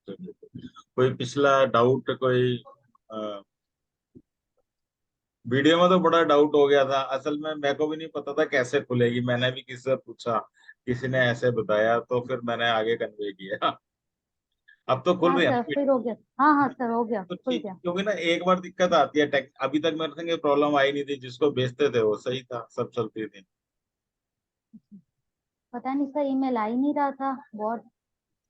कोई पिछला डाउट, कोई वीडियो में तो बड़ा डाउट हो गया था। असल में मेरे को भी नहीं पता था कैसे खुलेगी, मैंने भी किसी से पूछा, किसी ने ऐसे बताया तो फिर मैंने आगे कन्वे किया। अब तो खुल हाँ रही है सर, ना। फिर हो गया। हाँ हाँ सर, हो गया, तो खुल ठीक, गया। क्योंकि ना एक बार दिक्कत आती है टेक, अभी तक मेरे संग ये प्रॉब्लम आई नहीं थी, जिसको बेचते थे वो सही था, सब चलती थी। पता नहीं सर, ईमेल आ ही नहीं रहा था बहुत।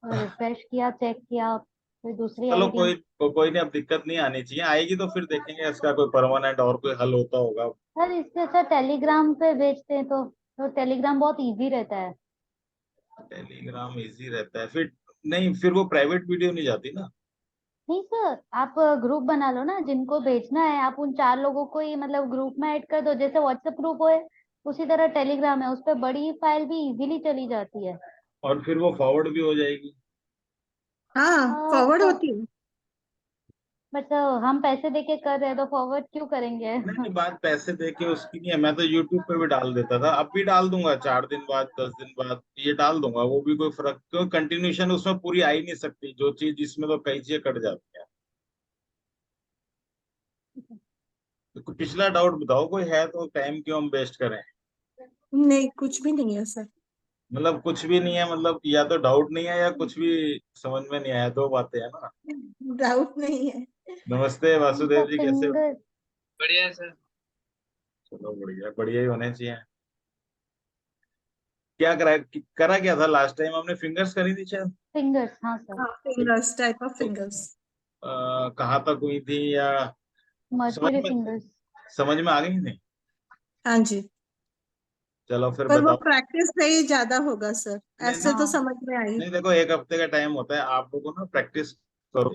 रिफ्रेश किया, चेक किया, कोई दूसरी चलो आईडी। कोई नहीं, अब दिक्कत नहीं आनी चाहिए, आएगी तो फिर देखेंगे इसका कोई परमानेंट और कोई हल होता होगा। सर इससे अच्छा टेलीग्राम पे भेजते हैं तो टेलीग्राम बहुत इजी रहता है। टेलीग्राम इजी रहता है फिर। नहीं, फिर वो प्राइवेट वीडियो नहीं जाती ना। नहीं सर, आप ग्रुप बना लो ना, जिनको भेजना है आप उन 4 लोगों को ही मतलब ग्रुप में ऐड कर दो, जैसे व्हाट्सएप ग्रुप है उसी तरह टेलीग्राम है, उस पर बड़ी फाइल भी इजीली चली जाती है। और फिर वो फॉरवर्ड भी हो जाएगी। हाँ, फॉरवर्ड तो होती है। बट हम पैसे देके कर रहे हैं तो फॉरवर्ड क्यों करेंगे? नहीं नहीं, बात पैसे दे के उसकी नहीं है, मैं तो यूट्यूब पे भी डाल देता था, अब भी डाल दूंगा, 4 दिन बाद 10 दिन बाद ये डाल दूंगा, वो भी कोई फर्क, क्यों कंटिन्यूशन उसमें पूरी आ ही नहीं सकती जो चीज, जिसमें तो कई चीजें कट जाती है। तो पिछला डाउट बताओ, कोई है तो, टाइम क्यों हम वेस्ट करें। नहीं, कुछ भी नहीं है सर। मतलब कुछ भी नहीं है, मतलब या तो डाउट नहीं है या कुछ भी समझ में नहीं आया, दो बातें है ना। डाउट नहीं है। नमस्ते नहीं सर, वासुदेव जी, कैसे हो। फिंगर बढ़िया है सर। चलो बढ़िया, बढ़िया ही होने चाहिए। क्या करा, करा क्या था लास्ट टाइम, हमने फिंगर्स करी थी शायद। फिंगर्स, हाँ सर। हाँ, फिंगर्स, टाइप ऑफ तो फिंगर्स। कहाँ तक हुई थी, या समझ मर्क्यूरी में, फिंगर्स। समझ में आ गई नहीं। हाँ जी। चलो फिर पर वो बताओ। प्रैक्टिस से ही ज्यादा होगा सर। नहीं ऐसे नहीं तो हाँ। समझ में आई। नहीं, देखो 1 हफ्ते का टाइम होता है, आप लोगों को ना प्रैक्टिस करो,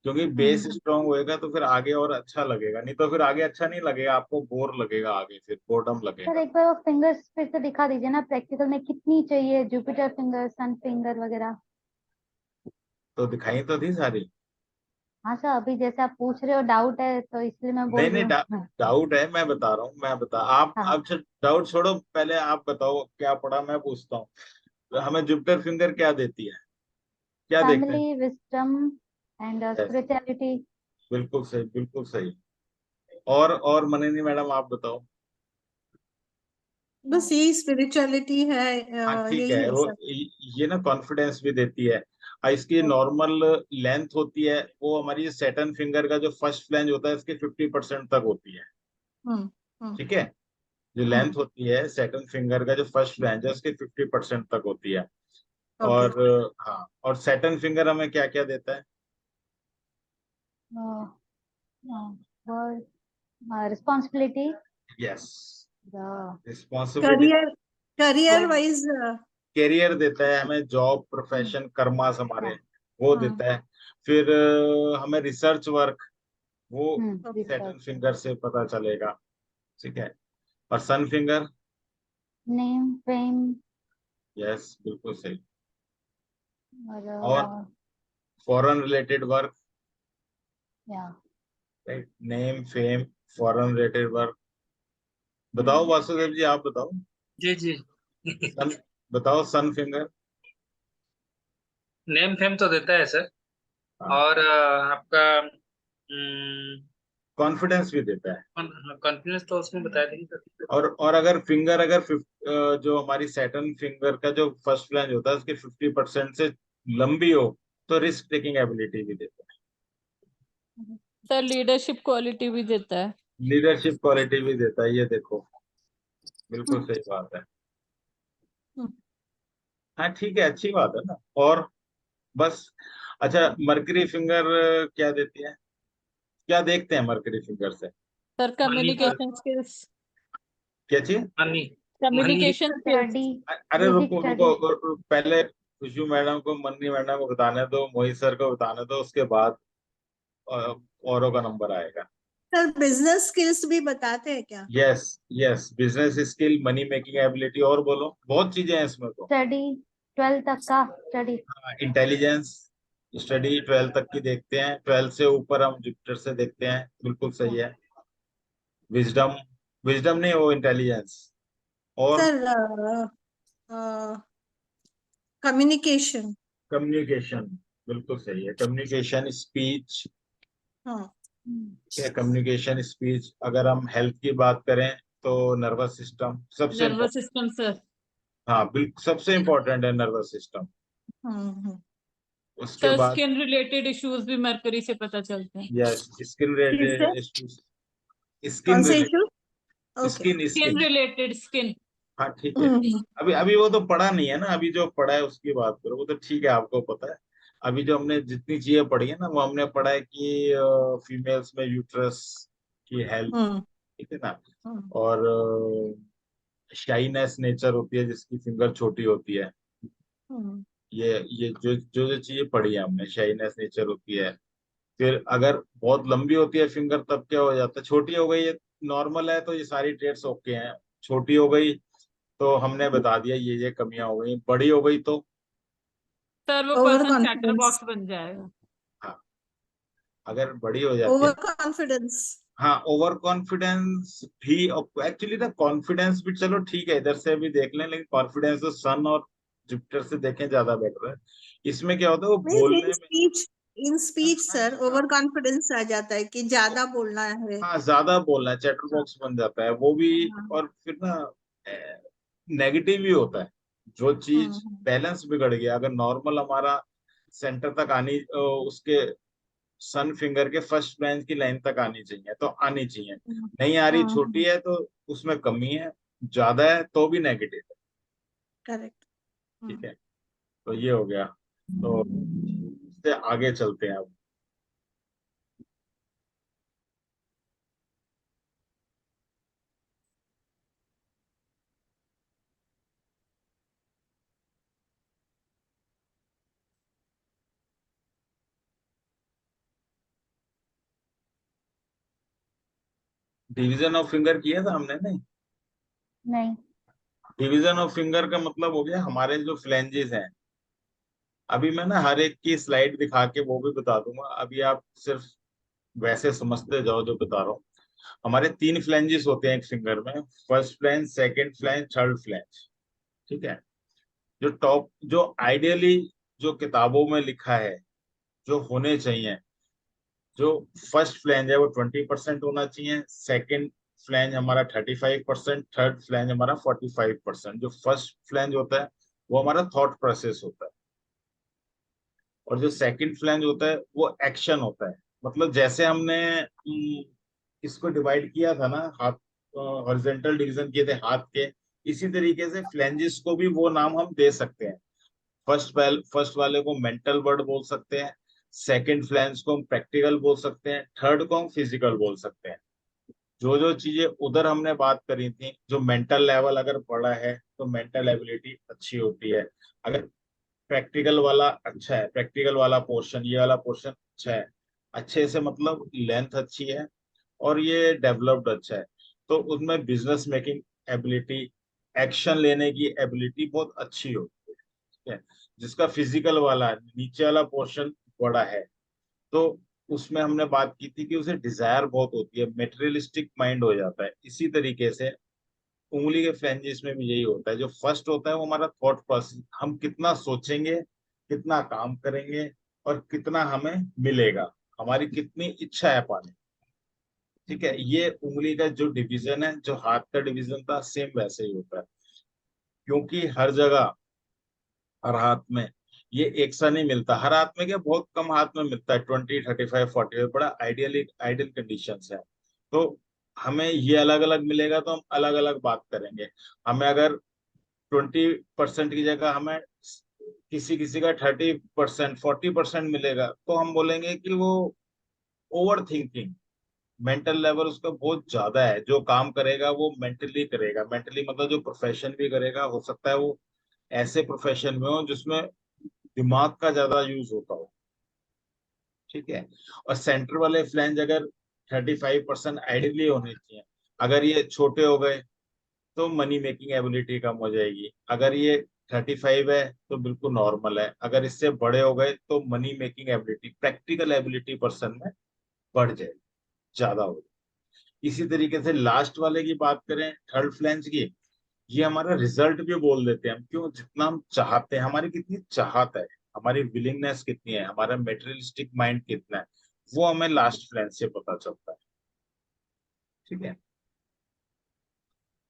क्योंकि बेस हम्म। स्ट्रांग होएगा तो फिर आगे और अच्छा लगेगा, नहीं तो फिर आगे अच्छा नहीं लगेगा, आपको बोर लगेगा, आगे फिर बोर्डम सर लगेगा। एक बार वो फिंगर्स फिर से दिखा दीजिए ना, प्रैक्टिकल में कितनी चाहिए, जुपिटर फिंगर, सन फिंगर वगैरह। तो दिखाई तो थी सारी। हाँ सर, अभी जैसे आप पूछ रहे हो डाउट है तो इसलिए मैं नहीं बोल रही नहीं, हूँ। हाँ। डाउट है, मैं बता रहा हूँ, मैं बता, आप हाँ। अब डाउट छोड़ो, पहले आप बताओ क्या पढ़ा, मैं पूछता हूँ। हमें जुपिटर फिंगर क्या देती है, क्या देखते फैमिली, हैं। Wisdom and Yes, spirituality. बिल्कुल सही, बिल्कुल सही। और मननी मैडम आप बताओ। बस यही स्पिरिचुअलिटी है। हाँ ठीक यही है, है वो सर। ये ना कॉन्फिडेंस भी देती है। इसकी ओके। नॉर्मल लेंथ होती है, वो हमारी सैटर्न फिंगर का जो फर्स्ट फ्लैंज होता है इसकी 50% तक होती है। हम्म। हम्म। ठीक है, जो हम्म। लेंथ होती है सैटर्न फिंगर का जो फर्स्ट फ्लैंज है उसकी 50% तक होती है। ओके। और हाँ, और सैटर्न फिंगर हमें क्या क्या देता है। Responsibility. Yes, the responsibility. Career, career wise. Career देता है हमें, जॉब, प्रोफेशन, कर्मास हमारे, वो हाँ। देता है। फिर हमें रिसर्च वर्क, वो रिसर्च। सैटर्न फिंगर से पता चलेगा। ठीक है, और सन फिंगर। नेम, फेम यस, बिल्कुल सही। और और फॉरेन रिलेटेड वर्क, या right, name, fame, foreign related work. बताओ वासुदेव जी, आप बताओ। जी जी। सन, बताओ सन फिंगर। नेम फेम तो देता है सर। हाँ, और आपका कॉन्फिडेंस भी देता है। कॉन्फिडेंस तो उसमें बताया था सर। और अगर फिंगर, अगर जो हमारी सैटर्न फिंगर का जो फर्स्ट फ्लैंज होता है उसकी 50% से लंबी हो तो रिस्क टेकिंग एबिलिटी भी देता है। सर लीडरशिप क्वालिटी भी देता है। लीडरशिप क्वालिटी भी देता है, ये देखो, बिल्कुल सही बात है। हाँ ठीक है, अच्छी बात है ना। और बस, अच्छा, मरकरी फिंगर क्या देती है, क्या देखते हैं मरकरी फिंगर से। Sir money communication skills. क्या चीज। Money money. Communication skills. Study, अरे बेसिक रुको रुको, स्टडी। पहले खुशबू मैडम को, मन्नी मैडम को बताने दो, मोहित सर को बताने दो, उसके बाद औरों का नंबर आएगा। सर बिजनेस स्किल्स भी बताते हैं क्या? Yes, yes, business skill, money making ability, और बोलो, बहुत चीजें हैं इसमें तो। स्टडी, 12 तक का स्टडी। इंटेलिजेंस स्टडी 12 तक की देखते हैं, 12 से ऊपर हम जुपिटर से देखते हैं, बिल्कुल सही है। विजडम, विजडम नहीं, वो इंटेलिजेंस। और सर कम्युनिकेशन। कम्युनिकेशन, बिल्कुल सही है। कम्युनिकेशन स्पीच, हाँ कम्युनिकेशन स्पीच। अगर हम हेल्थ की बात करें तो नर्वस सिस्टम सबसे नर्वस इम्पोर्टेंट। System sir. हाँ बिल्कुल, सबसे इम्पोर्टेंट है नर्वस सिस्टम। हम्म। उसके सर बाद स्किन रिलेटेड इश्यूज भी मरकरी से पता चलते हैं। यस, स्किन किससे? रिलेटेड इश्यूज, कौन स्किन से related, issue? Okay. Skin skin skin. Related skin. हाँ ठीक है। अभी अभी वो तो पढ़ा नहीं है ना, अभी जो पढ़ा है उसकी बात करो, वो तो ठीक है, आपको पता है। अभी जो हमने जितनी चीजें पढ़ी है ना, वो हमने पढ़ा है कि फीमेल्स में यूट्रस की हेल्थ, हम्म ठीक है ना। हम्म और शाइनेस नेचर होती है जिसकी फिंगर छोटी होती है। हम्म ये जो जो जो चीजें पढ़ी है हमने, शाइनेस नेचर होती है। फिर अगर बहुत लंबी होती है फिंगर तब क्या हो जाता है, छोटी हो गई, ये नॉर्मल है तो ये सारी ट्रेड्स ओके हैं। छोटी हो गई तो हमने बता दिया ये कमियां हो गई। बड़ी हो गई तो सर वो over person chatter confidence. Box बन जाएगा। हाँ, अगर बड़ी हो जाती है। Over confidence. हाँ, ओवर कॉन्फिडेंस भी। एक्चुअली ना कॉन्फिडेंस भी चलो ठीक है, इधर से भी देख लें, लेकिन कॉन्फिडेंस तो सन और जुपिटर से देखें ज्यादा बेटर है। इसमें क्या होता है, वो मीन्स बोलने में। इन स्पीच सर हाँ ओवर कॉन्फिडेंस आ जाता है कि ज्यादा बोलना है। हाँ, ज्यादा बोलना है, चैटर बॉक्स बन जाता है वो भी। हाँ। और फिर ना नेगेटिव भी होता है। जो चीज हम्म बैलेंस बिगड़ गया, अगर नॉर्मल हमारा सेंटर तक आनी, उसके सन फिंगर के फर्स्ट फ्लैंज की लाइन तक आनी चाहिए तो आनी चाहिए। नहीं आ रही, छोटी है तो उसमें कमी है, ज्यादा है तो भी नेगेटिव है। करेक्ट। ठीक है, तो ये हो गया। तो इससे आगे चलते हैं अब। डिवीजन ऑफ फिंगर किया था हमने, नहीं? नहीं। डिवीजन ऑफ फिंगर का मतलब हो गया हमारे जो फ्लैंजेस हैं। अभी मैं ना हर एक की स्लाइड दिखा के वो भी बता दूंगा, अभी आप सिर्फ वैसे समझते जाओ जो बता रहा हूँ। हमारे तीन फ्लैंजेस होते हैं एक फिंगर में। First flange, second flange, third flange. ठीक है। जो टॉप, जो आइडियली जो किताबों में लिखा है, जो होने चाहिए, जो फर्स्ट फ्लैंज है वो 20% होना चाहिए, सेकंड फ्लैंज हमारा 35%, थर्ड फ्लैंज हमारा 45%। जो फर्स्ट फ्लैंज होता है वो हमारा थॉट प्रोसेस होता है, और जो सेकंड फ्लैंज होता है वो एक्शन होता है। मतलब जैसे हमने इसको डिवाइड किया था ना, हाथ हॉरिजॉन्टल डिवीजन किए थे हाथ के, इसी तरीके से फ्लैंजेस को भी वो नाम हम दे सकते हैं। फर्स्ट वाले को मेंटल वर्ड बोल सकते हैं, सेकंड फ्लैंज को हम प्रैक्टिकल बोल सकते हैं, थर्ड को हम फिजिकल बोल सकते हैं। जो जो चीजें उधर हमने बात करी थी, जो मेंटल लेवल अगर बड़ा है तो मेंटल एबिलिटी अच्छी होती है। अगर प्रैक्टिकल वाला अच्छा है, प्रैक्टिकल वाला पोर्शन, ये वाला पोर्शन अच्छा है, अच्छे से मतलब लेंथ अच्छी है, और ये डेवलप्ड अच्छा है, तो उसमें बिजनेस मेकिंग एबिलिटी, एक्शन लेने की एबिलिटी बहुत अच्छी होती है। ठीक है। जिसका फिजिकल वाला नीचे वाला पोर्शन बड़ा है, तो उसमें हमने बात की थी कि उसे डिजायर बहुत होती है, मेटेरियलिस्टिक माइंड हो जाता है। इसी तरीके से उंगली के फ्लैंजेस में भी यही होता है। जो फर्स्ट होता है वो हमारा थॉट प्रोसेस, हम कितना सोचेंगे, कितना काम करेंगे, और कितना हमें मिलेगा, हमारी कितनी इच्छा है पाने। ठीक है, ये उंगली का जो डिवीजन है, जो हाथ का डिवीजन था, सेम वैसे ही होता है। क्योंकि हर जगह, हर हाथ में ये एक सा नहीं मिलता। हर हाथ में क्या, बहुत कम हाथ में मिलता है, 20, 35, 40, बड़ा आइडियली आइडियल कंडीशन है। तो हमें ये अलग अलग मिलेगा तो हम अलग अलग बात करेंगे। हमें अगर 20% की जगह हमें किसी किसी का 30%, 40% मिलेगा, तो हम बोलेंगे कि वो ओवर थिंकिंग, मेंटल लेवल उसका बहुत ज्यादा है। जो काम करेगा वो मेंटली करेगा, मेंटली मतलब जो प्रोफेशन भी करेगा, हो सकता है वो ऐसे प्रोफेशन में हो जिसमें दिमाग का ज्यादा यूज होता हो। ठीक है। और सेंटर वाले फ्लैंज अगर 35% आइडियली होने चाहिए, अगर ये छोटे हो गए तो मनी मेकिंग एबिलिटी कम हो जाएगी। अगर ये 35 है तो बिल्कुल नॉर्मल है। अगर इससे बड़े हो गए तो money making ability, practical ability person में बढ़ जाए, ज्यादा हो जाए। इसी तरीके से लास्ट वाले की बात करें, थर्ड फ्लैंज की, ये हमारा रिजल्ट भी बोल देते हैं हम। क्यों? जितना हम चाहते हैं, हमारी कितनी चाहत है, हमारी विलिंगनेस कितनी है, हमारा मेटेरियलिस्टिक माइंड कितना है, वो हमें लास्ट फ्लेंस से पता चलता है। ठीक है,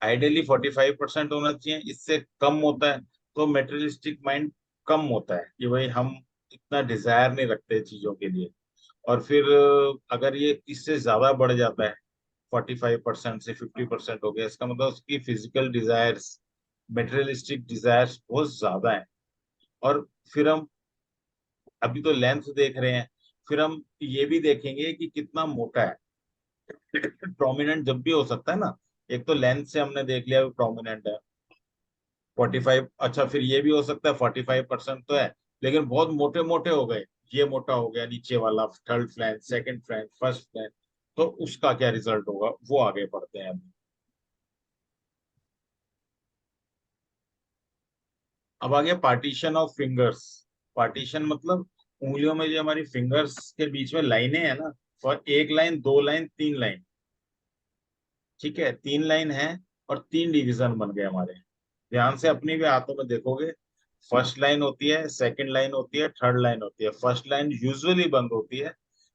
आइडियली 45% होना चाहिए, इससे कम होता है तो मेटेरियलिस्टिक माइंड कम होता है कि भाई हम इतना डिजायर नहीं रखते चीजों के लिए। और फिर अगर ये इससे ज्यादा बढ़ जाता है, 45% से 50% हो गया, इसका मतलब उसकी फिजिकल डिजायर्स, मेटेरियलिस्टिक डिजायर्स बहुत ज्यादा है। और फिर हम अभी तो लेंथ देख रहे हैं, फिर हम ये भी देखेंगे कि कितना मोटा है। प्रोमिनेंट जब भी हो सकता है ना, एक तो लेंथ से हमने देख लिया प्रोमिनेंट है 45, अच्छा फिर ये भी हो सकता है 45% तो है लेकिन बहुत मोटे मोटे हो गए, ये मोटा हो गया नीचे वाला, third flange, second flange, first flange, तो उसका क्या रिजल्ट होगा, वो आगे पढ़ते हैं अभी। अब आ गया पार्टीशन ऑफ फिंगर्स। पार्टीशन मतलब उंगलियों में जो हमारी फिंगर्स के बीच में लाइनें है ना, और एक लाइन, दो लाइन, तीन लाइन, ठीक है, तीन लाइन है और तीन डिवीजन बन गए हमारे। ध्यान से अपनी भी हाथों में देखोगे, फर्स्ट लाइन होती है, सेकंड लाइन होती है, थर्ड लाइन होती है। फर्स्ट लाइन यूजुअली बंद होती है,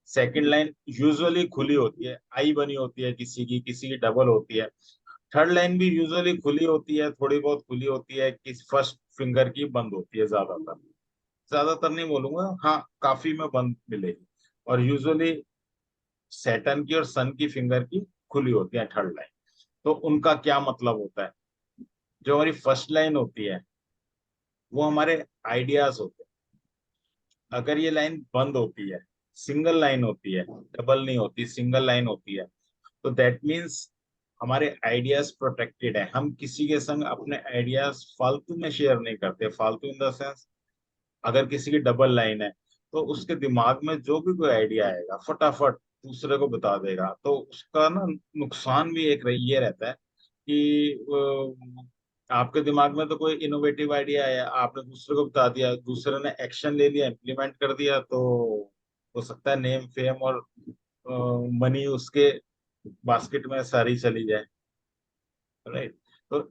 सेकंड लाइन यूजुअली खुली होती है, आई बनी होती है किसी की डबल होती है। थर्ड लाइन भी यूजुअली खुली होती है, थोड़ी बहुत खुली होती है, किस फर्स्ट फिंगर की बंद होती है, ज्यादातर, ज्यादातर नहीं बोलूंगा, हाँ काफी में बंद मिलेगी। और यूजुअली सैटर्न की और सन की फिंगर की खुली होती है थर्ड लाइन। तो उनका क्या मतलब होता है, जो हमारी फर्स्ट लाइन होती है वो हमारे आइडियाज होते हैं। अगर ये लाइन बंद होती है, सिंगल लाइन होती है, डबल नहीं होती, सिंगल लाइन होती है, तो दैट मीन्स हमारे आइडियाज प्रोटेक्टेड है। हम किसी के संग अपने आइडियाज फालतू में शेयर नहीं करते, फालतू इन द सेंस, अगर किसी की डबल लाइन है तो उसके दिमाग में जो भी कोई आइडिया आएगा फटाफट दूसरे को बता देगा, तो उसका ना नुकसान भी एक ये रहता है कि आपके दिमाग में तो कोई इनोवेटिव आइडिया आया, आपने दूसरे को बता दिया, दूसरे ने एक्शन ले लिया, इम्प्लीमेंट कर दिया, तो हो सकता है नेम फेम और मनी उसके बास्केट में सारी चली जाए, राइट। तो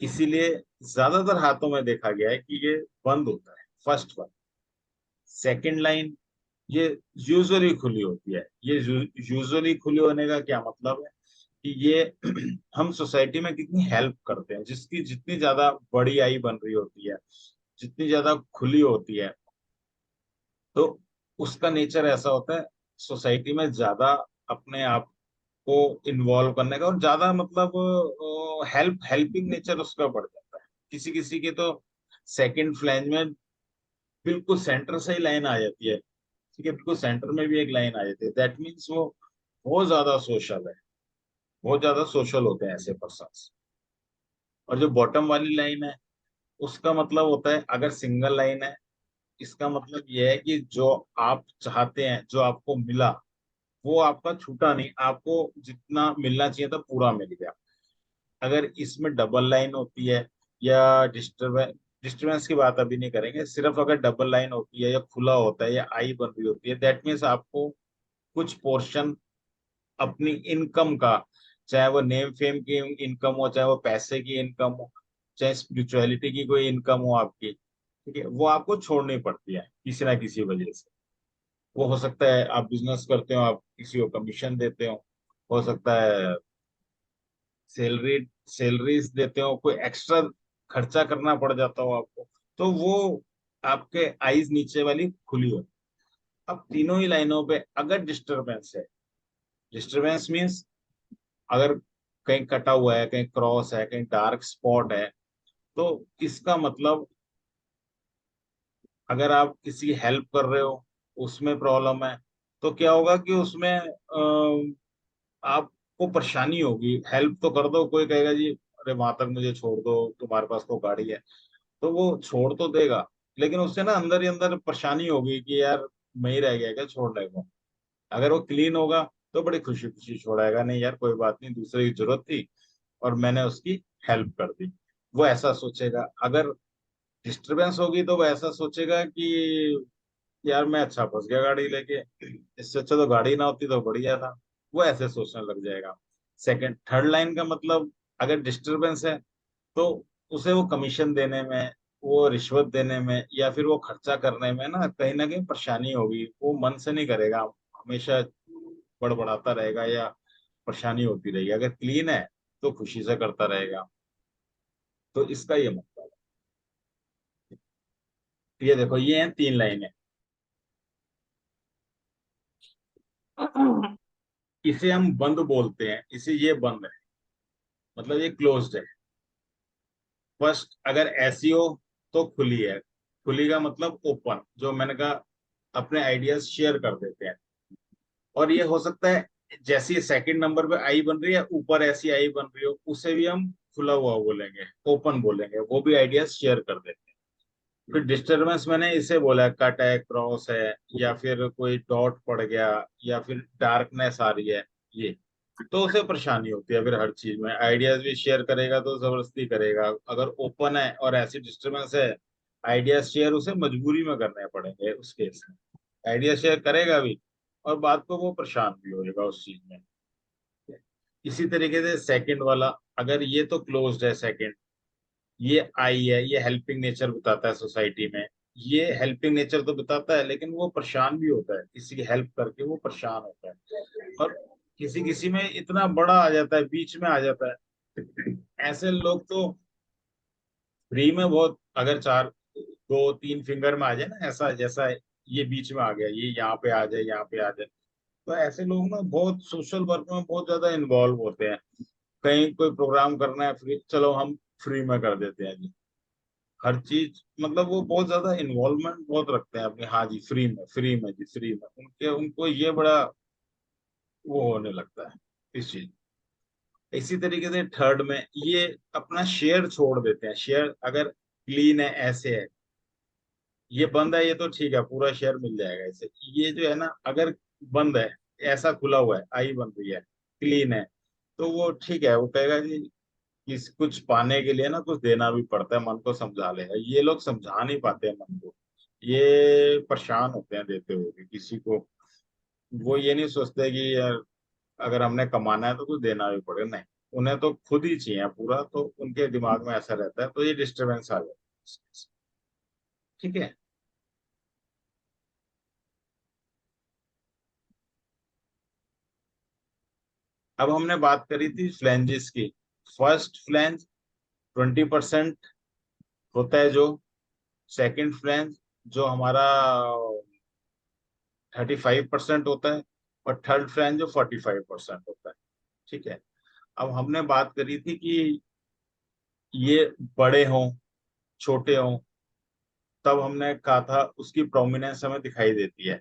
इसीलिए ज्यादातर हाथों में देखा गया है कि ये बंद होता है फर्स्ट वन। सेकंड लाइन ये यूजुअली खुली होती है। ये यूजुअली खुली होने का क्या मतलब है कि ये हम सोसाइटी में कितनी हेल्प करते हैं, जिसकी जितनी ज्यादा बड़ी आई बन रही होती है, जितनी ज्यादा खुली होती है, तो उसका नेचर ऐसा होता है सोसाइटी में ज्यादा अपने आप को इन्वॉल्व करने का, और ज्यादा मतलब हेल्पिंग नेचर उसका बढ़ जाता है। किसी किसी के तो सेकंड फ्लैंज में बिल्कुल सेंटर से ही लाइन आ जाती है, ठीक है, बिल्कुल सेंटर में भी एक लाइन आ जाती है, दैट मीन्स वो बहुत ज्यादा सोशल है, बहुत ज्यादा सोशल होते हैं ऐसे पर्सन। और जो बॉटम वाली लाइन है उसका मतलब होता है, अगर सिंगल लाइन है, इसका मतलब ये है कि जो आप चाहते हैं, जो आपको मिला, वो आपका छूटा नहीं, आपको जितना मिलना चाहिए था पूरा मिल गया। अगर इसमें डबल लाइन होती है या डिस्टर्बेंस, डिस्टर्बेंस की बात अभी नहीं करेंगे, सिर्फ अगर डबल लाइन होती है या खुला होता है या आई बन रही होती है, दैट मीन्स आपको कुछ पोर्शन अपनी इनकम का, चाहे वो नेम फेम की इनकम हो, चाहे वो पैसे की इनकम हो, चाहे स्पिरिचुअलिटी की कोई इनकम हो आपकी, ठीक है, वो आपको छोड़नी पड़ती है किसी ना किसी वजह से। वो हो सकता है आप बिजनेस करते हो, आप किसी को कमीशन देते हो सकता है सैलरी सैलरीज देते हो, कोई एक्स्ट्रा खर्चा करना पड़ जाता हो आपको, तो वो आपके आईज नीचे वाली खुली हो। अब तीनों ही लाइनों पे अगर डिस्टरबेंस है, डिस्टरबेंस मीन्स अगर कहीं कटा हुआ है, कहीं क्रॉस है, कहीं डार्क स्पॉट है, तो इसका मतलब अगर आप किसी की हेल्प कर रहे हो उसमें प्रॉब्लम है, तो क्या होगा कि उसमें आपको परेशानी होगी। हेल्प तो कर दो, कोई कहेगा जी अरे वहां तक मुझे छोड़ दो, तुम्हारे पास तो गाड़ी है, तो वो छोड़ तो देगा, लेकिन उससे ना अंदर ही अंदर परेशानी होगी कि यार मैं ही रह गया क्या छोड़ने को। अगर वो क्लीन होगा तो बड़ी खुशी खुशी छोड़ाएगा, नहीं यार कोई बात नहीं, दूसरे की जरूरत थी और मैंने उसकी हेल्प कर दी, वो ऐसा सोचेगा। अगर डिस्टरबेंस होगी तो वो ऐसा सोचेगा कि यार मैं अच्छा फंस गया गाड़ी लेके, इससे अच्छा तो गाड़ी ना होती तो बढ़िया था, वो ऐसे सोचने लग जाएगा। सेकंड थर्ड लाइन का मतलब, अगर डिस्टरबेंस है तो उसे वो कमीशन देने में, वो रिश्वत देने में या फिर वो खर्चा करने में ना कहीं परेशानी होगी, वो मन से नहीं करेगा, हमेशा बड़बड़ाता रहेगा या परेशानी होती रहेगी। अगर क्लीन है तो खुशी से करता रहेगा। तो इसका ये मतलब है। ये देखो, ये हैं 3 लाइनें। इसे हम बंद बोलते हैं, इसे ये बंद है, मतलब ये क्लोज्ड है। फर्स्ट अगर ऐसी हो तो खुली है। खुली का मतलब ओपन, जो मैंने कहा अपने आइडियाज शेयर कर देते हैं। और ये हो सकता है जैसी सेकंड नंबर पे आई बन रही है, ऊपर ऐसी आई बन रही हो, उसे भी हम खुला हुआ बोलेंगे, ओपन बोलेंगे, वो भी आइडियाज शेयर कर देते हैं। फिर डिस्टरबेंस मैंने इसे बोला, कट है, क्रॉस है, या फिर कोई डॉट पड़ गया, या फिर डार्कनेस आ रही है, ये तो उसे परेशानी होती है। फिर हर चीज में आइडियाज भी शेयर करेगा तो जबरदस्ती करेगा। अगर ओपन है और ऐसी डिस्टरबेंस है, आइडियाज शेयर उसे मजबूरी में करने पड़ेंगे उस केस में। आइडिया शेयर करेगा भी और बाद को वो परेशान भी होएगा उस चीज में। इसी तरीके से सेकंड वाला, अगर ये तो क्लोज्ड है सेकंड, ये आई है, ये हेल्पिंग नेचर बताता है सोसाइटी में। ये हेल्पिंग नेचर तो बताता है, लेकिन वो परेशान भी होता है, किसी की हेल्प करके वो परेशान होता है। और किसी किसी में इतना बड़ा आ जाता है, बीच में आ जाता है। ऐसे लोग तो फ्री में बहुत, अगर 2-3 फिंगर में आ जाए ना, ऐसा जैसा ये बीच में आ गया, ये यहाँ पे आ जाए, यहाँ पे आ जाए, तो ऐसे लोग ना बहुत सोशल वर्क में बहुत ज्यादा इन्वॉल्व होते हैं। कहीं कोई प्रोग्राम करना है फ्री, चलो हम फ्री में कर देते हैं जी। हर चीज मतलब वो बहुत ज्यादा इन्वॉल्वमेंट बहुत रखते हैं अपनी, हाँ जी फ्री में, फ्री में जी, फ्री में, उनके उनको ये बड़ा वो होने लगता है इस चीज। इसी तरीके से थर्ड में ये अपना शेयर छोड़ देते हैं। शेयर अगर क्लीन है, ऐसे है, ये बंद है, ये तो ठीक है, पूरा शेयर मिल जाएगा इसे। ये जो है ना, अगर बंद है, ऐसा खुला हुआ है, आई बन रही है, क्लीन है, तो वो ठीक है, वो कहेगा कि कुछ पाने के लिए ना कुछ देना भी पड़ता है, मन को समझा लेगा। ये लोग समझा नहीं पाते हैं मन को, ये परेशान होते हैं देते हुए भी किसी को। वो ये नहीं सोचते कि यार अगर हमने कमाना है तो कुछ देना भी पड़ेगा, नहीं, उन्हें तो खुद ही चाहिए पूरा, तो उनके दिमाग में ऐसा रहता है, तो ये डिस्टरबेंस आ जाता है। ठीक है। अब हमने बात करी थी फ्लैंजेस की। फर्स्ट फ्लैंज 20% होता है, जो सेकंड फ्लैंज जो हमारा 35% होता है, और थर्ड फ्लैंज जो 45% होता है। ठीक है। अब हमने बात करी थी कि ये बड़े हों, छोटे हों, तब हमने कहा था उसकी प्रोमिनेंस हमें दिखाई देती है।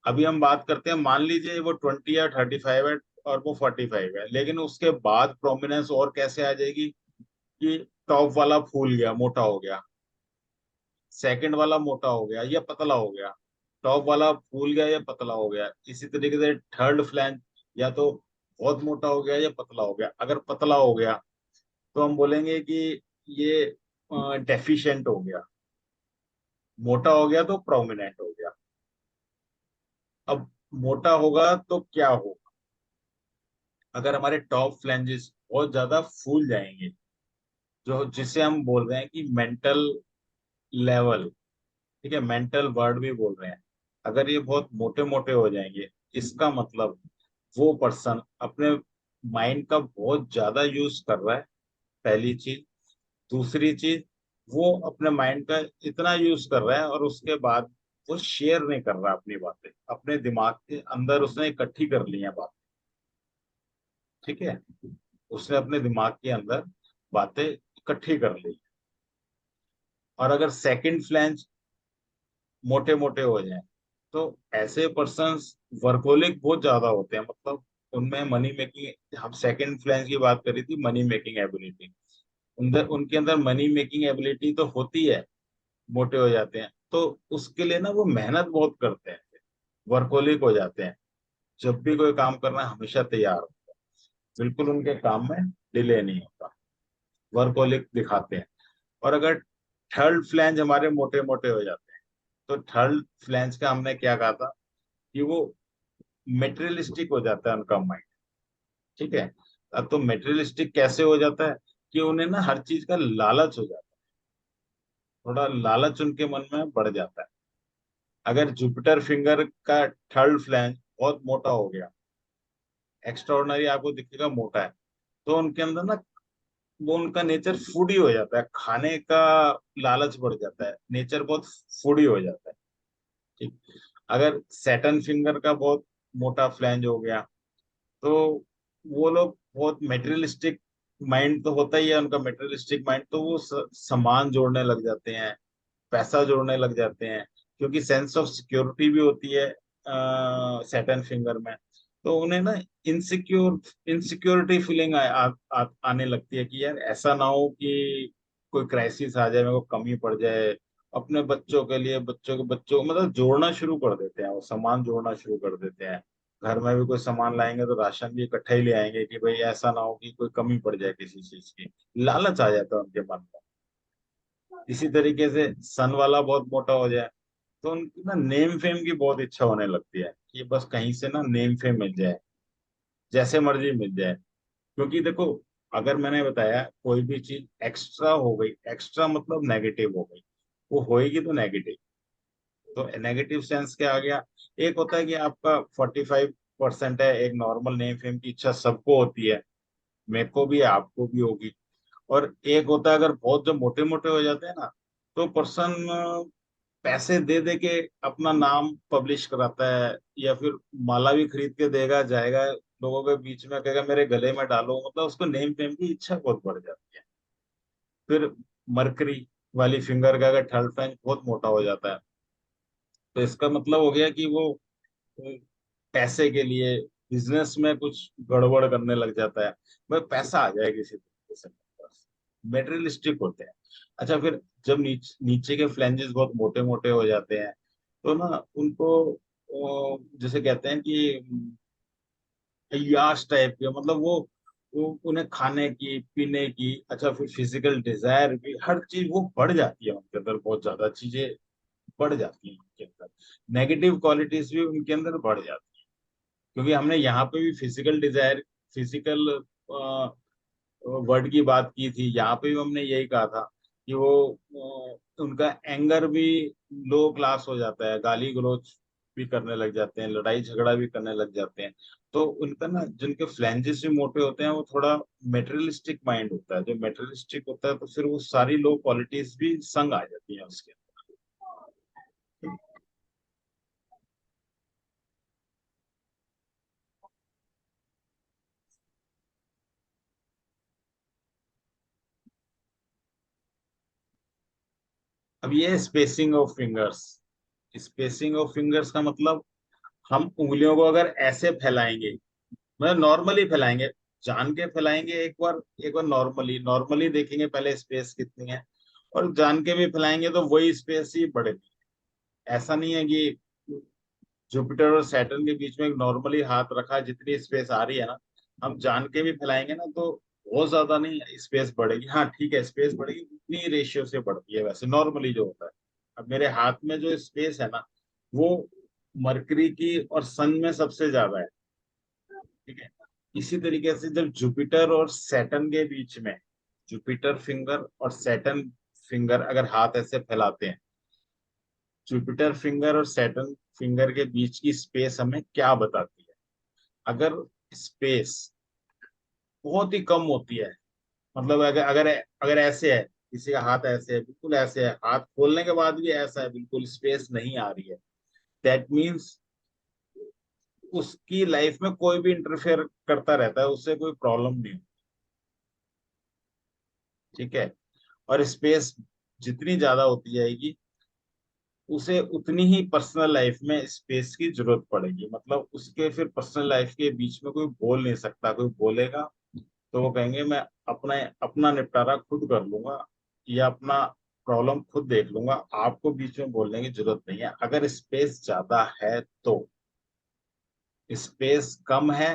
अभी हम बात करते हैं, मान लीजिए वो 20 या 35 है और वो 45 है, लेकिन उसके बाद प्रोमिनेंस और कैसे आ जाएगी कि टॉप वाला फूल गया, मोटा हो गया, सेकंड वाला मोटा हो गया या पतला हो गया, टॉप वाला फूल गया या पतला हो गया। इसी तरीके से थर्ड फ्लैंज या तो बहुत मोटा हो गया या पतला हो गया। अगर पतला हो गया तो हम बोलेंगे कि ये डेफिशिएंट हो गया। मोटा हो गया तो प्रोमिनेंट हो गया। अब मोटा होगा तो क्या होगा? अगर हमारे टॉप फ्लैंजेस बहुत ज्यादा फूल जाएंगे, जो जिसे हम बोल रहे हैं कि मेंटल लेवल, ठीक है, मेंटल वर्ड भी बोल रहे हैं, अगर ये बहुत मोटे मोटे हो जाएंगे, इसका मतलब वो पर्सन अपने माइंड का बहुत ज्यादा यूज कर रहा है, पहली चीज। दूसरी चीज, वो अपने माइंड का इतना यूज कर रहा है और उसके बाद वो शेयर नहीं कर रहा अपनी बातें, अपने दिमाग के अंदर उसने इकट्ठी कर ली है बातें। ठीक है, उसने अपने दिमाग के अंदर बातें इकट्ठी कर ली। और अगर सेकंड फ्लैंज मोटे मोटे हो जाएं, तो ऐसे पर्सन्स वर्कोलिक बहुत ज्यादा होते हैं, मतलब उनमें मनी मेकिंग, हम सेकंड फ्लैंज की बात करी थी, मनी मेकिंग एबिलिटी, उनके अंदर मनी मेकिंग एबिलिटी तो होती है। मोटे हो जाते हैं तो उसके लिए ना वो मेहनत बहुत करते हैं, वर्कोलिक हो जाते हैं। जब भी कोई काम करना है, हमेशा तैयार होता है, बिल्कुल उनके काम में डिले नहीं होता, वर्कोलिक दिखाते हैं। और अगर थर्ड फ्लैंज हमारे मोटे मोटे हो जाते हैं, तो थर्ड फ्लैंज का हमने क्या कहा था कि वो मेटेरियलिस्टिक हो जाता है उनका माइंड। ठीक है। अब तो मेटेरियलिस्टिक कैसे हो जाता है कि उन्हें ना हर चीज का लालच हो जाता है। थोड़ा लालच उनके मन में बढ़ जाता है। अगर जुपिटर फिंगर का थर्ड फ्लैंज बहुत मोटा हो गया, एक्स्ट्रा ऑर्डिनरी आपको दिखेगा मोटा है, तो उनके अंदर ना वो उनका नेचर फूडी हो जाता है, खाने का लालच बढ़ जाता है, नेचर बहुत फूडी हो जाता है। ठीक। अगर सैटर्न फिंगर का बहुत मोटा फ्लैंज हो गया, तो वो लोग बहुत मेटेरियलिस्टिक माइंड तो होता ही है उनका, मेटेरियलिस्टिक माइंड, तो वो सामान जोड़ने लग जाते हैं, पैसा जोड़ने लग जाते हैं, क्योंकि सेंस ऑफ सिक्योरिटी भी होती है सैटर्न फिंगर में। तो उन्हें ना इनसिक्योरिटी फीलिंग आने लगती है कि यार ऐसा ना हो कि कोई क्राइसिस आ जाए, मेरे को कमी पड़ जाए। अपने बच्चों के लिए, बच्चों के बच्चों मतलब जोड़ना शुरू कर देते हैं, वो सामान जोड़ना शुरू कर देते हैं। घर में भी कोई सामान लाएंगे तो राशन भी इकट्ठा ही ले आएंगे कि भाई ऐसा ना हो कि कोई कमी पड़ जाए किसी चीज की, लालच आ जाता है उनके मन में। इसी तरीके से सन वाला बहुत मोटा हो जाए, तो उनकी ना नेम फेम की बहुत इच्छा होने लगती है कि बस कहीं से ना नेम फेम मिल जाए, जैसे मर्जी मिल जाए। क्योंकि देखो, अगर मैंने बताया कोई भी चीज एक्स्ट्रा हो गई, एक्स्ट्रा मतलब नेगेटिव हो गई, वो होएगी तो नेगेटिव। तो नेगेटिव सेंस क्या आ गया, एक होता है कि आपका 45% है, एक नॉर्मल नेम फेम की इच्छा सबको होती है, मेरे को भी है, आपको भी होगी। और एक होता है अगर बहुत जब मोटे मोटे हो जाते हैं ना, तो पर्सन पैसे दे दे के अपना नाम पब्लिश कराता है, या फिर माला भी खरीद के देगा, जाएगा लोगों के बीच में कहेगा मेरे गले में डालो, मतलब उसको नेम फेम की इच्छा बहुत बढ़ जाती है। फिर मरकरी वाली फिंगर का अगर थर्ड फ्लैंज बहुत मोटा हो जाता है, तो इसका मतलब हो गया कि वो पैसे के लिए बिजनेस में कुछ गड़बड़ करने लग जाता है, भाई पैसा आ जाए किसी तरीके से, मेटेरियलिस्टिक होते हैं। अच्छा, फिर जब नीचे के फ्लैंजेस बहुत मोटे मोटे हो जाते हैं, तो ना उनको जैसे कहते हैं कि याश टाइप के, मतलब वो उन्हें खाने की, पीने की, अच्छा फिर फिजिकल डिजायर भी, हर चीज वो बढ़ जाती है उनके अंदर, बहुत ज्यादा चीजें बढ़ जाती हैं उनके अंदर, नेगेटिव क्वालिटीज भी उनके अंदर बढ़ जाती है। क्योंकि हमने यहाँ पे भी फिजिकल डिजायर, फिजिकल वर्ड की बात की थी, यहाँ पे भी हमने यही कहा था कि वो उनका एंगर भी लो क्लास हो जाता है, गाली गलौज भी करने लग जाते हैं, लड़ाई झगड़ा भी करने लग जाते हैं। तो उनका ना जिनके फ्लैंजेस भी मोटे होते हैं, वो थोड़ा मेटेरियलिस्टिक माइंड होता है, जो मेटेरियलिस्टिक होता है, तो फिर वो सारी लो क्वालिटीज भी संग आ जाती हैं उसके अंदर। अब ये spacing of fingers, spacing of fingers का मतलब, हम उंगलियों को अगर ऐसे फैलाएंगे, मतलब नॉर्मली फैलाएंगे, जान के फैलाएंगे, एक बार नॉर्मली नॉर्मली देखेंगे पहले स्पेस कितनी है, और जान के भी फैलाएंगे तो वही स्पेस ही बढ़ेगी। ऐसा नहीं है कि जुपिटर और सैटर्न के बीच में नॉर्मली हाथ रखा, जितनी स्पेस आ रही है ना, हम जान के भी फैलाएंगे ना, तो बहुत ज्यादा नहीं स्पेस बढ़ेगी। हाँ ठीक है, स्पेस बढ़ेगी, उतनी रेशियो से बढ़ती है वैसे नॉर्मली जो होता है। अब मेरे हाथ में जो स्पेस है ना, वो मरकरी की और सन में सबसे ज्यादा है। ठीक है। इसी तरीके से जब जुपिटर और सैटर्न के बीच में, जुपिटर फिंगर और सैटर्न फिंगर अगर हाथ ऐसे फैलाते हैं, जुपिटर फिंगर और सैटर्न फिंगर के बीच की स्पेस हमें क्या बताती है? अगर स्पेस बहुत ही कम होती है, मतलब अगर अगर अगर ऐसे है, किसी का हाथ ऐसे है, बिल्कुल ऐसे है, हाथ खोलने के बाद भी ऐसा है, बिल्कुल स्पेस नहीं आ रही है, दैट मीन्स उसकी लाइफ में कोई भी इंटरफेयर करता रहता है, उससे कोई प्रॉब्लम नहीं। ठीक है। और स्पेस जितनी ज्यादा होती जाएगी, उसे उतनी ही पर्सनल लाइफ में स्पेस की जरूरत पड़ेगी, मतलब उसके फिर पर्सनल लाइफ के बीच में कोई बोल नहीं सकता, कोई बोलेगा तो वो कहेंगे मैं अपना अपना निपटारा खुद कर लूंगा, या अपना प्रॉब्लम खुद देख लूंगा, आपको बीच में बोलने की जरूरत नहीं है। अगर स्पेस ज्यादा है तो, स्पेस कम है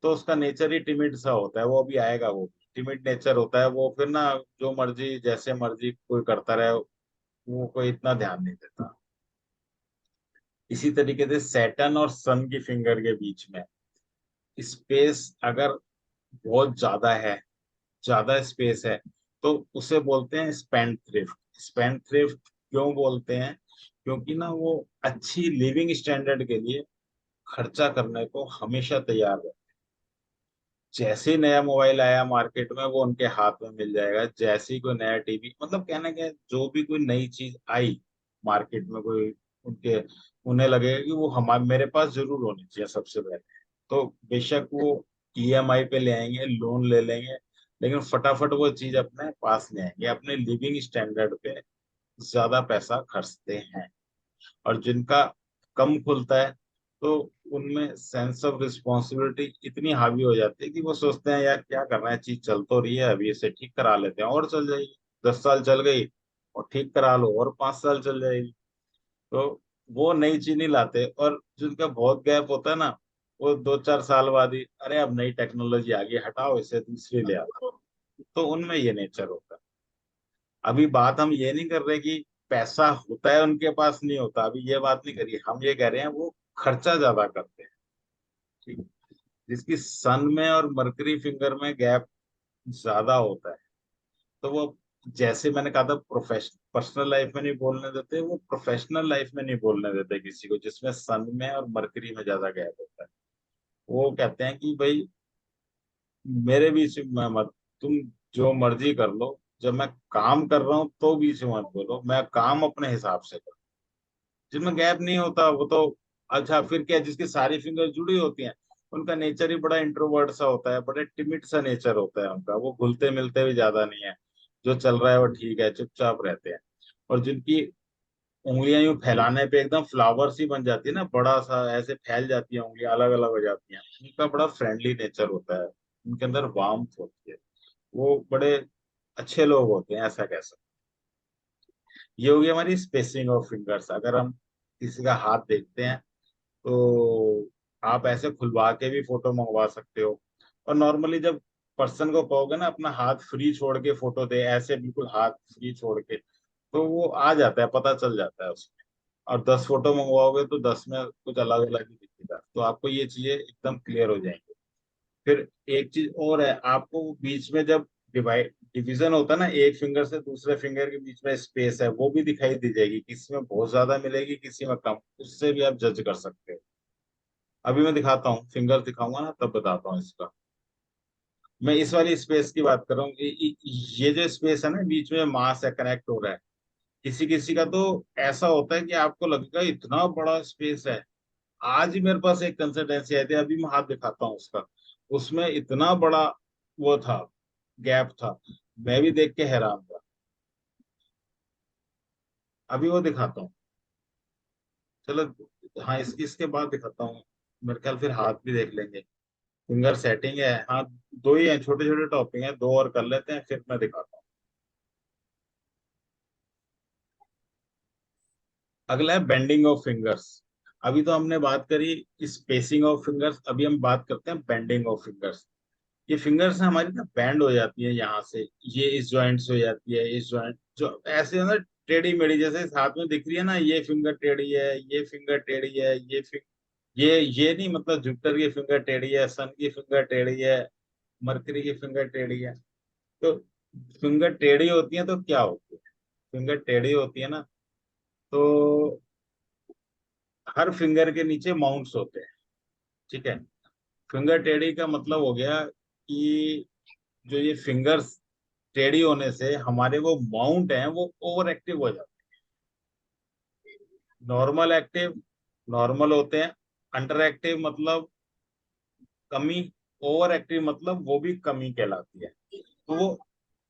तो उसका नेचर ही टिमिड सा होता है, वो अभी आएगा, वो टिमिड नेचर होता है, वो फिर ना जो मर्जी जैसे मर्जी कोई करता रहे, वो कोई इतना ध्यान नहीं देता। इसी तरीके से सैटर्न और सन की फिंगर के बीच में स्पेस अगर बहुत ज्यादा है, ज्यादा स्पेस है, तो उसे बोलते हैं स्पेंड थ्रिफ्ट। स्पेंड थ्रिफ्ट क्यों बोलते हैं, क्योंकि ना वो अच्छी लिविंग स्टैंडर्ड के लिए खर्चा करने को हमेशा तैयार है। जैसे ही नया मोबाइल आया मार्केट में वो उनके हाथ में मिल जाएगा, जैसे ही कोई नया टीवी, मतलब कहना क्या है, जो भी कोई नई चीज आई मार्केट में, कोई उनके उन्हें लगेगा कि वो हमारे मेरे पास जरूर होनी चाहिए सबसे पहले। तो बेशक वो ईएमआई पे ले आएंगे, लोन ले लेंगे, लेकिन फटाफट वो चीज अपने पास ले आएंगे, अपने लिविंग स्टैंडर्ड पे ज्यादा पैसा खर्चते हैं। और जिनका कम खुलता है तो उनमें सेंस ऑफ रिस्पॉन्सिबिलिटी इतनी हावी हो जाती है कि वो सोचते हैं यार क्या करना है, चीज चल तो रही है, अभी इसे ठीक करा लेते हैं, और चल जाएगी, 10 साल चल गई और ठीक करा लो और 5 साल चल जाएगी। तो वो नई चीज नहीं लाते, और जिनका बहुत गैप होता है ना, वो 2-4 साल बाद ही अरे अब नई टेक्नोलॉजी आ गई, हटाओ इसे दूसरी ले आओ। तो उनमें ये नेचर होता है। अभी बात हम ये नहीं कर रहे कि पैसा होता है उनके पास नहीं होता, अभी ये बात नहीं करिए, हम ये कह रहे हैं वो खर्चा ज्यादा करते हैं। ठीक है? जिसकी सन में और मरकरी फिंगर में गैप ज्यादा होता है, तो वो, जैसे मैंने कहा था, प्रोफेशनल पर्सनल लाइफ में नहीं बोलने देते, वो प्रोफेशनल लाइफ में नहीं बोलने देते किसी को जिसमें सन में और मरकरी में ज्यादा गैप होता है। वो कहते हैं कि भाई मेरे बीच में मत, तुम जो मर्जी कर लो, जब मैं काम कर रहा हूँ तो बीच में मत बोलो, मैं काम अपने हिसाब से करूँ। जिनमें गैप नहीं होता वो तो, अच्छा फिर क्या, जिसकी सारी फिंगर जुड़ी होती हैं उनका नेचर ही बड़ा इंट्रोवर्ट सा होता है, बड़े टिमिड सा नेचर होता है उनका, वो घुलते मिलते भी ज्यादा नहीं है, जो चल रहा है वो ठीक है, चुपचाप रहते हैं। और जिनकी उंगलियां यूं फैलाने पे एकदम फ्लावर सी बन जाती है ना, बड़ा सा ऐसे फैल जाती है उंगलियां, अलग अलग हो जाती हैं, उनका बड़ा फ्रेंडली नेचर होता है, उनके अंदर वार्मथ होती है, वो बड़े अच्छे लोग होते हैं, ऐसा कह सकते हैं। ये होगी हमारी स्पेसिंग ऑफ फिंगर्स। अगर हम किसी का हाथ देखते हैं तो आप ऐसे खुलवा के भी फोटो मंगवा सकते हो, और नॉर्मली जब पर्सन को कहोगे ना अपना हाथ फ्री छोड़ के फोटो दे, ऐसे बिल्कुल हाथ फ्री छोड़ के, तो वो आ जाता है, पता चल जाता है उसमें। और 10 फोटो मंगवाओगे तो 10 में कुछ अलग अलग ही दिखेगा, तो आपको ये चीजें एकदम क्लियर हो जाएंगी। फिर एक चीज और है, आपको बीच में जब डिवीजन होता है ना, एक फिंगर से दूसरे फिंगर के बीच में स्पेस है, वो भी दिखाई दी जाएगी, किसी में बहुत ज्यादा मिलेगी, किसी में कम, उससे भी आप जज कर सकते हो। अभी मैं दिखाता हूँ, फिंगर दिखाऊंगा ना तब बताता हूँ इसका। मैं इस वाली स्पेस की बात कर रहा हूँ, ये जो स्पेस है ना बीच में मास है, कनेक्ट हो रहा है, किसी किसी का तो ऐसा होता है कि आपको लगेगा इतना बड़ा स्पेस है। आज ही मेरे पास एक कंसल्टेंसी आई थी, अभी मैं हाथ दिखाता हूँ उसका, उसमें इतना बड़ा वो था, गैप था, मैं भी देख के हैरान था। अभी वो दिखाता हूँ, चलो। हाँ, इसके बाद दिखाता हूँ, मेरे ख्याल फिर हाथ भी देख लेंगे। फिंगर सेटिंग है, हाँ, दो ही है, छोटे छोटे टॉपिक हैं, दो और कर लेते हैं फिर मैं दिखाता हूँ। अगला है बेंडिंग ऑफ फिंगर्स। अभी तो हमने बात करी स्पेसिंग ऑफ फिंगर्स, अभी हम बात करते हैं बेंडिंग ऑफ फिंगर्स। ये फिंगर्स हमारी ना बैंड हो जाती है यहाँ से, ये इस जॉइंट से हो जाती है, इस जॉइंट जो ऐसे ना टेढ़ी मेढ़ी, जैसे इस हाथ में दिख रही है ना, ये फिंगर टेढ़ी है, ये फिंगर टेढ़ी है, ये नहीं, मतलब जुपिटर की फिंगर टेढ़ी है, सन की फिंगर टेढ़ी है, मरकरी की फिंगर टेढ़ी है। तो फिंगर टेढ़ी होती है तो क्या होती है, फिंगर टेढ़ी होती है ना, तो हर फिंगर के नीचे माउंट्स होते हैं। ठीक है, फिंगर टेढ़ी का मतलब हो गया कि जो ये फिंगर्स टेढ़ी होने से हमारे वो माउंट हैं वो ओवर एक्टिव हो जाते हैं। नॉर्मल एक्टिव नॉर्मल होते हैं, अंडर एक्टिव मतलब कमी, ओवर एक्टिव मतलब वो भी कमी कहलाती है। तो वो,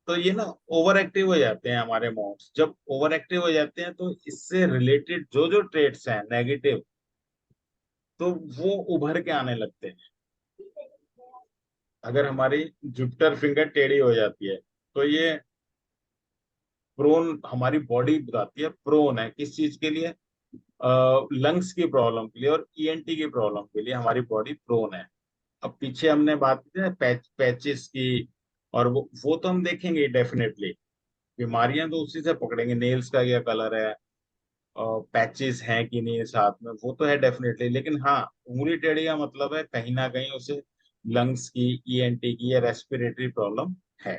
तो ये ना ओवर एक्टिव हो जाते हैं हमारे माउंट्स, जब ओवर एक्टिव हो जाते हैं तो इससे रिलेटेड जो जो ट्रेट्स हैं नेगेटिव, तो वो उभर के आने लगते हैं। अगर हमारी जुपिटर फिंगर टेढ़ी हो जाती है तो ये प्रोन, हमारी बॉडी बताती है प्रोन है किस चीज के लिए, लंग्स की प्रॉब्लम के लिए और ईएनटी की प्रॉब्लम के लिए हमारी बॉडी प्रोन है। अब पीछे हमने बात की ना पैचेस की, और वो तो हम देखेंगे डेफिनेटली, बीमारियां तो उसी से पकड़ेंगे, नेल्स का क्या कलर है, पैचेस हैं कि नहीं साथ में, वो तो है डेफिनेटली, लेकिन हाँ, उंगली टेढ़ी का मतलब है कहीं ना कहीं उसे लंग्स की, ईएनटी की या रेस्पिरेटरी प्रॉब्लम है,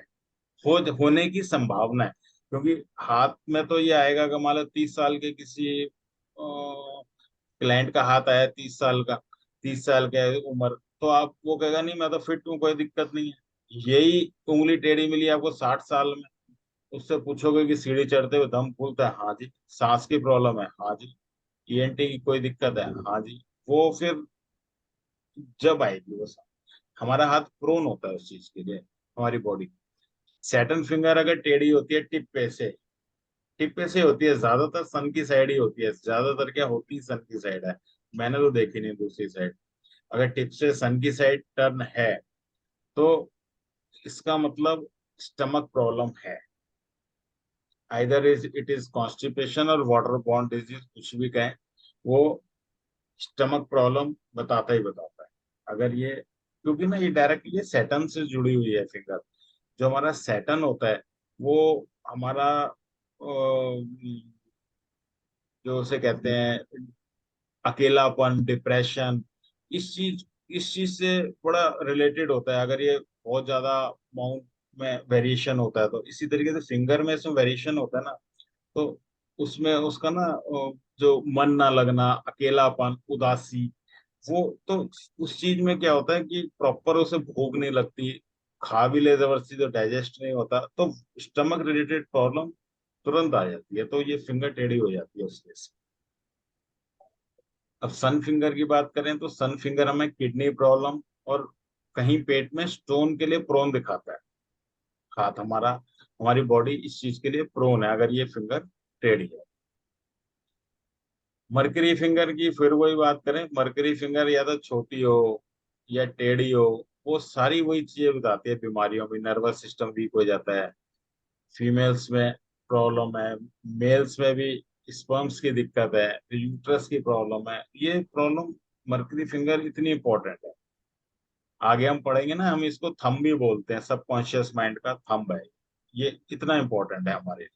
होने की संभावना है। क्योंकि हाथ में तो ये आएगा कि मान लो 30 साल के किसी क्लाइंट का हाथ आया 30 साल का, 30 साल का उम्र, तो आप वो कहेगा नहीं मैं तो फिट हूँ, कोई दिक्कत नहीं है। यही उंगली टेढ़ी मिली आपको 60 साल में, उससे पूछोगे कि सीढ़ी चढ़ते हुए दम फूलता है, हाँ जी। सांस की प्रॉब्लम है, हाँ जी। ईएनटी की कोई दिक्कत है, हाँ जी। वो फिर जब आएगी वो हमारा हाथ प्रोन होता है उस चीज के लिए, हमारी बॉडी। सैटर्न फिंगर अगर टेढ़ी होती है टिप पे से, टिप पे से होती है, ज्यादातर सन की साइड ही होती है, ज्यादातर क्या होती सन की साइड है, मैंने तो देखी नहीं दूसरी साइड। अगर टिप से सन की साइड टर्न है तो इसका मतलब स्टमक प्रॉब्लम है। आइदर इट इज कॉन्स्टिपेशन और वाटर बॉर्न डिजीज, कुछ भी कहें, वो स्टमक प्रॉब्लम बताता ही बताता है। अगर ये, क्योंकि ना ये डायरेक्टली सैटर्न से जुड़ी हुई है फिंगर। जो हमारा सैटर्न होता है वो हमारा जो उसे कहते हैं अकेलापन, डिप्रेशन, इस चीज से बड़ा रिलेटेड होता है। अगर ये बहुत ज्यादा माउंट में वेरिएशन होता है तो इसी तरीके से फिंगर में इसमें वेरिएशन होता है ना, तो उसमें उसका ना जो मन ना लगना, अकेलापन, उदासी, वो तो उस चीज में क्या होता है कि प्रॉपर उसे भूख नहीं लगती, खा भी ले जबरदस्ती तो डाइजेस्ट नहीं होता, तो स्टमक रिलेटेड प्रॉब्लम तुरंत आ जाती है, तो ये फिंगर टेढ़ी हो जाती है उसके से। अब सन फिंगर की बात करें तो सन फिंगर हमें किडनी प्रॉब्लम और कहीं पेट में स्टोन के लिए प्रोन दिखाता है। हाथ हमारा, हमारी बॉडी इस चीज के लिए प्रोन है अगर ये फिंगर टेढ़ी है। मरकरी फिंगर की फिर वही बात करें, मरकरी फिंगर या तो छोटी हो या टेढ़ी हो, वो सारी वही चीजें बताती है बीमारियों में। नर्वस सिस्टम वीक हो जाता है, फीमेल्स में प्रॉब्लम है, मेल्स में भी स्पर्म्स की दिक्कत है, यूट्रस की प्रॉब्लम है, ये प्रॉब्लम मरकरी फिंगर इतनी इंपॉर्टेंट है। आगे हम पढ़ेंगे ना, हम इसको थंब भी बोलते हैं, सबकॉन्शियस माइंड का थंब है, ये इतना इंपॉर्टेंट है हमारे लिए।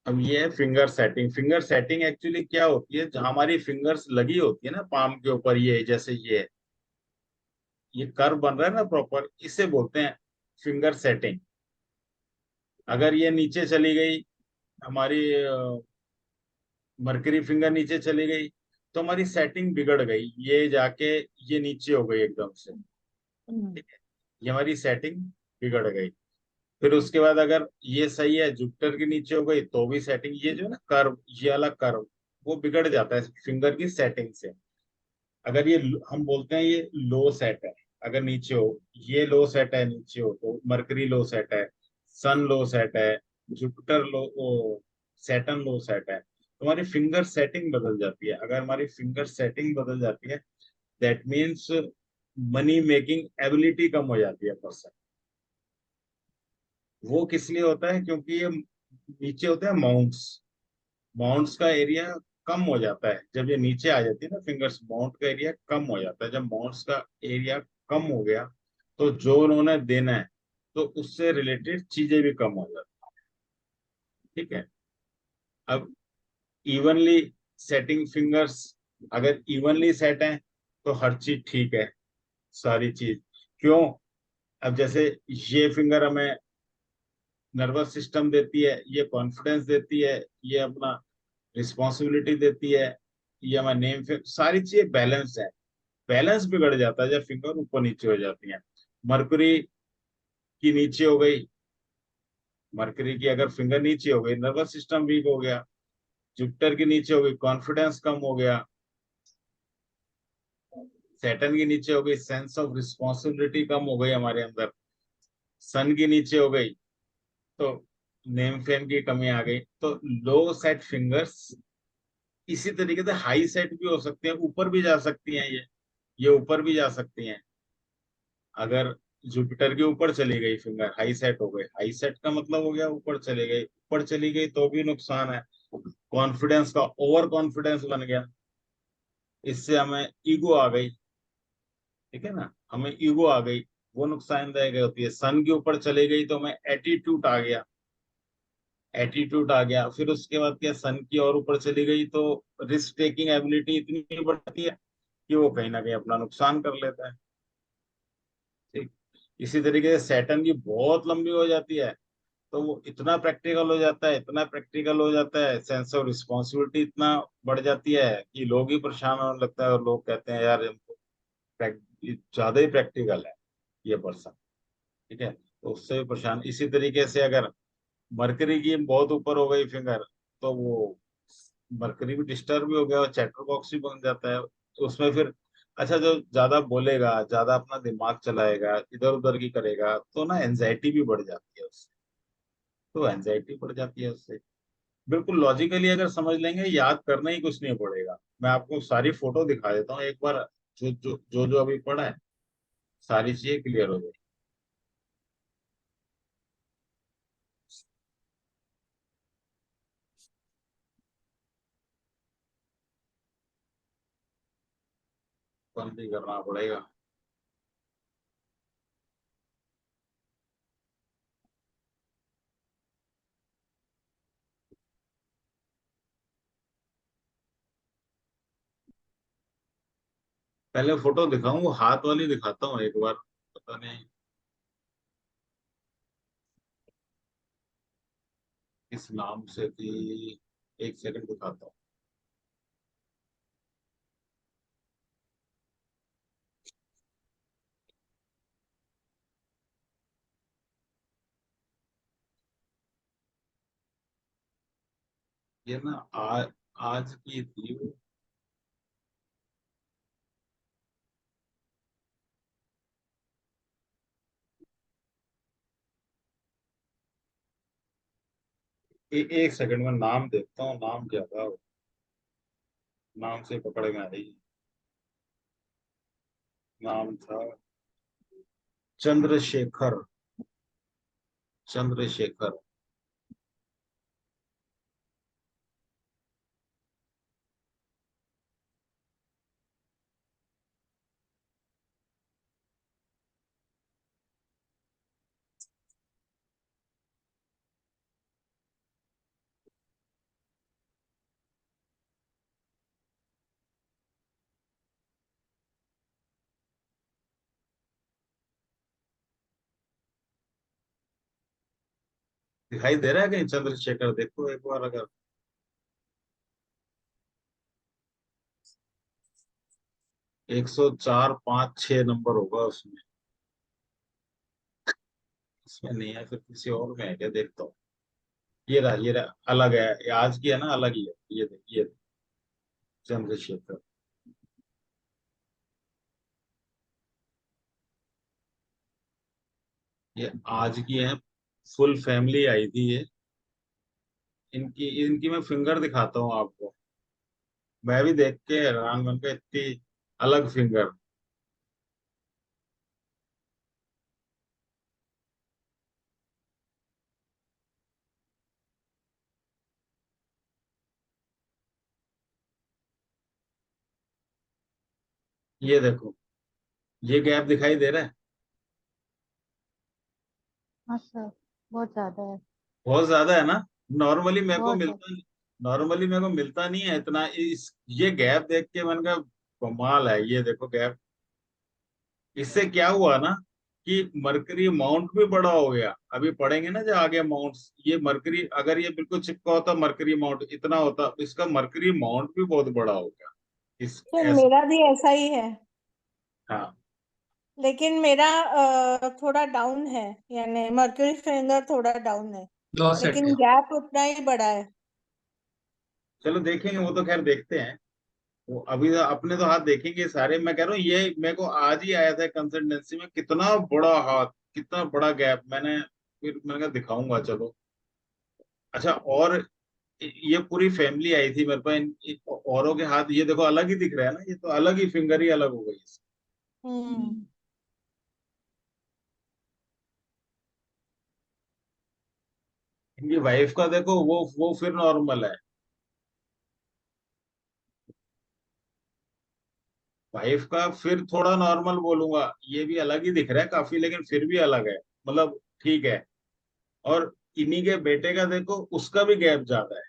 अब ये है finger setting. Finger setting actually क्या होती है, जहां हमारी फिंगर्स लगी होती है ना पाम के ऊपर, ये जैसे ये कर्व बन रहा है ना प्रॉपर, इसे बोलते हैं फिंगर सेटिंग। अगर ये नीचे चली गई हमारी मरकरी फिंगर, नीचे चली गई तो हमारी सेटिंग बिगड़ गई, ये जाके ये नीचे हो गई एकदम से, ठीक है, ये हमारी सेटिंग बिगड़ गई। फिर उसके बाद अगर ये सही है, जुपिटर के नीचे हो गई तो भी सेटिंग, ये जो है ना कर्व, ये वाला कर्व वो बिगड़ जाता है फिंगर की सेटिंग से। अगर ये हम बोलते हैं ये लो सेट है, अगर नीचे हो, ये लो सेट है नीचे हो तो मरकरी लो सेट है, सन लो सेट है, जुपिटर लो, सैटर्न लो सेट है, तो हमारी फिंगर सेटिंग बदल जाती है। अगर हमारी फिंगर सेटिंग बदल जाती है that means money making ability कम हो जाती है पर्सन। वो किस लिए होता है, क्योंकि ये नीचे होते हैं माउंट्स, माउंट्स का एरिया कम हो जाता है जब ये नीचे आ जाती है ना फिंगर्स, माउंट का एरिया कम हो जाता है। जब माउंट्स का एरिया कम हो गया तो जो उन्होंने देना है तो उससे रिलेटेड चीजें भी कम हो जाती है, ठीक है। अब इवनली सेटिंग फिंगर्स, अगर इवनली सेट है तो हर चीज ठीक है, सारी चीज। क्यों? अब जैसे ये फिंगर हमें नर्वस सिस्टम देती है, ये कॉन्फिडेंस देती है, ये अपना रिस्पॉन्सिबिलिटी देती है, ये हमारा नेम पे, सारी चीजें बैलेंस है। बैलेंस बिगड़ जाता है जब फिंगर ऊपर नीचे हो जाती है। मरकरी की नीचे हो गई, मरकरी की अगर फिंगर नीचे हो गई नर्वस सिस्टम वीक हो गया, जुपिटर की नीचे हो गई कॉन्फिडेंस कम हो गया, सैटर्न की नीचे हो गई सेंस ऑफ रिस्पॉन्सिबिलिटी कम हो गई हमारे अंदर, सन की नीचे हो गई तो नेम फेम की कमी आ गई। तो लो सेट फिंगर्स इसी तरीके से हाई सेट भी हो सकते हैं, ऊपर भी जा सकती हैं, ये ऊपर भी जा सकती हैं। अगर जुपिटर के ऊपर चली गई फिंगर, हाई सेट हो गई, हाई सेट का मतलब हो गया ऊपर चली गई, ऊपर चली गई तो भी नुकसान है। कॉन्फिडेंस का ओवर कॉन्फिडेंस बन गया, इससे हमें ईगो आ गई, ठीक है ना, हमें ईगो आ गई, वो नुकसानदायक होती है। सन के ऊपर चली गई तो हमें एटीट्यूड आ गया, एटीट्यूड आ गया। फिर उसके बाद क्या, सन की और ऊपर चली गई तो रिस्क टेकिंग एबिलिटी इतनी बढ़ती है कि वो कहीं ना कहीं अपना नुकसान कर लेता है, ठीक। इसी तरीके से सैटर्न की बहुत लंबी हो जाती है, तो वो इतना प्रैक्टिकल हो जाता है, इतना प्रैक्टिकल हो जाता है, सेंस ऑफ रिस्पॉन्सिबिलिटी इतना बढ़ जाती है कि लोग ही परेशान होने लगता है, और लोग कहते हैं यार हमको ज्यादा ही प्रैक्टिकल है ये पर्सन। ठीक है, तो उससे भी परेशान। इसी तरीके से अगर मरकरी की बहुत ऊपर हो गई फिंगर, तो वो मरकरी भी डिस्टर्ब भी हो गया और चैटर बॉक्स भी बन जाता है, तो उसमें फिर अच्छा, जो ज्यादा बोलेगा, ज्यादा अपना दिमाग चलाएगा, इधर उधर की करेगा, तो ना एनजाइटी भी बढ़ जाती है उससे। तो एनजाइटी बढ़ जाती है उससे। बिल्कुल लॉजिकली अगर समझ लेंगे, याद करना ही कुछ नहीं पड़ेगा। मैं आपको सारी फोटो दिखा देता हूँ एक बार, जो अभी पढ़ा है, सारी चीजें क्लियर हो जाएगी। बंद ही करना पड़ेगा। पहले फोटो दिखाऊं, वो हाथ वाली दिखाता हूँ एक बार, पता नहीं किस नाम से थी। एक सेकंड दिखाता हूँ। ये ना आज की थी वो। एक सेकंड में नाम देखता हूँ, नाम क्या था वो। नाम से पकड़ में आ रही। नाम था चंद्रशेखर। चंद्रशेखर। दिखाई दे रहा है कहीं चंद्रशेखर? देखो एक बार अगर। 104, 5, 6 नंबर होगा उसमें। इसमें नहीं है, फिर किसी और में है क्या? देखता हूँ। ये रहा, ये रहा, अलग है। ये आज की है ना, अलग ही है। ये चंद्रशेखर। ये आज की है। फुल फैमिली आई थी ये। इनकी इनकी मैं फिंगर दिखाता हूँ आपको। मैं भी देख के हैरान बन गया, इतनी अलग फिंगर। ये देखो, ये गैप दिखाई दे रहा है। हाँ सर, बहुत ज्यादा है। बहुत ज्यादा है ना। नॉर्मली मेरे को बहुत ज्यादा। मिलता नॉर्मली मेरे को मिलता नहीं है इतना। इस ये गैप देख के मैंने कहा कमाल है। ये देखो गैप। इससे क्या हुआ ना कि मरकरी माउंट भी बड़ा हो गया। अभी पढ़ेंगे ना जो आगे माउंट्स, ये मरकरी अगर ये बिल्कुल चिपका होता, मरकरी माउंट इतना होता, इसका मरकरी माउंट भी बहुत बड़ा हो गया। इस सर ऐसा। मेरा भी ऐसा ही है, हाँ, लेकिन मेरा थोड़ा डाउन है, यानी मर्क्यूरी फिंगर थोड़ा डाउन है, लॉ सेट लेकिन है। गैप उतना ही बड़ा है। चलो देखेंगे, वो तो खैर देखते हैं। वो अभी तो अपने तो हाथ देखेंगे सारे। मैं कह रहा हूँ ये मेरे को आज ही आया था कंसल्टेंसी में, कितना बड़ा हाथ, कितना बड़ा गैप। मैंने कहा दिखाऊंगा चलो। अच्छा, और ये पूरी फैमिली आई थी मेरे पास। औरों के हाथ ये देखो अलग ही दिख रहा है ना, ये तो अलग ही फिंगर ही अलग हो गई इसकी। हम्म। इनकी वाइफ का देखो, वो फिर नॉर्मल है। वाइफ का फिर थोड़ा नॉर्मल बोलूंगा। ये भी अलग ही दिख रहा है काफी, लेकिन फिर भी अलग है, मतलब ठीक है। और इन्हीं के बेटे का देखो, उसका भी गैप ज्यादा है।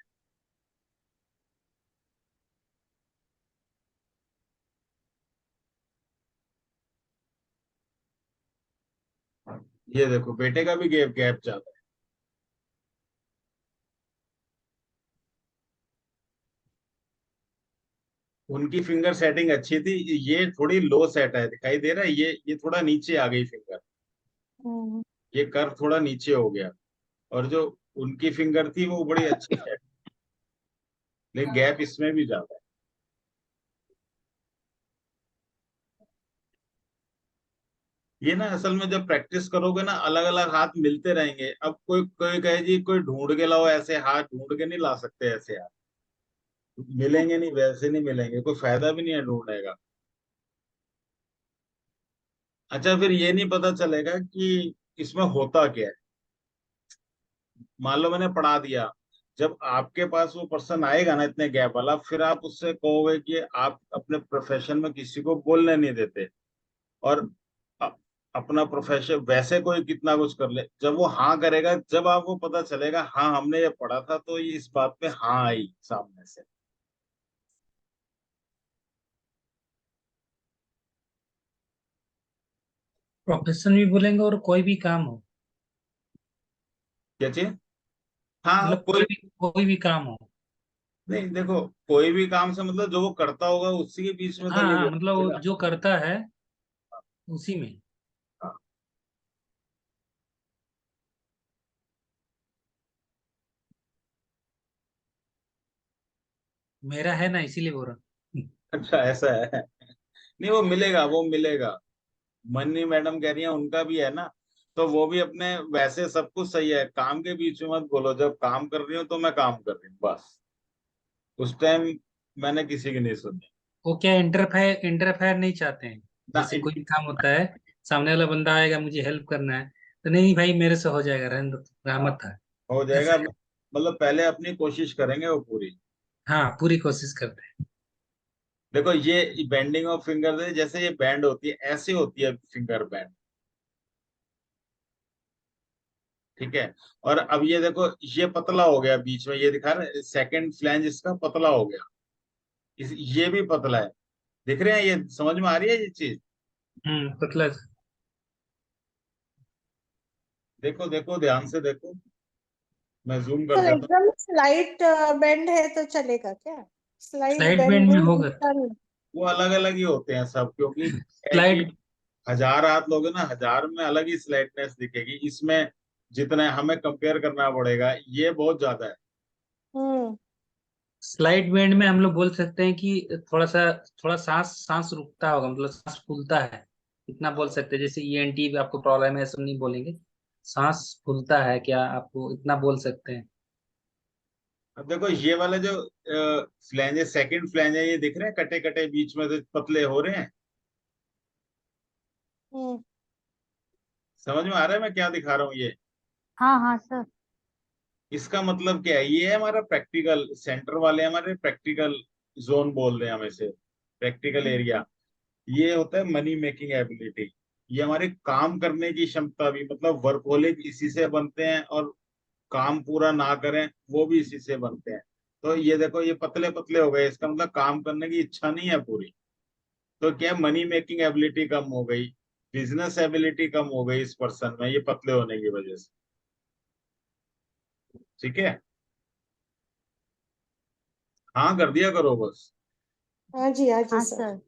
ये देखो बेटे का भी गैप गैप ज्यादा है। उनकी फिंगर सेटिंग अच्छी थी, ये थोड़ी लो सेट है, दिखाई दे रहा है, ये थोड़ा नीचे आ गई फिंगर, हम्म, ये कर्व थोड़ा नीचे हो गया। और जो उनकी फिंगर थी वो बड़ी अच्छी सेट, लेकिन गैप इसमें भी ज्यादा है। ये ना असल में जब प्रैक्टिस करोगे ना, अलग अलग हाथ मिलते रहेंगे। अब कोई कोई कहे जी कोई ढूंढ के लाओ, ऐसे हाथ ढूंढ के नहीं ला सकते, ऐसे हाथ मिलेंगे नहीं, वैसे नहीं मिलेंगे, कोई फायदा भी नहीं है ढूंढने का। अच्छा, फिर ये नहीं पता चलेगा कि इसमें होता क्या है। मान लो मैंने पढ़ा दिया, जब आपके पास वो पर्सन आएगा ना इतने गैप वाला, फिर आप उससे कहोगे कि आप अपने प्रोफेशन में किसी को बोलने नहीं देते, और अ- अपना प्रोफेशन वैसे कोई कितना कुछ कर ले, जब वो हाँ करेगा, जब आपको पता चलेगा हाँ हमने ये पढ़ा था, तो ये इस बात पे हाँ आई सामने से। प्रोफेशन भी बोलेंगे और कोई भी काम हो, क्या चीज? हाँ मतलब कोई, कोई भी काम हो। नहीं देखो, कोई भी काम से मतलब जो वो करता होगा उसी के बीच में तो हाँ ये हाँ, मतलब बोलेगा वो जो करता है उसी में। ना। मेरा है ना, इसीलिए बोल रहा हूँ। अच्छा ऐसा है। नहीं वो मिलेगा, वो मिलेगा। मनी मैडम कह रही है उनका भी है ना, तो वो भी अपने, वैसे सब कुछ सही है, काम के बीच में मत बोलो, जब काम कर रही हूँ तो मैं काम कर रही हूँ बस, उस टाइम मैंने किसी की नहीं सुनी। वो क्या इंटरफेयर इंटरफेयर नहीं चाहते हैं। ना जैसे कोई भी काम होता है, सामने वाला बंदा आएगा, मुझे हेल्प करना है, तो नहीं भाई मेरे से हो जाएगा, रहने दो, रहमत था। हो ऐसा जाएगा, है। मतलब पहले अपनी कोशिश करेंगे वो पूरी। हाँ, पूरी कोशिश करते हैं। देखो ये बेंडिंग ऑफ फिंगर है, जैसे ये बैंड होती है ऐसे होती है फिंगर बैंड, ठीक है। और अब ये देखो, ये पतला हो गया बीच में, ये दिखा रहे सेकंड फ्लैंज इसका पतला हो गया, ये भी पतला है, दिख रहे हैं, ये समझ में आ रही है ये चीज? पतला। देखो देखो ध्यान से देखो, मैं जूम तो कर देता हूँ। एकदम स्लाइट बेंड है तो चलेगा क्या? स्लाइट स्लाइड बेंड बैंड में नहीं होगा। दिखता नहीं। वो अलग अलग ही होते हैं सब, क्योंकि क्या है कि स्लाइड 1000 हाथ लोगे ना, 1000 में अलग ही स्लाइटनेस दिखेगी, इसमें जितना हमें कंपेयर करना पड़ेगा, ये बहुत ज्यादा है। हम्म स्लाइड बैंड में हम लोग बोल सकते हैं कि थोड़ा सांस सांस रुकता होगा, मतलब सांस फूलता है, इतना बोल सकते हैं। जैसे ईएनटी भी आपको प्रॉब्लम है, ऐसा नहीं बोलेंगे, सांस फूलता है क्या, आपको इतना बोल सकते हैं। अब देखो ये वाला जो फ्लैंज है, सेकंड फ्लैंज है, ये दिख रहे हैं कटे कटे बीच में से पतले हो रहे हैं, हम्म समझ में आ रहा है मैं क्या दिखा रहा हूँ ये? हाँ हाँ सर। इसका मतलब क्या है, ये है हमारा प्रैक्टिकल सेंटर वाले, हमारे प्रैक्टिकल जोन बोल रहे हैं हम इसे, प्रैक्टिकल एरिया। ये होता है मनी मेकिंग एबिलिटी, ये हमारे काम करने की क्षमता भी, मतलब वर्कहोलिक इसी से बनते हैं, और काम पूरा ना करें वो भी इसी से बनते हैं। तो ये देखो ये पतले पतले हो गए, इसका मतलब काम करने की इच्छा नहीं है पूरी। तो क्या मनी मेकिंग एबिलिटी कम हो गई, बिजनेस एबिलिटी कम हो गई इस पर्सन में, ये पतले होने की वजह से, ठीक है। हाँ कर दिया करो बस। हाँ जी हाँ सर। सर।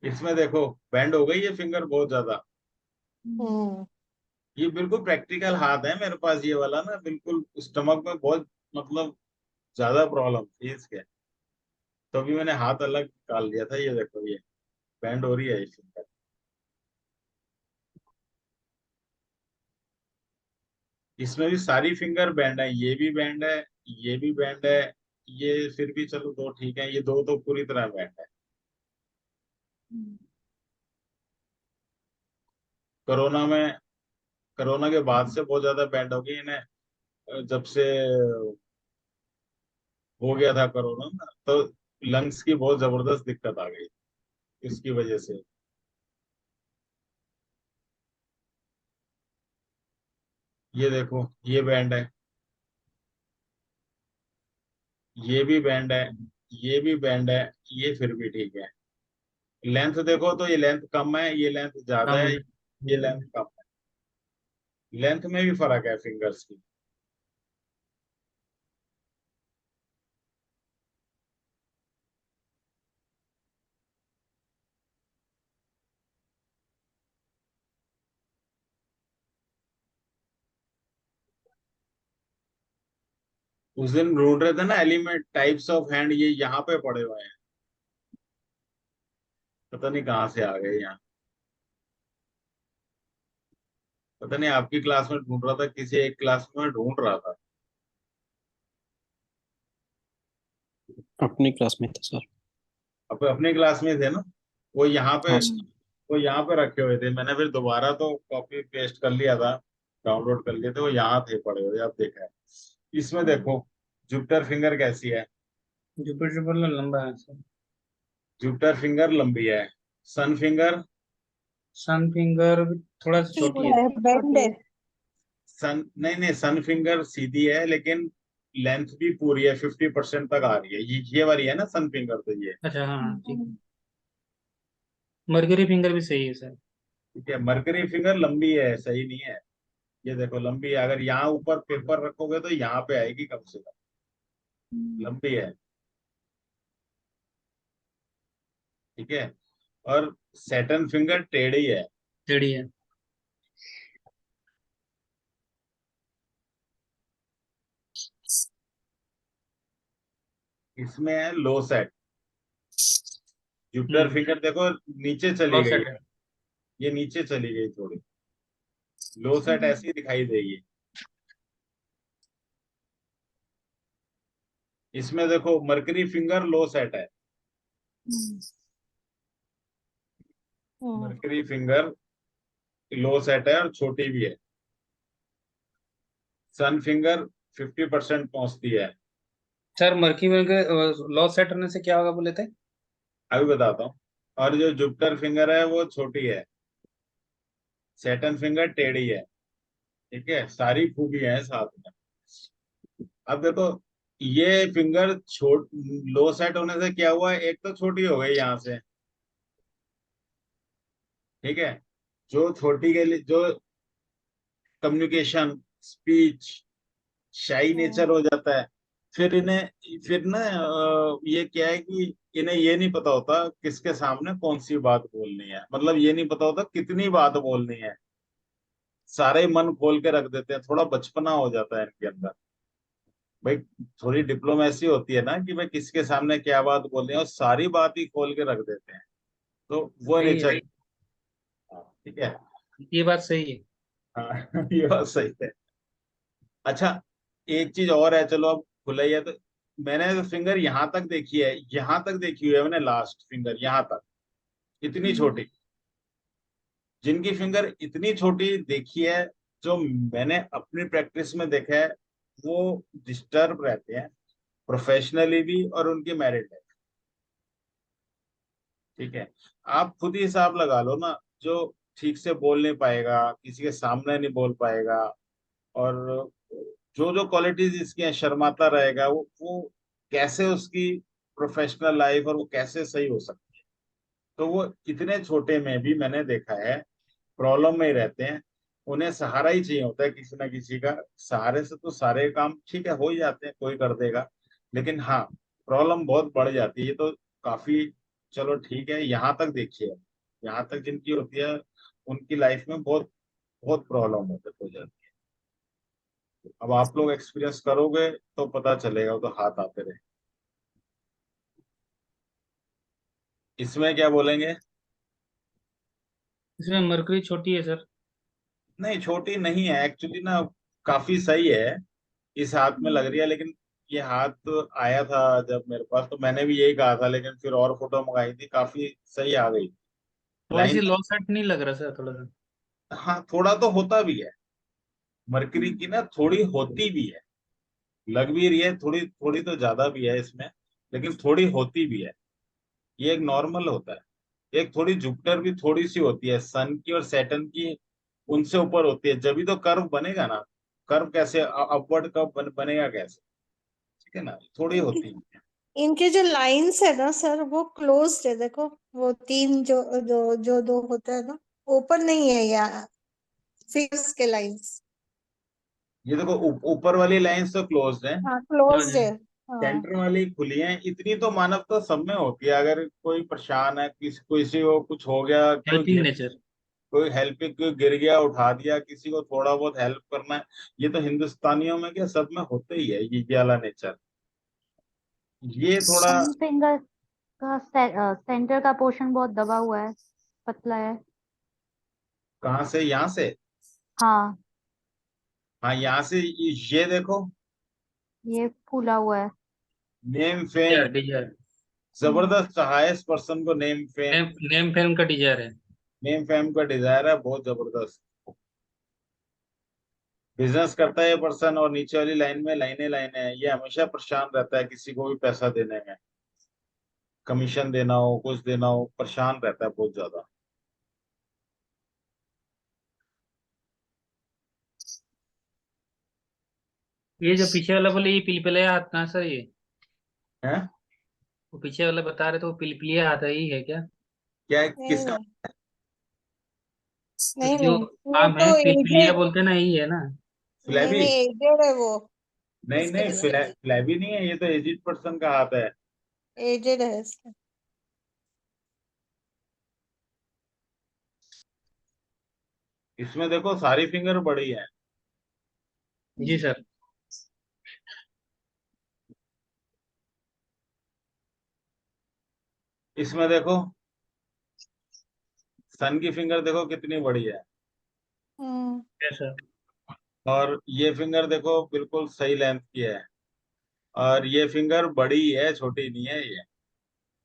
इसमें देखो बैंड हो गई ये फिंगर बहुत ज्यादा, हम्म ये बिल्कुल प्रैक्टिकल हाथ है मेरे पास, ये वाला ना बिल्कुल स्टमक में बहुत, मतलब ज्यादा प्रॉब्लम थी इसके, तो अभी मैंने हाथ अलग निकाल लिया था, ये देखो ये बैंड हो रही है ये फिंगर। इसमें भी सारी फिंगर बैंड है, ये भी बैंड है, ये भी बैंड है, ये फिर भी चलो दो ठीक है, ये दो तो पूरी तरह बैंड है। कोरोना में, कोरोना के बाद से बहुत ज्यादा बैंड हो गई इन्हें, जब से हो गया था कोरोना ना, तो लंग्स की बहुत जबरदस्त दिक्कत आ गई इसकी वजह से। ये देखो ये बैंड है, ये भी बैंड है, ये भी बैंड है, ये फिर भी ठीक है, लेंथ देखो तो ये लेंथ कम है, ये लेंथ ज्यादा है, ये लेंथ कम है। लेंथ में भी फर्क है फिंगर्स की। उस दिन ढूंढ रहे थे ना एलिमेंट टाइप्स ऑफ हैंड, ये यहाँ पे पड़े हुए हैं, पता नहीं कहाँ से आ गए यहाँ। पता नहीं आपकी क्लास में ढूंढ रहा था, किसी एक क्लास में ढूंढ रहा था। अपनी क्लास में था सर। अब अपने क्लास में थे ना, वो यहाँ पे हाँ सर। वो यहाँ पे रखे हुए थे, मैंने फिर दोबारा तो कॉपी पेस्ट कर लिया था, डाउनलोड कर लिए थे, वो यहाँ थे पड़े हुए, अब देखा है। इसमें देखो जुपिटर फिंगर कैसी है। जुपिटर लंबा है सर। जुपिटर फिंगर लंबी है। सन फिंगर, सन फिंगर थोड़ा सा छोटी है। बेंड है। सन नहीं नहीं, सन फिंगर सीधी है लेकिन लेंथ भी पूरी है, 50% तक आ रही है। ये वाली है ना सन फिंगर, तो ये अच्छा हाँ ठीक है। मरकरी फिंगर भी सही है सर। ठीक है। मरकरी फिंगर लंबी है, सही नहीं है। ये देखो लंबी है, अगर यहाँ ऊपर पेपर रखोगे तो यहाँ पे आएगी कम से कम, लंबी है। ठीक है। और सैटर्न फिंगर टेढ़ी है। टेढ़ी है। इसमें है लो सेट। जुपिटर फिंगर देखो नीचे चली लो गई सेट है, है। ये नीचे चली गई थोड़ी, लो सेट ऐसी दिखाई देगी। इसमें देखो मरकरी फिंगर लो सेट है। मरकरी फिंगर लो सेट है और छोटी भी है। सन फिंगर 50% पहुंचती है। Sir murky finger law set होने से क्या होगा बोले थे? अभी बताता हूँ। और जो जुपिटर फिंगर है वो छोटी है, सैटर्न फिंगर टेढ़ी है। ठीक है, सारी खूबियां हैं साथ में। अब देखो ये फिंगर छोट लो सेट होने से क्या हुआ, एक तो छोटी हो गई यहाँ से। ठीक है, जो छोटी के लिए जो कम्युनिकेशन, स्पीच, शाई नेचर हो जाता है। फिर इन्हें फिर ना ये क्या है कि इन्हें ये नहीं पता होता किसके सामने कौन सी बात बोलनी है, मतलब ये नहीं पता होता कितनी बात बोलनी है। सारे मन खोल के रख देते हैं, थोड़ा बचपना हो जाता है इनके अंदर। भाई थोड़ी डिप्लोमेसी होती है ना कि भाई किसके सामने क्या बात बोलनी है, और सारी बात ही खोल के रख देते हैं। तो वो सही है। नेचर। ठीक है। ये बात सही है। हाँ ये बात सही है। अच्छा, एक चीज और है, चलो अब खुला ही है तो। मैंने तो फिंगर यहाँ तक देखी है, यहाँ तक देखी हुई है मैंने, लास्ट फिंगर यहाँ तक, इतनी छोटी। जिनकी फिंगर इतनी छोटी देखी है, जो मैंने अपनी प्रैक्टिस में देखा है, वो डिस्टर्ब रहते हैं प्रोफेशनली भी और उनकी मैरिड लाइफ। ठीक है, आप खुद ही हिसाब लगा लो ना, जो ठीक से बोल नहीं पाएगा, किसी के सामने नहीं बोल पाएगा, और जो जो क्वालिटीज इसकी हैं, शर्माता रहेगा, वो कैसे उसकी प्रोफेशनल लाइफ और वो कैसे सही हो सकती है। तो वो इतने छोटे में भी मैंने देखा है प्रॉब्लम में ही रहते हैं। उन्हें सहारा ही चाहिए होता है किसी ना किसी का। सहारे से तो सारे काम ठीक है हो ही जाते हैं, कोई कर देगा। लेकिन हाँ, प्रॉब्लम बहुत बढ़ जाती है, ये तो काफी। चलो ठीक है, यहाँ तक देखिए, यहाँ तक जिनकी होती है उनकी लाइफ में बहुत बहुत प्रॉब्लम हो जाती है। अब आप लोग एक्सपीरियंस करोगे तो पता चलेगा, वो तो हाथ आते रहे। इसमें क्या बोलेंगे? इसमें मरकरी छोटी है सर। नहीं छोटी नहीं है एक्चुअली ना, काफी सही है। इस हाथ में लग रही है, लेकिन ये हाथ तो आया था जब मेरे पास, तो मैंने भी यही कहा था, लेकिन फिर और फोटो मंगाई थी, काफी सही आ गई थोड़ी लाइन। सी लॉ सेट नहीं लग रहा सर थोड़ा सा? हाँ थोड़ा तो होता भी है, मरकरी की ना थोड़ी होती भी है, लग भी रही है थोड़ी, थोड़ी तो ज्यादा भी है इसमें, लेकिन थोड़ी होती भी है। ये एक नॉर्मल होता है। एक थोड़ी जुपिटर भी थोड़ी सी होती है, सन की और सैटर्न की उनसे ऊपर होती है, जब भी तो कर्व बनेगा ना। कर्व कैसे, अपवर्ड कर्व बनेगा कैसे? ठीक है ना, थोड़ी होती है। इनके जो लाइंस है ना सर, वो क्लोज्ड है, देखो वो तीन जो जो जो दो होते हैं ना, ओपन नहीं है यार फिंगर्स के लाइंस। ये देखो ऊपर वाली लाइंस तो क्लोज्ड है, हाँ क्लोज क्लोज्ड है। है। हाँ सेंटर वाली खुली है। इतनी तो मानवता सब में होती है। अगर कोई परेशान है, किसी को कुछ हो गया, कोई हेल्पिंग नेचर। कोई हेल्पिंग, कोई गिर गया उठा दिया, किसी को थोड़ा बहुत हेल्प करना है, ये तो हिंदुस्तानियों में क्या सब में होता ही है ये वाला नेचर। ये थोड़ा वन फिंगर का सेंटर का पोर्शन बहुत दबा हुआ है, पतला है। कहाँ से, यहाँ से? हाँ, हाँ, यहाँ से ये देखो, ये फूला हुआ है। Name fame, desire. जबरदस्त हाईएस्ट पर्सन को name fame, name name film का डिजायर है। नेम फेम का डिजायर है बहुत जबरदस्त। बिजनेस करता है ये पर्सन, और नीचे वाली लाइन में लाइनें लाइनें हैं। ये हमेशा परेशान रहता है किसी को भी पैसा देने में, कमीशन देना हो, कुछ देना हो, परेशान रहता है बहुत ज्यादा। ये जो पीछे वाला बोले, ये पिलपिलिया हाथ कहाँ सर ये? है वो पीछे वाला बता रहे थे, वो पिलपिलिया हाथ है, यही है क्या? क्या है, नहीं किसका? नहीं जो नहीं, वो आम है, तो पिलपिलिया एजेड, बोलते हैं ना, यही है ना? नहीं फ्लैबी? नहीं एजेड है वो। नहीं इसके नहीं, लिए फ्लैबी नहीं है, ये तो एजिड पर्सन का हाथ है। एजेड है इसका। इसमें देखो सारी फिंगर बड़ी है। जी सर। इसमें देखो सन की फिंगर देखो कितनी बड़ी है। हम्म। Yes sir. और ये फिंगर देखो बिल्कुल सही लेंथ की है। और ये फिंगर बड़ी है, छोटी नहीं है ये।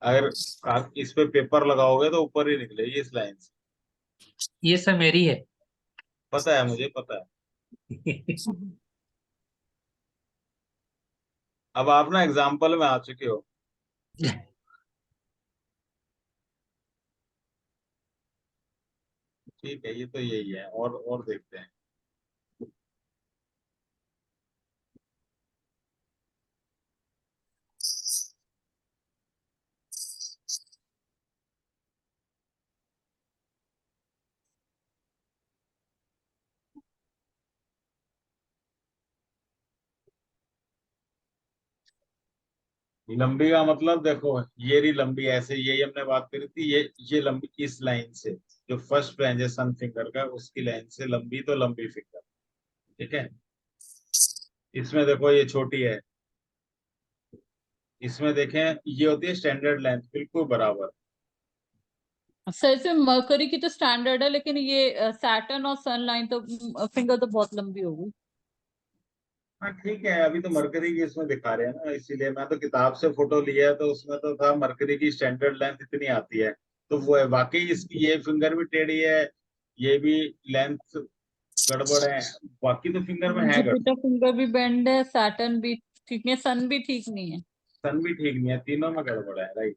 अगर आप इस पे पेपर लगाओगे तो ऊपर ही निकलेगी इस लाइन से। ये सर मेरी है। पता है, मुझे पता है। अब आप ना एग्जाम्पल में आ चुके हो। ठीक है, ये तो यही है। और देखते हैं। लंबी का मतलब देखो, ये रही लंबी, ऐसे यही हमने बात करी थी। ये लंबी इस लाइन से, जो फर्स्ट रेंज है सन फिंगर का, उसकी लाइन से लंबी, तो लंबी फिंगर। ठीक है। इसमें देखो ये छोटी है। इसमें देखें, ये होती है स्टैंडर्ड लेंथ, बिल्कुल बराबर। सर इसमें मरकरी की तो स्टैंडर्ड है, लेकिन ये सैटर्न और सन लाइन तो फिंगर तो बहुत लंबी होगी। हाँ ठीक है, अभी तो मरकरी की इसमें दिखा रहे हैं ना, इसीलिए मैं तो किताब से फोटो लिया है, तो उसमें तो था मरकरी की स्टैंडर्ड लेंथ इतनी आती है। तो वो है वाकई, इसकी ये फिंगर भी टेढ़ी है, ये भी लेंथ गड़बड़ है। बाकी तो फिंगर में है गड़बड़। जुपिटर फिंगर भी बेंड है, सैटर्न भी ठीक नहीं है, सन भी ठीक नहीं है। सन भी ठीक नहीं है, तीनों में गड़बड़ है, राइट।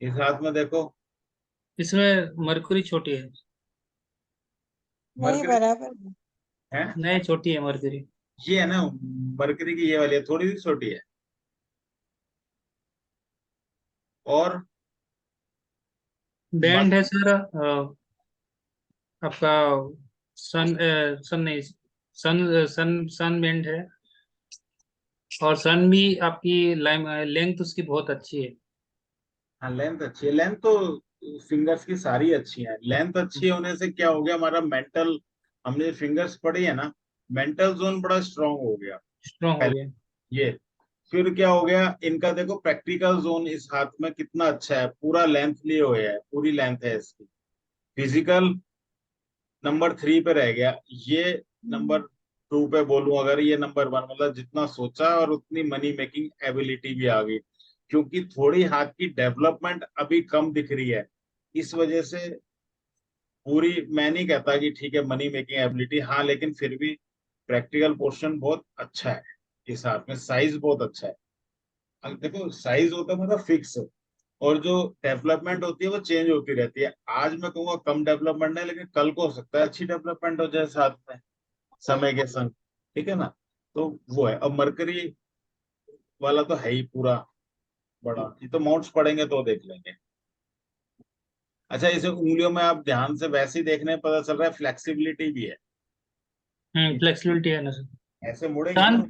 इस हाथ में देखो, इसमें मरकुरी छोटी है। नहीं मरकरी बराबर है। है। नहीं, छोटी है मरकुरी। ये है ना, मरकरी की ये वाली है, थोड़ी सी छोटी है। और बैंड है बाकी सर, आपका सन सन नहीं, सन बैंड है। और सन भी आपकी लेंथ उसकी बहुत अच्छी है। हाँ, लेंथ अच्छी है। लेंथ तो फिंगर्स की सारी अच्छी है। लेंथ अच्छी होने से क्या हो गया, हमारा मेंटल, हमने फिंगर्स पढ़ी है ना, मेंटल जोन बड़ा स्ट्रांग हो गया स्ट्रॉन्ग हो पहले। गया। ये फिर क्या हो गया, इनका देखो प्रैक्टिकल जोन इस हाथ में कितना अच्छा है, पूरा लेंथ लिए हुए है, पूरी लेंथ है इसकी। फिजिकल नंबर 3 पे रह गया। ये नंबर 2 पे बोलूं अगर, ये नंबर 1, मतलब जितना सोचा और उतनी मनी मेकिंग एबिलिटी भी आ गई। क्योंकि थोड़ी हाथ की डेवलपमेंट अभी कम दिख रही है, इस वजह से पूरी, मैं नहीं कहता कि ठीक है मनी मेकिंग एबिलिटी, हाँ, लेकिन फिर भी प्रैक्टिकल पोर्शन बहुत अच्छा है। इस हाथ में साइज बहुत अच्छा है। अब देखो साइज होता है मतलब फिक्स, और जो डेवलपमेंट होती है वो चेंज होती रहती है। आज मैं कहूँगा कम डेवलपमेंट है, लेकिन कल को हो सकता है अच्छी डेवलपमेंट हो जाए साथ में। समय के संग, ठीक है ना। तो वो है। अब मरकरी वाला तो है ही पूरा बड़ा, ये तो माउंट्स पढ़ेंगे तो देख लेंगे। अच्छा, इसे उंगलियों में आप ध्यान से वैसे ही देखने में पता चल रहा है फ्लेक्सिबिलिटी भी है, फ्लेक्सिबिलिटी है ना सर। ऐसे मुड़ेगी सन ना।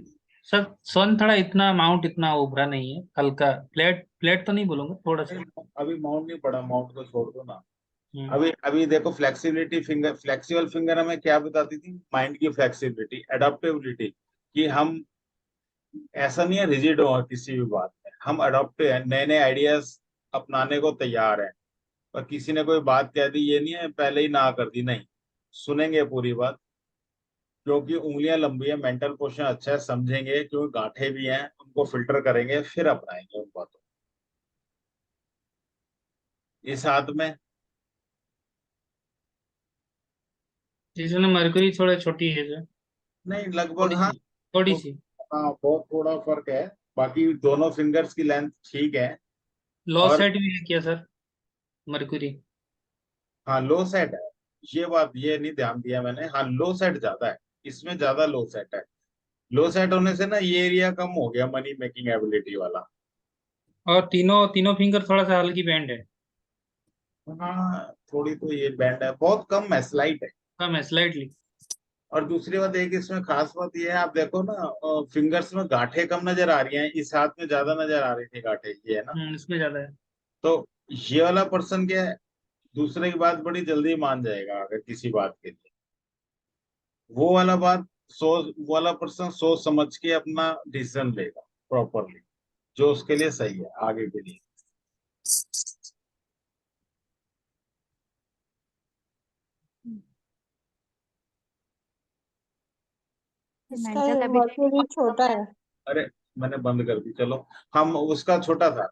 सर सन थोड़ा इतना माउंट इतना उभरा नहीं है, हल्का फ्लैट फ्लैट तो नहीं बोलूंगा, थोड़ा सा। अभी माउंट नहीं पड़ा, माउंट को छोड़ दो ना। हम्म, अभी अभी देखो, फ्लेक्सिबिलिटी फिंगर, फ्लेक्सिबल फिंगर हमें क्या बताती थी, माइंड की फ्लेक्सिबिलिटी, एडाप्टेबिलिटी, कि हम ऐसा नहीं है रिजिड हो किसी भी बात में, हम अडॉप्ट है, नए नए आइडियाज अपनाने को तैयार है। और किसी ने कोई बात कह दी, ये नहीं है पहले ही ना कर दी, नहीं, सुनेंगे पूरी बात, क्योंकि उंगलियां लंबी है, मेंटल पोर्शन अच्छा है, समझेंगे, क्योंकि गांठे भी हैं, उनको फिल्टर करेंगे, फिर अपनाएंगे उन बातों को। इस हाथ में जिसमें मरकरी थोड़ा छोटी है सर, नहीं, लगभग थोड़ी हाँ। सी, थोड़ी तो सी। हाँ, बहुत थोड़ा फर्क है। बाकी दोनों फिंगर्स की लेंथ ठीक है। लो और सेट भी है क्या सर मरकरी? हाँ, लो सेट है। ये बात, ये नहीं ध्यान दिया मैंने, हाँ लो सेट ज्यादा है, इसमें ज्यादा लो सेट है। लो सेट होने से ना ये एरिया कम हो गया मनी मेकिंग एबिलिटी वाला। और तीनों तीनों फिंगर थोड़ा सा हल्की बैंड है, हाँ, थोड़ी तो ये बैंड है, बहुत कम है, स्लाइट है। कम है स्लाइटली। और दूसरी बात, एक इसमें खास बात ये है, आप देखो ना, फिंगर्स में गांठें कम नजर आ रही हैं, इस हाथ में ज्यादा नजर आ रही थी गांठें, ये है ना। इसमें ज्यादा है। तो ये वाला पर्सन क्या है, दूसरे की बात बड़ी जल्दी मान जाएगा अगर किसी बात के लिए। वो वाला बात, सोच, वो वाला पर्सन सोच समझ के अपना डिसीजन लेगा प्रॉपरली, जो उसके लिए सही है आगे के लिए। इसका मेंटल एबिलिटी मर्क्यूरी बहुत छोटा कम है। है। अरे, मैंने बंद कर दी, चलो। हम उसका छोटा था,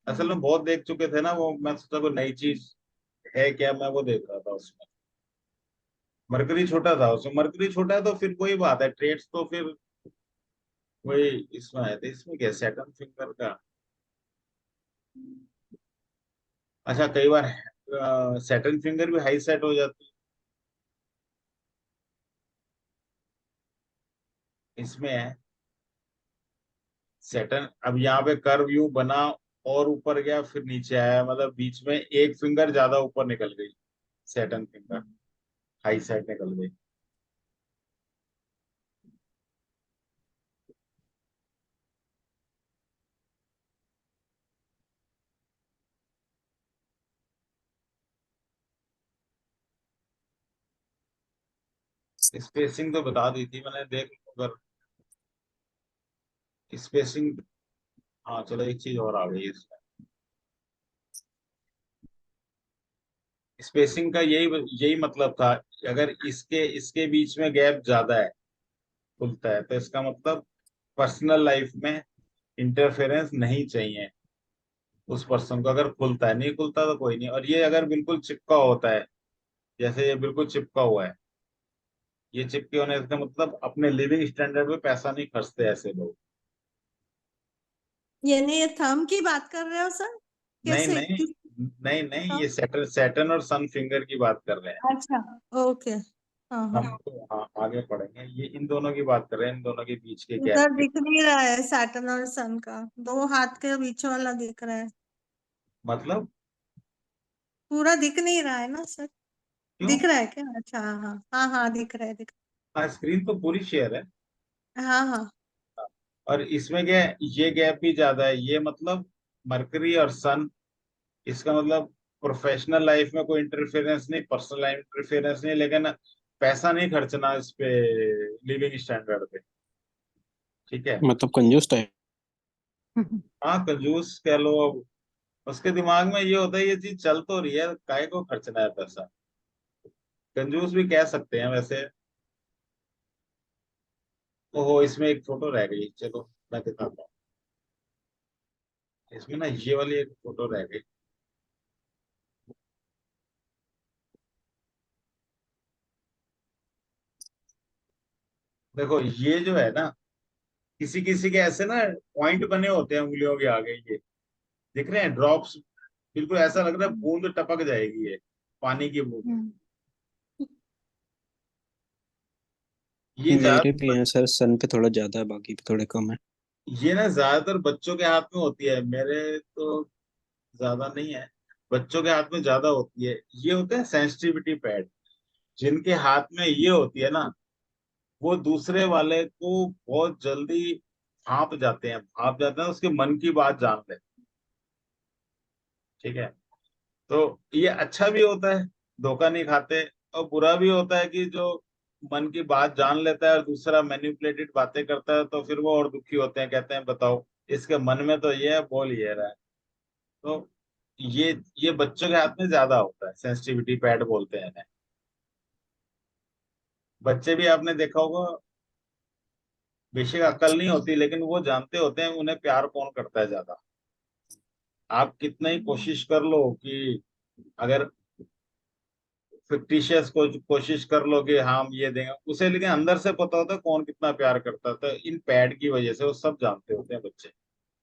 असल में बहुत देख चुके थे ना वो, मैं सोचा कोई नई चीज है क्या, मैं वो देख रहा था उसमें। मरकरी छोटा था उसमें, मरकरी छोटा है तो फिर वही बात है, ट्रेड्स तो फिर वही इसमें आए थे। इसमें क्या, सेकंड फिंगर का। अच्छा, कई बार सेकंड फिंगर भी हाई सेट हो जाती है, इसमें है सेटन। अब यहाँ पे कर्व यू बना और ऊपर गया फिर नीचे आया, मतलब बीच में एक फिंगर ज्यादा ऊपर निकल गई, सेटन फिंगर हाई सेट निकल गई। स्पेसिंग तो बता दी थी मैंने, देख लो अगर स्पेसिंग। हाँ चलो, एक चीज और आ गई इसमें, स्पेसिंग का यही यही मतलब था, अगर इसके इसके बीच में गैप ज्यादा है, खुलता है, तो इसका मतलब पर्सनल लाइफ में इंटरफेरेंस नहीं चाहिए उस पर्सन को। अगर खुलता है, नहीं खुलता तो कोई नहीं। और ये अगर बिल्कुल चिपका होता है, जैसे ये बिल्कुल चिपका हुआ है, ये चिपके होने का मतलब अपने लिविंग स्टैंडर्ड पे पैसा नहीं खर्चते ऐसे लोग। यानी ये थंब की बात कर रहे हो सर? नहीं कैसे नहीं, नहीं नहीं, हाँ, ये सैटर्न सैटर्न और सन फिंगर की बात कर रहे हैं अच्छा, ओके, हाँ हाँ। हम तो। हाँ, आगे पढ़ेंगे, ये इन दोनों की बात कर रहे हैं, इन दोनों के बीच के गैप इधर की। दिख नहीं रहा है सैटर्न और सन का, दो हाथ के बीच वाला दिख रहा है, मतलब पूरा दिख नहीं रहा है ना सर? क्यों? दिख रहा है क्या? अच्छा, हाँ हाँ हाँ हाँ, दिख रहा है, दिख हाँ, स्क्रीन तो पूरी शेयर है। हाँ हाँ। और इसमें क्या है, ये गैप भी ज्यादा है, ये मतलब मरकरी और सन, इसका मतलब प्रोफेशनल लाइफ में कोई इंटरफेरेंस नहीं, पर्सनल लाइफ इंटरफेरेंस नहीं, लेकिन पैसा नहीं खर्चना इस पे, लिविंग स्टैंडर्ड पे, ठीक है। मतलब कंजूस टाइप। हाँ, कंजूस कह लो अब। उसके दिमाग में ये होता है, ये चीज चल तो रही है, काहे को खर्चना है पैसा, कंजूस भी कह सकते हैं वैसे। ओहो, इसमें एक फोटो रह गई, चलो मैं दिखाता हूँ। इसमें ना ये वाली एक फोटो रह गई। देखो, ये जो है ना, किसी किसी के ऐसे ना पॉइंट बने होते हैं उंगलियों के आगे, ये दिख रहे हैं ड्रॉप्स, बिल्कुल ऐसा लग रहा है बूंद टपक जाएगी, ये पानी की बूंद। हम्म। ये मेरे भी ज्यादा हैं सर, सन पे थोड़ा ज्यादा है, बाकी पे थोड़े कम है। ये ना ज्यादातर बच्चों के हाथ में होती है, मेरे तो ज्यादा नहीं है, बच्चों के हाथ में ज्यादा होती है। ये होते हैं सेंसिटिविटी पैड, जिनके हाथ में ये होती है ना, वो दूसरे वाले को बहुत जल्दी भाप जाते हैं, उसके मन की बात जान ले। ठीक है, तो ये अच्छा भी होता है, धोखा नहीं खाते। और बुरा भी होता है कि जो मन की बात जान लेता है और दूसरा मैनिपुलेटेड बातें करता है, तो फिर वो और दुखी होते हैं, कहते हैं बताओ इसके मन में तो ये है, बोल ये रहा है। तो ये ये बच्चों के हाथ में ज्यादा होता है, सेंसिटिविटी पैड बोलते हैं इन्हें। बच्चे भी आपने देखा होगा, बेशक अक्ल नहीं होती लेकिन वो जानते होते हैं उन्हें प्यार कौन करता है ज्यादा। आप कितना ही कोशिश कर लो कि अगर फिक्टिशियस कोशिश कर लो कि हाँ हम ये देंगे उसे, लेकिन अंदर से पता होता है कौन कितना प्यार करता है। तो इन पैड की वजह से वो सब जानते होते हैं बच्चे,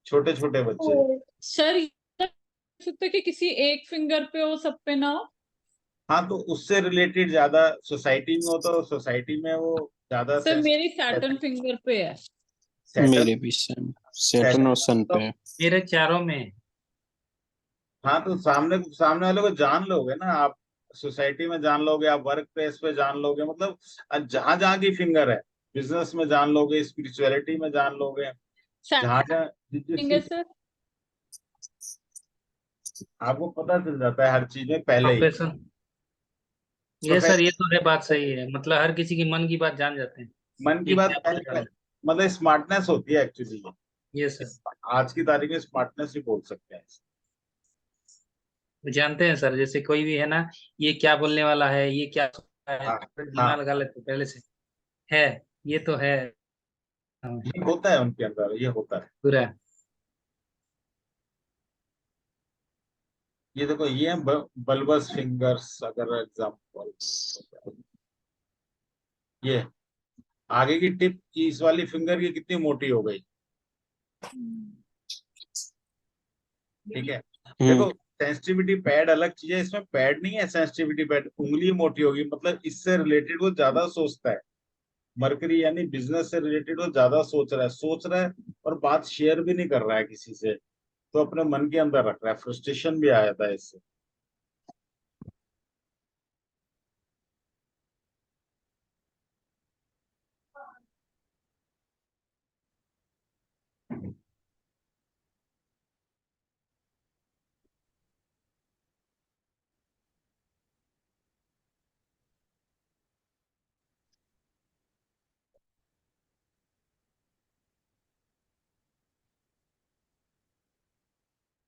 छोटे छोटे बच्चे। सर ये कर सकते हैं कि किसी एक फिंगर पे हो, सब पे ना हो? हाँ, तो उससे रिलेटेड ज्यादा सोसाइटी में होता है, सोसाइटी में वो ज्यादा सर मेरी सेंसिटिव। सैटर्न फिंगर पे है। सैटर्न, मेरे भी सेम, सैटर्न सैटर्न और सन तो पे है। मेरे चारों में है। हाँ, तो सामने सामने वाले को जान लोगे ना आप, सोसाइटी में जान लोगे, आप वर्क प्लेस पे जान लोगे, मतलब जहां जहां की फिंगर है, बिजनेस में जान लोगे, स्पिरिचुअलिटी में जान लोगे, जहां जहां जिस जिस फिंगर चीज सर। आपको पता चल जाता है हर चीज में पहले ही। प्रोफेशन, ये सर ये प्रोफेशन, तो है, बात सही है, मतलब हर किसी की मन की बात जान जाते हैं। मन की ये बात क्या बोल रहा पहले, है। मतलब स्मार्टनेस होती है एक्चुअली। ये सर आज की तारीख में स्मार्टनेस ही बोल सकते हैं। जानते हैं सर, जैसे कोई भी है ना, ये क्या बोलने वाला है, ये क्या सोच रहा है, हाँ, दिमाग हाँ, लगा लेते हैं पहले से। है, ये तो है। हाँ, ये होता है उनके अंदर, ये होता है। पूरा। ये देखो, ये है बल्बस फिंगर्स, अगर एग्जाम्पल ये आगे की टिप की, इस वाली फिंगर की कितनी मोटी हो गई। ठीक है, देखो सेंसिटिविटी पैड अलग चीज है, इसमें पैड नहीं है, सेंसिटिविटी पैड उंगली मोटी होगी, मतलब इससे रिलेटेड वो ज्यादा सोचता है। मरकरी यानी बिजनेस से रिलेटेड वो ज्यादा सोच रहा है और बात शेयर भी नहीं कर रहा है किसी से, तो अपने मन के अंदर रख रहा है, फ्रस्ट्रेशन भी आ जाता है इससे।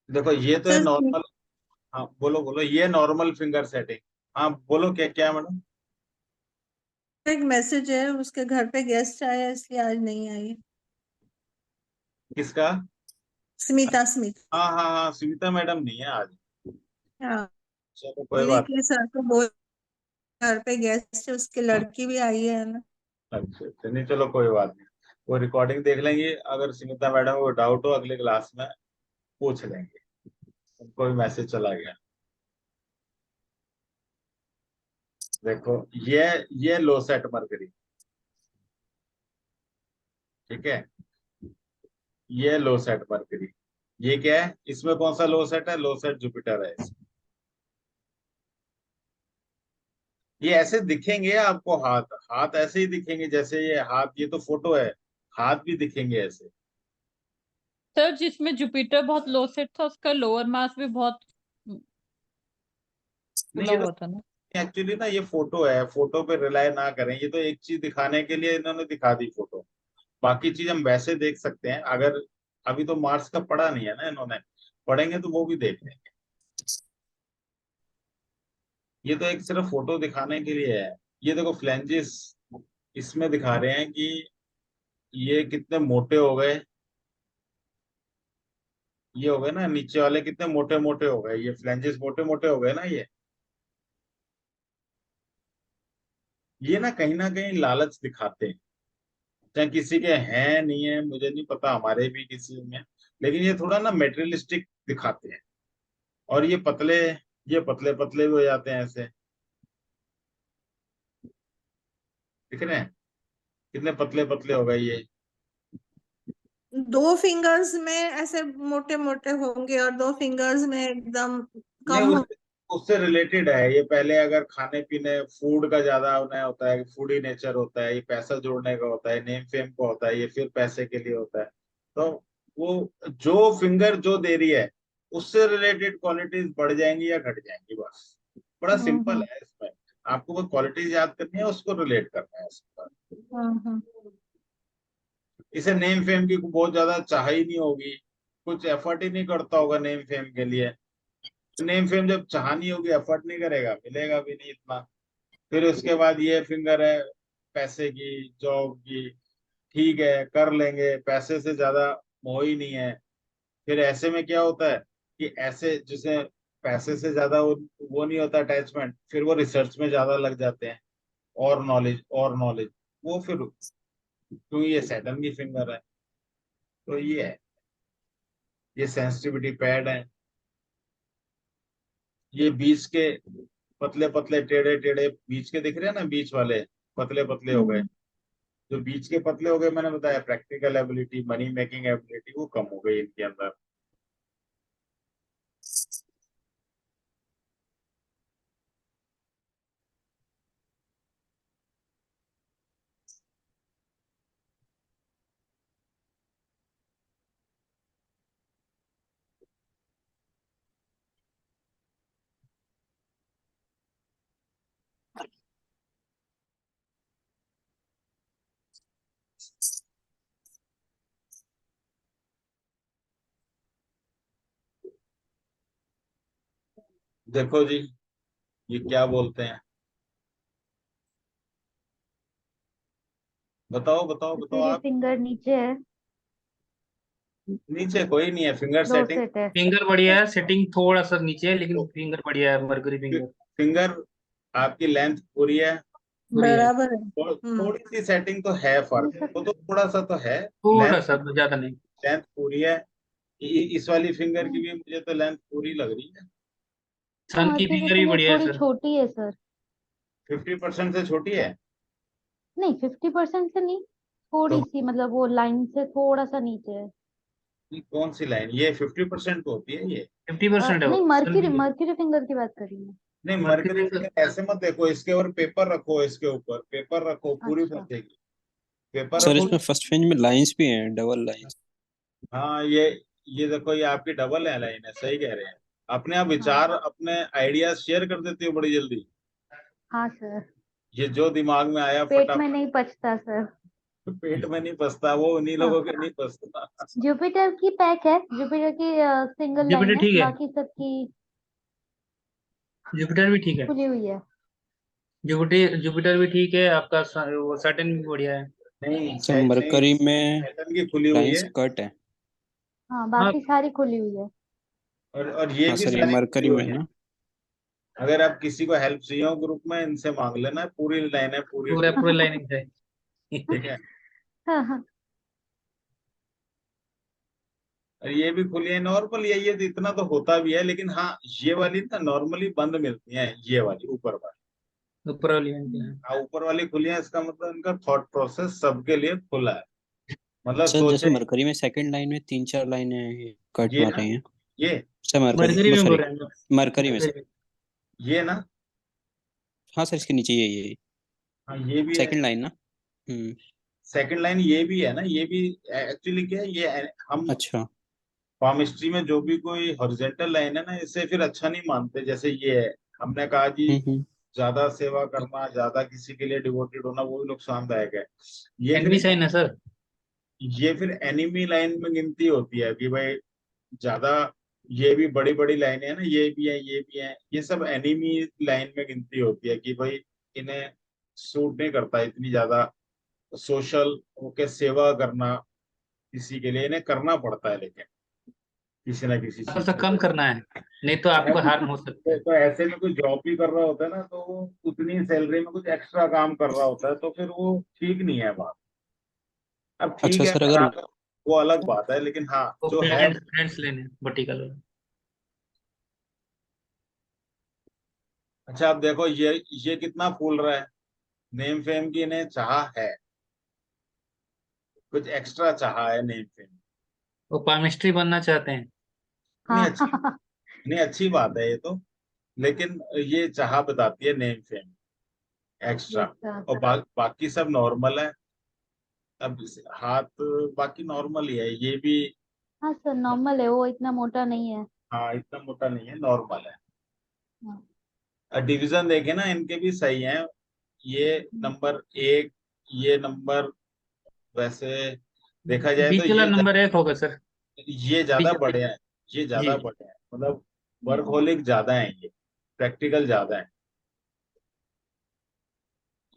देखो ये तो है सर नॉर्मल। हाँ, बोलो बोलो, ये नॉर्मल फिंगर सेटिंग। हाँ बोलो, क्या क्या मैडम। एक मैसेज है, उसके घर पे गेस्ट आया इसलिए आज नहीं आई। किसका? स्मिता स्मिता। हाँ हाँ हाँ, सुनीता मैडम नहीं है आज। हाँ, चलो कोई बोली बात कि सर को बोल, घर पे गेस्ट है, उसकी लड़की भी आई है ना। नहीं। अच्छा अच्छा, नहीं चलो कोई बात नहीं, वो रिकॉर्डिंग देख लेंगे, अगर सुनीता मैडम को डाउट हो अगले क्लास में पूछ लेंगे। उनको भी मैसेज चला गया। देखो, ये लो सेट मरकरी। ठीक है, ये लो सेट मरकरी। ये क्या है, इसमें कौन सा लो सेट है? लो सेट जुपिटर है इसमें। ये ऐसे दिखेंगे आपको, हाथ हाथ ऐसे ही दिखेंगे जैसे ये हाथ, ये तो फोटो है, हाथ भी दिखेंगे ऐसे। सर जिसमें जुपिटर बहुत लो सेट था उसका लोअर मास भी बहुत नहीं, खुला ये हुआ तो था ना? एक्चुअली ना ये फोटो है, फोटो पे रिलाय ना करें, ये तो एक चीज दिखाने के लिए इन्होंने दिखा दी फोटो। बाकी चीज हम वैसे देख सकते हैं, अगर अभी तो मार्स का पढ़ा नहीं है ना इन्होंने, पढ़ेंगे तो वो भी देख लेंगे। ये तो एक सिर्फ फोटो दिखाने के लिए है। ये देखो फ्लैंजेस इसमें दिखा रहे हैं कि ये कितने मोटे हो गए, ये हो गए ना नीचे वाले कितने मोटे मोटे हो गए, ये फ्लैंजेस मोटे मोटे हो गए ना ये ना कहीं लालच दिखाते हैं। चाहे किसी के हैं नहीं है मुझे नहीं पता, हमारे भी किसी में, लेकिन ये थोड़ा ना मेटेरियलिस्टिक दिखाते हैं। और ये पतले पतले भी हो जाते हैं ऐसे, दिख रहे हैं। कितने पतले पतले हो गए ये। 2 फिंगर्स में ऐसे मोटे मोटे होंगे और 2 फिंगर्स में एकदम नहीं, कम उससे रिलेटेड है ये। पहले अगर खाने पीने फूड का ज्यादा उन्हें होता है, फूड ही नेचर होता है, ये पैसा जोड़ने का होता है, नेम फेम का होता है, ये फिर पैसे के लिए होता है। तो वो जो फिंगर जो दे रही है उससे रिलेटेड क्वालिटीज बढ़ जाएंगी या घट जाएंगी, बस। बड़ा सिंपल है इसमें। आपको वो क्वालिटीज याद करनी है, उसको रिलेट करना है इसके बाद। इसे नेम फेम की बहुत ज्यादा चाह ही नहीं होगी, कुछ एफर्ट ही नहीं करता होगा नेम फेम के लिए। नेम फेम जब चाह नहीं होगी, एफर्ट नहीं करेगा, मिलेगा भी नहीं इतना। फिर उसके बाद ये फिंगर है पैसे की, जॉब की। ठीक है, कर लेंगे, पैसे से ज्यादा मोह ही नहीं है। फिर ऐसे में क्या होता है कि ऐसे जिसे पैसे से ज्यादा वो नहीं होता अटैचमेंट, फिर वो रिसर्च में ज्यादा लग जाते हैं। और नॉलेज वो फिर, क्योंकि ये सैटर्न की फिंगर है। तो ये है, ये सेंसिटिविटी पैड है। ये बीच के पतले पतले टेढ़े टेढ़े बीच के दिख रहे हैं ना, बीच वाले पतले पतले हो गए। जो बीच के पतले हो गए, मैंने बताया practical ability, money making ability वो कम हो गई इनके अंदर। देखो जी, ये क्या बोलते हैं, बताओ बताओ बताओ फिर ये आप। फिंगर नीचे है, नीचे कोई नहीं है फिंगर 2 सेटिंग। सेट है। फिंगर बढ़िया है, सेटिंग थोड़ा सा नीचे है लेकिन फिंगर बढ़िया है, मरकरी फिंगर फिंगर आपकी लेंथ पूरी है। पूरी है, बराबर है। थोड़ी सी सेटिंग तो है, फर्क तो थोड़ा सा तो है। थोड़ा लेंथ सा, ज्यादा नहीं। लेंथ पूरी है। इस वाली फिंगर की भी मुझे तो लेंथ पूरी लग रही है। सन हाँ की तो फिंगर भी लेकिन ये बढ़िया है थोड़ी सर। छोटी है सर। 50% से छोटी है। नहीं 50% से नहीं, थोड़ी तो सी, मतलब वो लाइन से थोड़ा सा नीचे है। ये कौन सी लाइन, ये 50% तो होती है ये। 50% है वो नहीं, सन मर्क्यूरी की। मर्क्यूरी फिंगर की बात कर रही हूँ। नहीं, मरकरी मरकरी फिंगर ऐसे मत देखो, इसके ऊपर पेपर रखो, इसके ऊपर पेपर रखो, पूरी अच्छा। बचेगी। पेपर सर रखो। इसमें फर्स्ट फेज में लाइंस भी हैं, डबल लाइंस। हाँ, ये देखो, ये आपकी डबल है लाइन है, सही कह रहे हैं। अपने आप हाँ विचार अपने आइडियाज शेयर कर देती हो बड़ी जल्दी। हाँ सर, ये जो दिमाग में आया पेट में फटाफट। नहीं पचता सर। पेट में नहीं पसता, वो उन्हीं हाँ, लोगों के नहीं पसता। जुपिटर की पैक है, जुपिटर की सिंगल जुपिटर लाइन है, ठीक है, बाकी सबकी जुपिटर भी ठीक है, खुली हुई है। जुपिटर जुपिटर भी ठीक है आपका, वो सैटर्न भी बढ़िया है। नहीं, सर मरकरी में सैटर्न की खुली हुई लाइंस है। कट है। हाँ हाँ, बाकी सारी खुली हुई है। और ये हाँ भी सर, ये सारी खुली मरकरी में हुई है है। ना। अगर आप किसी को हेल्प चाहिए हो ग्रुप में, इनसे मांग लेना, पूरी लाइन है, पूरी पूरा खुली। पूरा लाइनिंग है। ठीक है। हाँ हाँ। और ये भी खुली है नॉर्मल, ये तो इतना तो होता भी है, लेकिन हाँ, ये वाली ना नॉर्मली बंद मिलती है, ये वाली ऊपर वाली। ऊपर वाली लाइन है। हाँ, ऊपर वाली खुली है, इसका मतलब इनका थॉट प्रोसेस सबके लिए खुला है। मतलब सर जैसे सोचे। मरकरी में सेकंड लाइन में 3-4 लाइनें कट ये मार ना, रही हैं। ये सर मरकरी मरकरी में, में बोल सॉरी, रहे हैं। मरकरी में सर। मरकरी ये ना। हाँ सर, इसके नीचे ये हाँ, ये भी है। सेकंड लाइन ना। सेकंड लाइन ये भी है ना, ये भी। एक्चुअली क्या है, ये हम अच्छा। केमिस्ट्री में जो भी कोई हॉरिजॉन्टल लाइन है ना, इसे फिर अच्छा नहीं मानते, जैसे ये है। हमने कहा जी, हम्म। ज्यादा सेवा करना, ज्यादा किसी के लिए डिवोटेड होना, वो भी नुकसानदायक है। ये एनमी फिर साइन है सर। एनिमी लाइन में गिनती होती है कि भाई ज्यादा, ये भी बड़ी बड़ी लाइनें हैं ना, ये भी है, ये भी है, ये सब एनिमी लाइन में गिनती होती है कि भाई इन्हें सूट नहीं करता इतनी ज्यादा सोशल होके सेवा करना, किसी के लिए इन्हें करना पड़ता है, लेकिन किसी ना किसी थोड़ा चीज सा के कम लिए। करना है, नहीं तो आपको हार्म हो सकता है। तो ऐसे में कोई जॉब भी कर रहा होता है ना, तो वो उतनी सैलरी में कुछ एक्स्ट्रा काम कर रहा होता है, तो फिर वो ठीक नहीं है बात। अब ठीक अच्छा है, सर, अगर अगर आप, वो अलग बात है, लेकिन हाँ वो जो है। पेटेंट पेटेंट्स लेने वर्टिकल वाला। अच्छा, अब देखो, ये कितना फूल रहा है। नेम फेम की इन्हें चाह है, कुछ एक्स्ट्रा चाहा है नेम फेम। वो केमिस्ट्री बनना चाहते हैं। नहीं हाँ अच्छी नहीं अच्छी बात है ये तो, लेकिन ये चाह बताती है नेम फेम एक्स्ट्रा। अच्छा और बाकी सब नॉर्मल है। अब हाथ बाकी नॉर्मल ही है ये भी। हाँ सर, नॉर्मल है, वो इतना मोटा नहीं है। हाँ इतना मोटा नहीं है, नॉर्मल है। हाँ। और डिवीजन देखे ना इनके भी सही है। ये नंबर 1, ये नंबर, वैसे देखा जाए तो बीच वाला नंबर 1 होगा सर। ये ज्यादा बीच बड़े हैं। ये जी। ज्यादा बड़े हैं, मतलब वर्कहोलिक ज्यादा है, ये प्रैक्टिकल ज्यादा है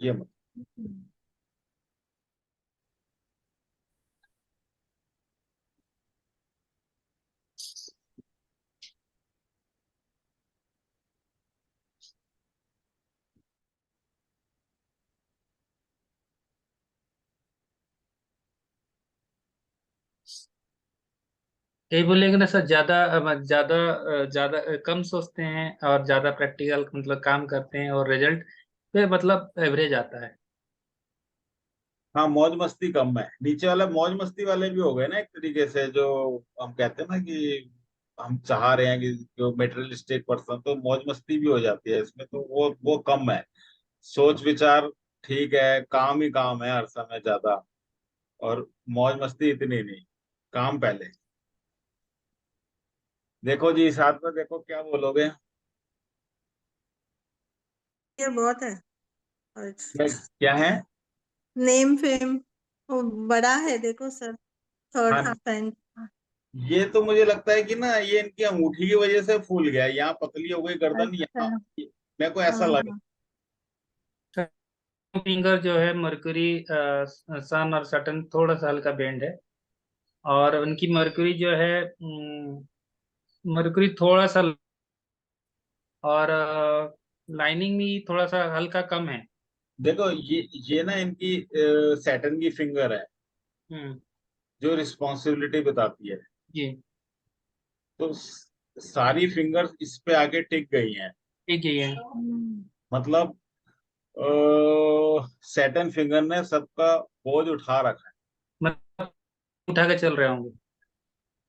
ये। यही बोलेंगे ना सर, ज्यादा ज्यादा ज्यादा कम सोचते हैं और ज्यादा प्रैक्टिकल मतलब काम करते हैं और रिजल्ट पे मतलब एवरेज आता है। हाँ मौज मस्ती कम है, नीचे वाला मौज मस्ती वाले भी हो गए ना एक तरीके से, जो हम कहते हैं ना कि हम चाह रहे हैं कि जो मेटेरियलिस्टिक पर्सन, तो मौज मस्ती भी हो जाती है इसमें, तो वो कम है। सोच विचार ठीक है, काम ही काम है हर समय ज्यादा, और मौज मस्ती इतनी नहीं, काम पहले। देखो जी साथ में देखो क्या बोलोगे। ये बहुत है। और क्या है। नेम फेम वो बड़ा है, देखो सर, थर्ड हाँ हाफ एंड। ये तो मुझे लगता है कि ना ये इनकी अंगूठी की वजह से फूल गया है। यहाँ पतली हो गई गर्दन, अच्छा। यहाँ मेरे को ऐसा हाँ लगा। हाँ। फिंगर जो है मरकरी, सन और सटन थोड़ा सा हल्का बेंड है। और उनकी मरकरी जो है मरकरी थोड़ा सा, और लाइनिंग भी थोड़ा सा हल्का कम है। देखो ये ना इनकी सैटर्न की फिंगर है, हम्म। जो रिस्पॉन्सिबिलिटी बताती है। जी। तो सारी फिंगर्स इस पे आके टिक गई हैं। ठीक है ये। मतलब सैटर्न फिंगर ने सबका बोझ उठा रखा है। मतलब उठा के चल रहे होंगे।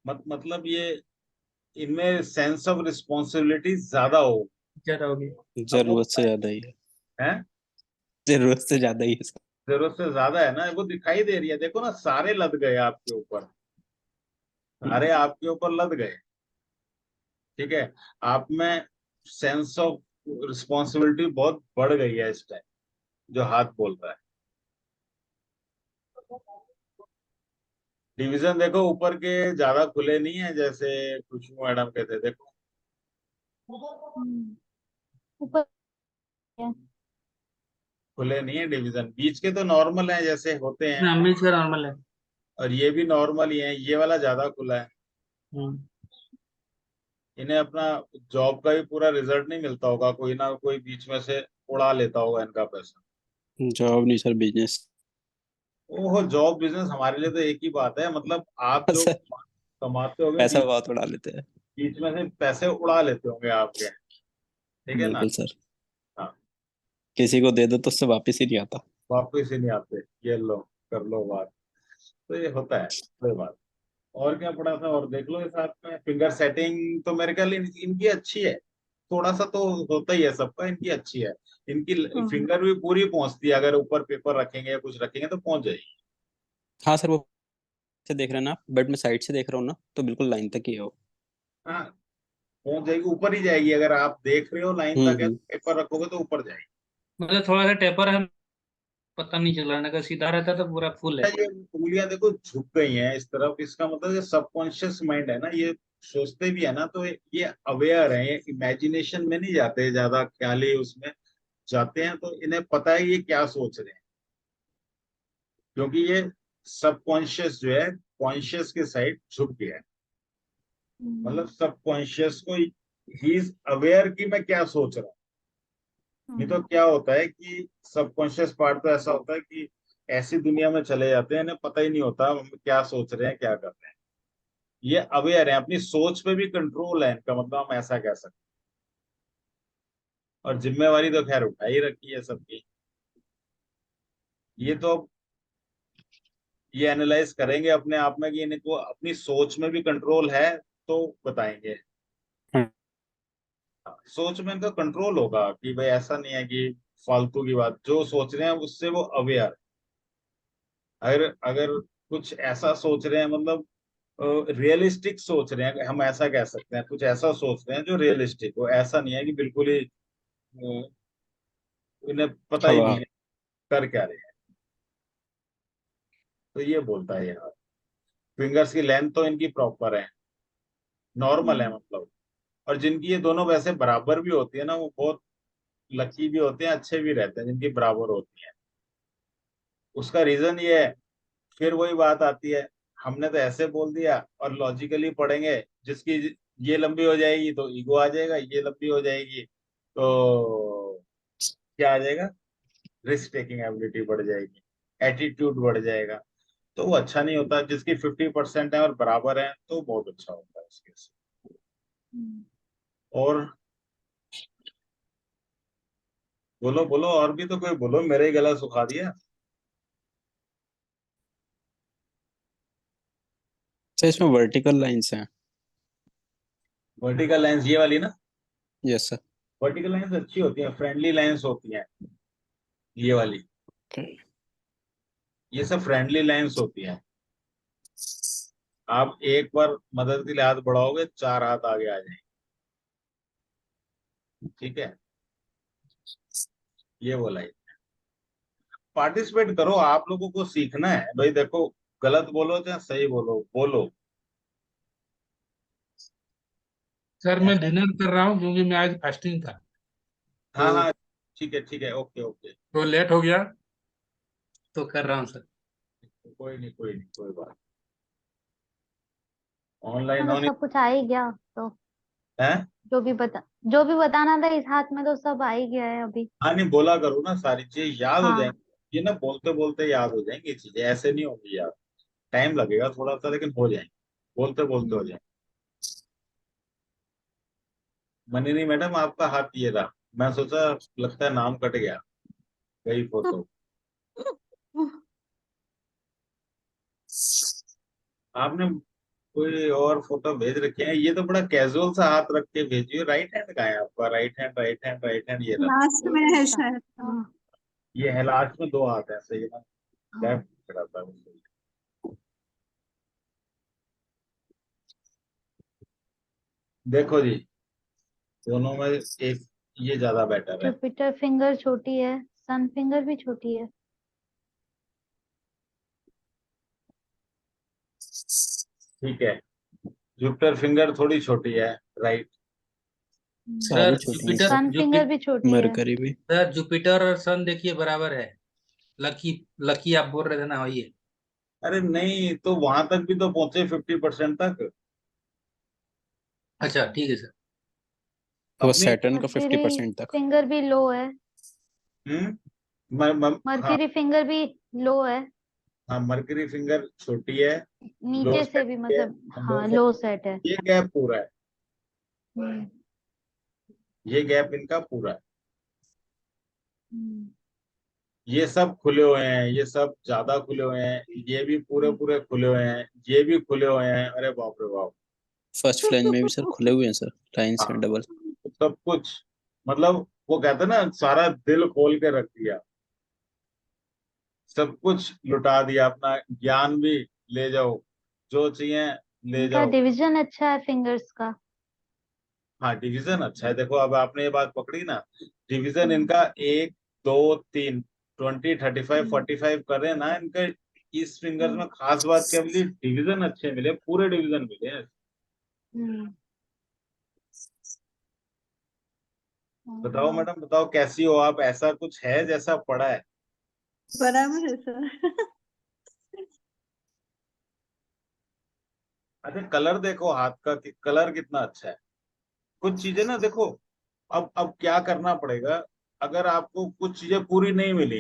मतलब ये इनमें सेंस ऑफ रिस्पॉन्सिबिलिटी ज्यादा हो। ज्यादा होगी। अब वो जरूरत से ज्यादा ही है, जरूरत से ज्यादा ही है। जरूरत से ज्यादा है ना, वो दिखाई दे रही है। देखो ना सारे लद गए आपके ऊपर, सारे आपके ऊपर लद गए। ठीक है, आप में सेंस ऑफ रिस्पॉन्सिबिलिटी बहुत बढ़ गई है इस टाइम, जो हाथ बोल रहा है। डिवीजन देखो ऊपर के ज्यादा खुले नहीं है, जैसे खुशबू मैडम कहते, देखो ऊपर है। खुले नहीं है डिवीजन। बीच के तो नॉर्मल है जैसे होते हैं, ना बीच का नॉर्मल है। और ये भी नॉर्मल ही है, ये वाला ज्यादा खुला है। हम्म। इन्हें अपना जॉब का भी पूरा रिजल्ट नहीं मिलता होगा, कोई ना कोई बीच में से उड़ा लेता होगा इनका पैसा। जॉब नहीं सर, बिजनेस। ओहो जॉब बिजनेस हमारे लिए तो एक ही बात है, मतलब आप जो सर कमाते होगे पैसा बीच बहुत उड़ा लेते हैं। बीच में से पैसे उड़ा लेते होंगे आपके, ठीक है ना। बिल्कुल सर। हाँ किसी को दे दो तो उससे वापस ही नहीं आता। वापस ही नहीं आते, ये लो कर लो बात। तो ये होता है कोई बात। और क्या पड़ा था, और देख लो इस साथ में फिंगर सेटिंग तो मेरे ख्याल इनकी अच्छी है। थोड़ा सा तो होता ही है सबका, इनकी अच्छी है। इनकी हाँ फिंगर भी पूरी पहुंचती है, अगर ऊपर पेपर रखेंगे या कुछ रखेंगे तो पहुंच जाएगी। हाँ सर, वो से देख रहे हैं ना आप, बट मैं साइड से देख रहा हूँ ना, तो बिल्कुल लाइन तक ही है वो। हाँ पहुंच जाएगी, ऊपर ही जाएगी। अगर आप देख रहे हो लाइन तक है, हम्म। पेपर रखोगे तो ऊपर जाएगी। मतलब थोड़ा सा टेपर है, पता नहीं चल रहा ना, अगर सीधा रहता तो पूरा फुल है। ये उंगलियां देखो झुक गई हैं इस तरफ, इसका मतलब ये सबकॉन्शियस माइंड है ना, ये सोचते भी है ना, तो ये अवेयर है, ये इमेजिनेशन में नहीं जाते, ज्यादा ख्याली उसमें जाते हैं, तो इन्हें पता है ये क्या सोच रहे हैं, क्योंकि ये सबकॉन्शियस जो है कॉन्शियस के साइड झुक गया है। मतलब सबकॉन्शियस को ही इज अवेयर कि मैं क्या सोच रहा हूँ। नहीं तो क्या होता है कि सबकॉन्शियस पार्ट तो ऐसा होता है कि ऐसी दुनिया में चले जाते हैं, इन्हें पता ही नहीं होता हम क्या सोच रहे हैं क्या कर रहे हैं। ये अवेयर है, अपनी सोच पे भी कंट्रोल है इनका, मतलब हम ऐसा कह सकते हैं। और जिम्मेवारी तो खैर उठा ही रखी है सबकी। ये तो ये एनालाइज करेंगे अपने आप में कि इनको अपनी सोच में भी कंट्रोल है तो बताएंगे। हाँ। सोच में इनका कंट्रोल होगा कि भाई ऐसा नहीं है कि फालतू की बात, जो सोच रहे हैं उससे वो अवेयर। अगर अगर कुछ ऐसा सोच रहे हैं, मतलब रियलिस्टिक सोच रहे हैं, हम ऐसा कह सकते हैं, कुछ ऐसा सोच रहे हैं जो रियलिस्टिक हो, ऐसा नहीं है कि बिल्कुल ही उन्हें पता ही हवा। नहीं है कर क्या रहे हैं। तो ये बोलता है यार, फिंगर्स की लेंथ तो इनकी प्रॉपर है, नॉर्मल है मतलब। और जिनकी ये दोनों वैसे बराबर भी होती है ना, वो बहुत लकी भी होते हैं, अच्छे भी रहते हैं जिनकी बराबर होती है। उसका रीजन ये है, फिर वही बात आती है, हमने तो ऐसे बोल दिया, और लॉजिकली पढ़ेंगे, जिसकी ये लंबी हो जाएगी तो ईगो आ जाएगा, ये लंबी हो जाएगी तो क्या आ जाएगा, रिस्क टेकिंग एबिलिटी बढ़ जाएगी, एटीट्यूड बढ़ जाएगा। तो वो अच्छा नहीं होता। जिसकी 50% है और बराबर है तो बहुत अच्छा होता है उस केस। और बोलो बोलो, और भी तो कोई बोलो, मेरे ही गला सुखा दिया। सर इसमें वर्टिकल लाइंस हैं। वर्टिकल लाइंस ये वाली ना, यस सर। वर्टिकल लाइंस अच्छी होती हैं, फ्रेंडली लाइंस होती हैं ये वाली। ये सब फ्रेंडली लाइंस होती हैं। आप एक बार मदद के लिए हाथ बढ़ाओगे, 4 हाथ आगे आ जाएंगे। ठीक है, ये बोला है। पार्टिसिपेट करो, आप लोगों को सीखना है भाई। देखो, गलत बोलो चाहे सही बोलो, बोलो। सर मैं डिनर कर रहा हूँ क्योंकि मैं आज फास्टिंग था, हाँ तो हाँ, ठीक है, ओके ओके। तो लेट हो गया, तो कर रहा हूँ सर। कोई नहीं, कोई नहीं, कोई बात। हाँ ऑनलाइन तो होनी सब कुछ आ ही गया तो है। जो भी बताना था इस हाथ में तो सब आ ही गया है अभी। हाँ, नहीं बोला करो ना, सारी चीज याद हो हाँ। जाएंगी। ये ना बोलते बोलते याद हो जाएंगी चीजें, ऐसे नहीं होंगी याद। टाइम लगेगा थोड़ा सा, लेकिन हो जाएंगे, बोलते बोलते हो जाएंगे। मनीनी मैडम, आपका हाथ ये रहा। मैं सोचा, लगता है नाम कट गया, गई फोटो। आपने कोई और फोटो भेज रखे हैं, ये तो बड़ा कैजुअल सा हाथ रख के भेजिए। राइट हैंड कहाँ है आपका? Right hand, right hand, right hand, ये रहा। लास्ट में है शायद। हाँ। ये है लास्ट में, 2 हाथ है, सही है ना? गैप खड़ा था उससे। देखो जी, दोनों में एक ये ज्यादा बेटर है। जुपिटर फिंगर छोटी है, सन फिंगर भी छोटी है। ठीक है, जुपिटर फिंगर थोड़ी छोटी है, राइट। सारी सर छोटी हैं जुपिटर सर। सन फिंगर भी छोटी है। मरकरी भी। सर जुपिटर और सन देखिए बराबर है। लकी, लकी आप बोल रहे थे ना, वही है। अरे नहीं, तो वहां तक भी तो पहुंचे, 50% तक। अच्छा ठीक है सर। वो अपनी सैटर्न का मर्क्यूरी 50% तक। फिंगर भी लो है। हम्म हाँ मर्क्यूरी फिंगर भी लो है, हाँ, मरकरी फिंगर छोटी है, लो नीचे से सेट भी है, मतलब लो हाँ सेट। लो सेट है। ये गैप पूरा है, हम्म, ये गैप इनका पूरा है। हम्म, ये सब खुले हुए हैं, ये सब ज्यादा खुले हुए हैं, ये भी पूरे पूरे खुले हुए हैं, ये भी खुले हुए हैं। अरे बाप रे बाप। फर्स्ट फ्लैंज में भी सर खुले हुए हैं सर, लाइंस हैं हाँ, डबल। सब कुछ, मतलब वो कहते हैं ना, सारा दिल खोल के रख दिया, सब कुछ लुटा दिया, अपना ज्ञान भी ले जाओ, जो चाहिए ले इनका जाओ। डिवीजन अच्छा है फिंगर्स का। हाँ, डिवीजन अच्छा है। देखो, अब आपने ये बात पकड़ी ना, डिवीजन हम्म, इनका 1 2 3, 20 35 हम्म, 45 कर रहे हैं ना इनका। इस फिंगर्स हम्म, में खास बात क्या मिली? डिवीजन अच्छे मिले, पूरे डिवीजन मिले हैं। हम्म, बताओ हाँ। मैडम, बताओ कैसी हो आप? ऐसा कुछ है जैसा पड़ा है? बराबर है सर। अच्छा, कलर देखो हाथ का, कलर कितना अच्छा है। कुछ चीजें ना देखो, अब क्या करना पड़ेगा। अगर आपको कुछ चीजें पूरी नहीं मिली,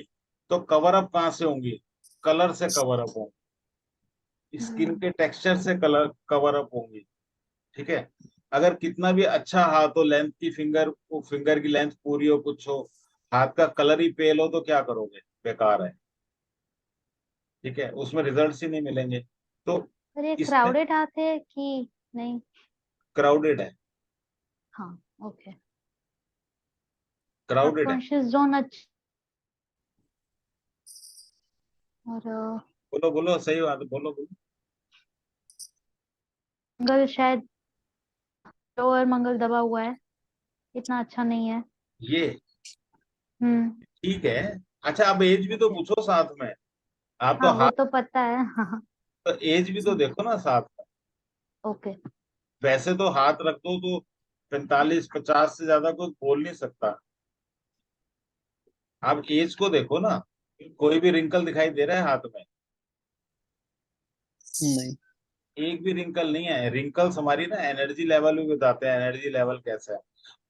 तो कवर अप कहाँ से होंगी? कलर से कवर अप होंगी, स्किन हम्म, के टेक्सचर से कलर कवर अप होंगी। ठीक है, अगर कितना भी अच्छा हाथ हो, लेंथ की फिंगर, वो फिंगर की लेंथ पूरी हो, कुछ हो, हाथ का कलर ही पेल हो, तो क्या करोगे? बेकार है। ठीक है, उसमें रिजल्ट्स ही नहीं मिलेंगे। तो पर ये इसमें क्राउडेड हाथ है कि नहीं? क्राउडेड है, हाँ, ओके। क्राउडेड है। सबकॉन्शियस जोन अच्छा। और बोलो बोलो, सही बात है, बोलो बोलो। मंगल शायद लोअर मंगल दबा हुआ है, इतना अच्छा नहीं है। ये हम्म। ठीक है। अच्छा, अब एज भी तो पूछो साथ में। आप तो हाँ, वो हाथ, तो पता है। हाँ। तो एज भी तो देखो ना साथ में। ओके। वैसे तो हाथ रख दो तो 45-50 से ज्यादा कोई बोल नहीं सकता। आप एज को देखो ना, कोई भी रिंकल दिखाई दे रहा है हाथ में? नहीं। एक भी रिंकल नहीं है। रिंकल्स हमारी ना एनर्जी लेवल भी बताते हैं, एनर्जी लेवल कैसा है।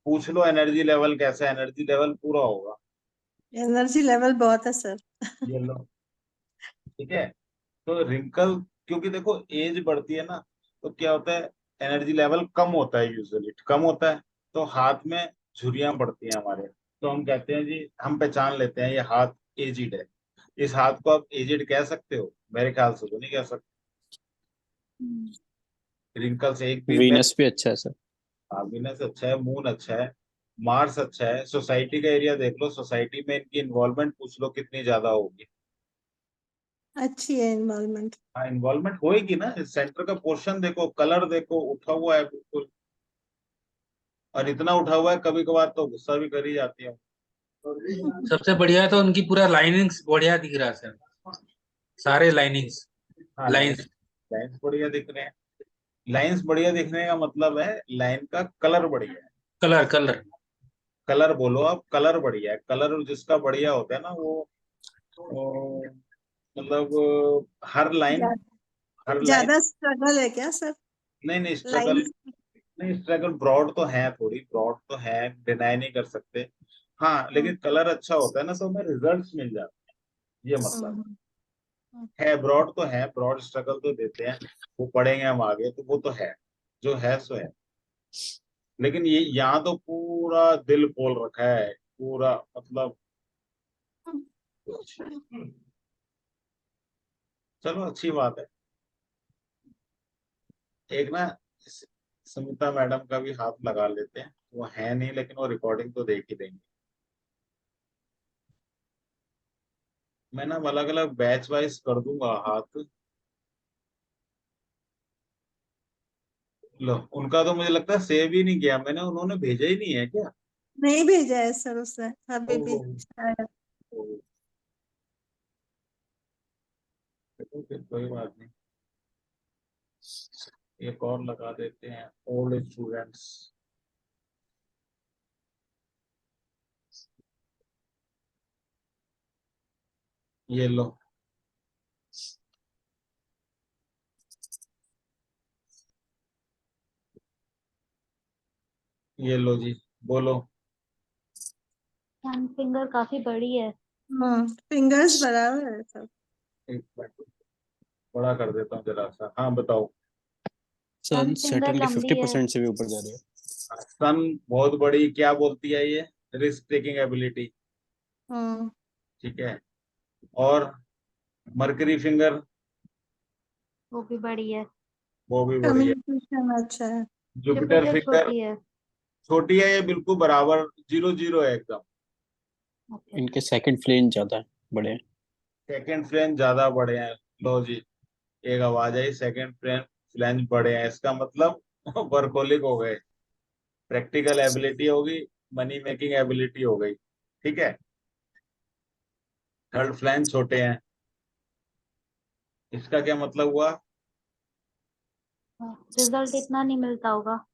पूछ लो एनर्जी लेवल कैसा है, एनर्जी लेवल पूरा होगा। एनर्जी लेवल बहुत है सर। ये लो, ठीक है। तो रिंकल, क्योंकि देखो एज बढ़ती है ना, तो क्या होता है, एनर्जी लेवल कम होता है, यूजुअली कम होता है। तो हाथ में झुर्रियां पड़ती हैं हमारे, तो हम कहते हैं जी, हम पहचान लेते हैं ये हाथ एजिड है। इस हाथ को आप एजिड कह सकते हो? मेरे ख्याल से तो नहीं कह सकते। हम्म। रिंकल से एक भी मैं, वीनस भी अच्छा है सर। वीनस अच्छा है, मून अच्छा है, मार्स अच्छा है। सोसाइटी का एरिया देख लो, सोसाइटी में इनकी इन्वॉल्वमेंट पूछ लो कितनी ज्यादा होगी। अच्छी है इन्वॉल्वमेंट। हाँ, इन्वॉल्वमेंट होएगी ना। सेंटर का पोर्शन देखो, कलर देखो, उठा हुआ है बिल्कुल। और इतना उठा हुआ है, कभी कभार तो गुस्सा भी कर ही जाती है। सबसे बढ़िया तो उनकी पूरा लाइनिंग्स बढ़िया दिख रहा है सर, सारे लाइनिंग्स, हाँ, लाइन्स, लाइंस। लाइन्स बढ़िया दिख रहे हैं। लाइन्स बढ़िया दिखने का मतलब है लाइन का कलर बढ़िया है। Colour colour. कलर बोलो आप, कलर बढ़िया है। कलर जिसका बढ़िया होता है ना, वो मतलब हर लाइन, हर लाइन। ज्यादा स्ट्रगल है क्या सर? नहीं नहीं, स्ट्रगल लाइन। नहीं, स्ट्रगल ब्रॉड तो है, थोड़ी ब्रॉड तो है, डिनाई नहीं कर सकते। हाँ, लेकिन कलर अच्छा होता है ना, तो हमें रिजल्ट्स मिल जाते हैं, ये मतलब है। ब्रॉड तो है, ब्रॉड स्ट्रगल तो देते हैं, वो पढ़ेंगे हम आगे, तो वो तो है, जो है सो है। लेकिन ये यहाँ तो पूरा दिल खोल रखा है, पूरा मतलब। चलो, अच्छी बात है। एक ना, सुमिता मैडम का भी हाथ लगा लेते हैं। वो है नहीं, लेकिन वो रिकॉर्डिंग तो देख ही देंगे। मैं ना अलग अलग बैच वाइज कर दूंगा हाथ। लो, उनका तो मुझे लगता है सेव ही नहीं किया मैंने, उन्होंने भेजा ही नहीं है क्या? नहीं भेजा है सर उसने अभी भी ओहो, शायद। ओहो, चलो फिर कोई बात नहीं। एक और लगा देते हैं, ओल्ड स्टूडेंट्स। ये लो, ये लो जी, बोलो। फिंगर काफी बड़ी है। फिंगर्स बराबर है सब। एक मिनट, बड़ा कर देता हूँ जरा सा। हाँ, बताओ। सर फिंगर सर्टेनिटी लंबी है। 50% से भी ऊपर जा रही है। सन बहुत बड़ी, क्या बोलती है ये, रिस्क टेकिंग एबिलिटी। हम्म। ठीक है। और मरकरी फिंगर, वो भी बड़ी है। वो भी बड़ी है। कम्युनिकेशन अच्छा है। जुपिटर जुपिटर फिंगर छोटी है। छोटी है, ये बिल्कुल बराबर, 0-0 है एकदम। ओके। इनके सेकंड फ्लेन ज्यादा है, बड़े हैं। सेकंड फ्लेंज ज्यादा बड़े हैं। लो जी, एक आवाज आई, सेकंड फ्लेंज बड़े हैं, इसका मतलब वर्कोलिक हो गए। प्रैक्टिकल एबिलिटी होगी, मनी मेकिंग एबिलिटी हो गई। ठीक है। थर्ड फ्लैंज छोटे हैं, इसका क्या मतलब हुआ? रिजल्ट इतना नहीं मिलता होगा।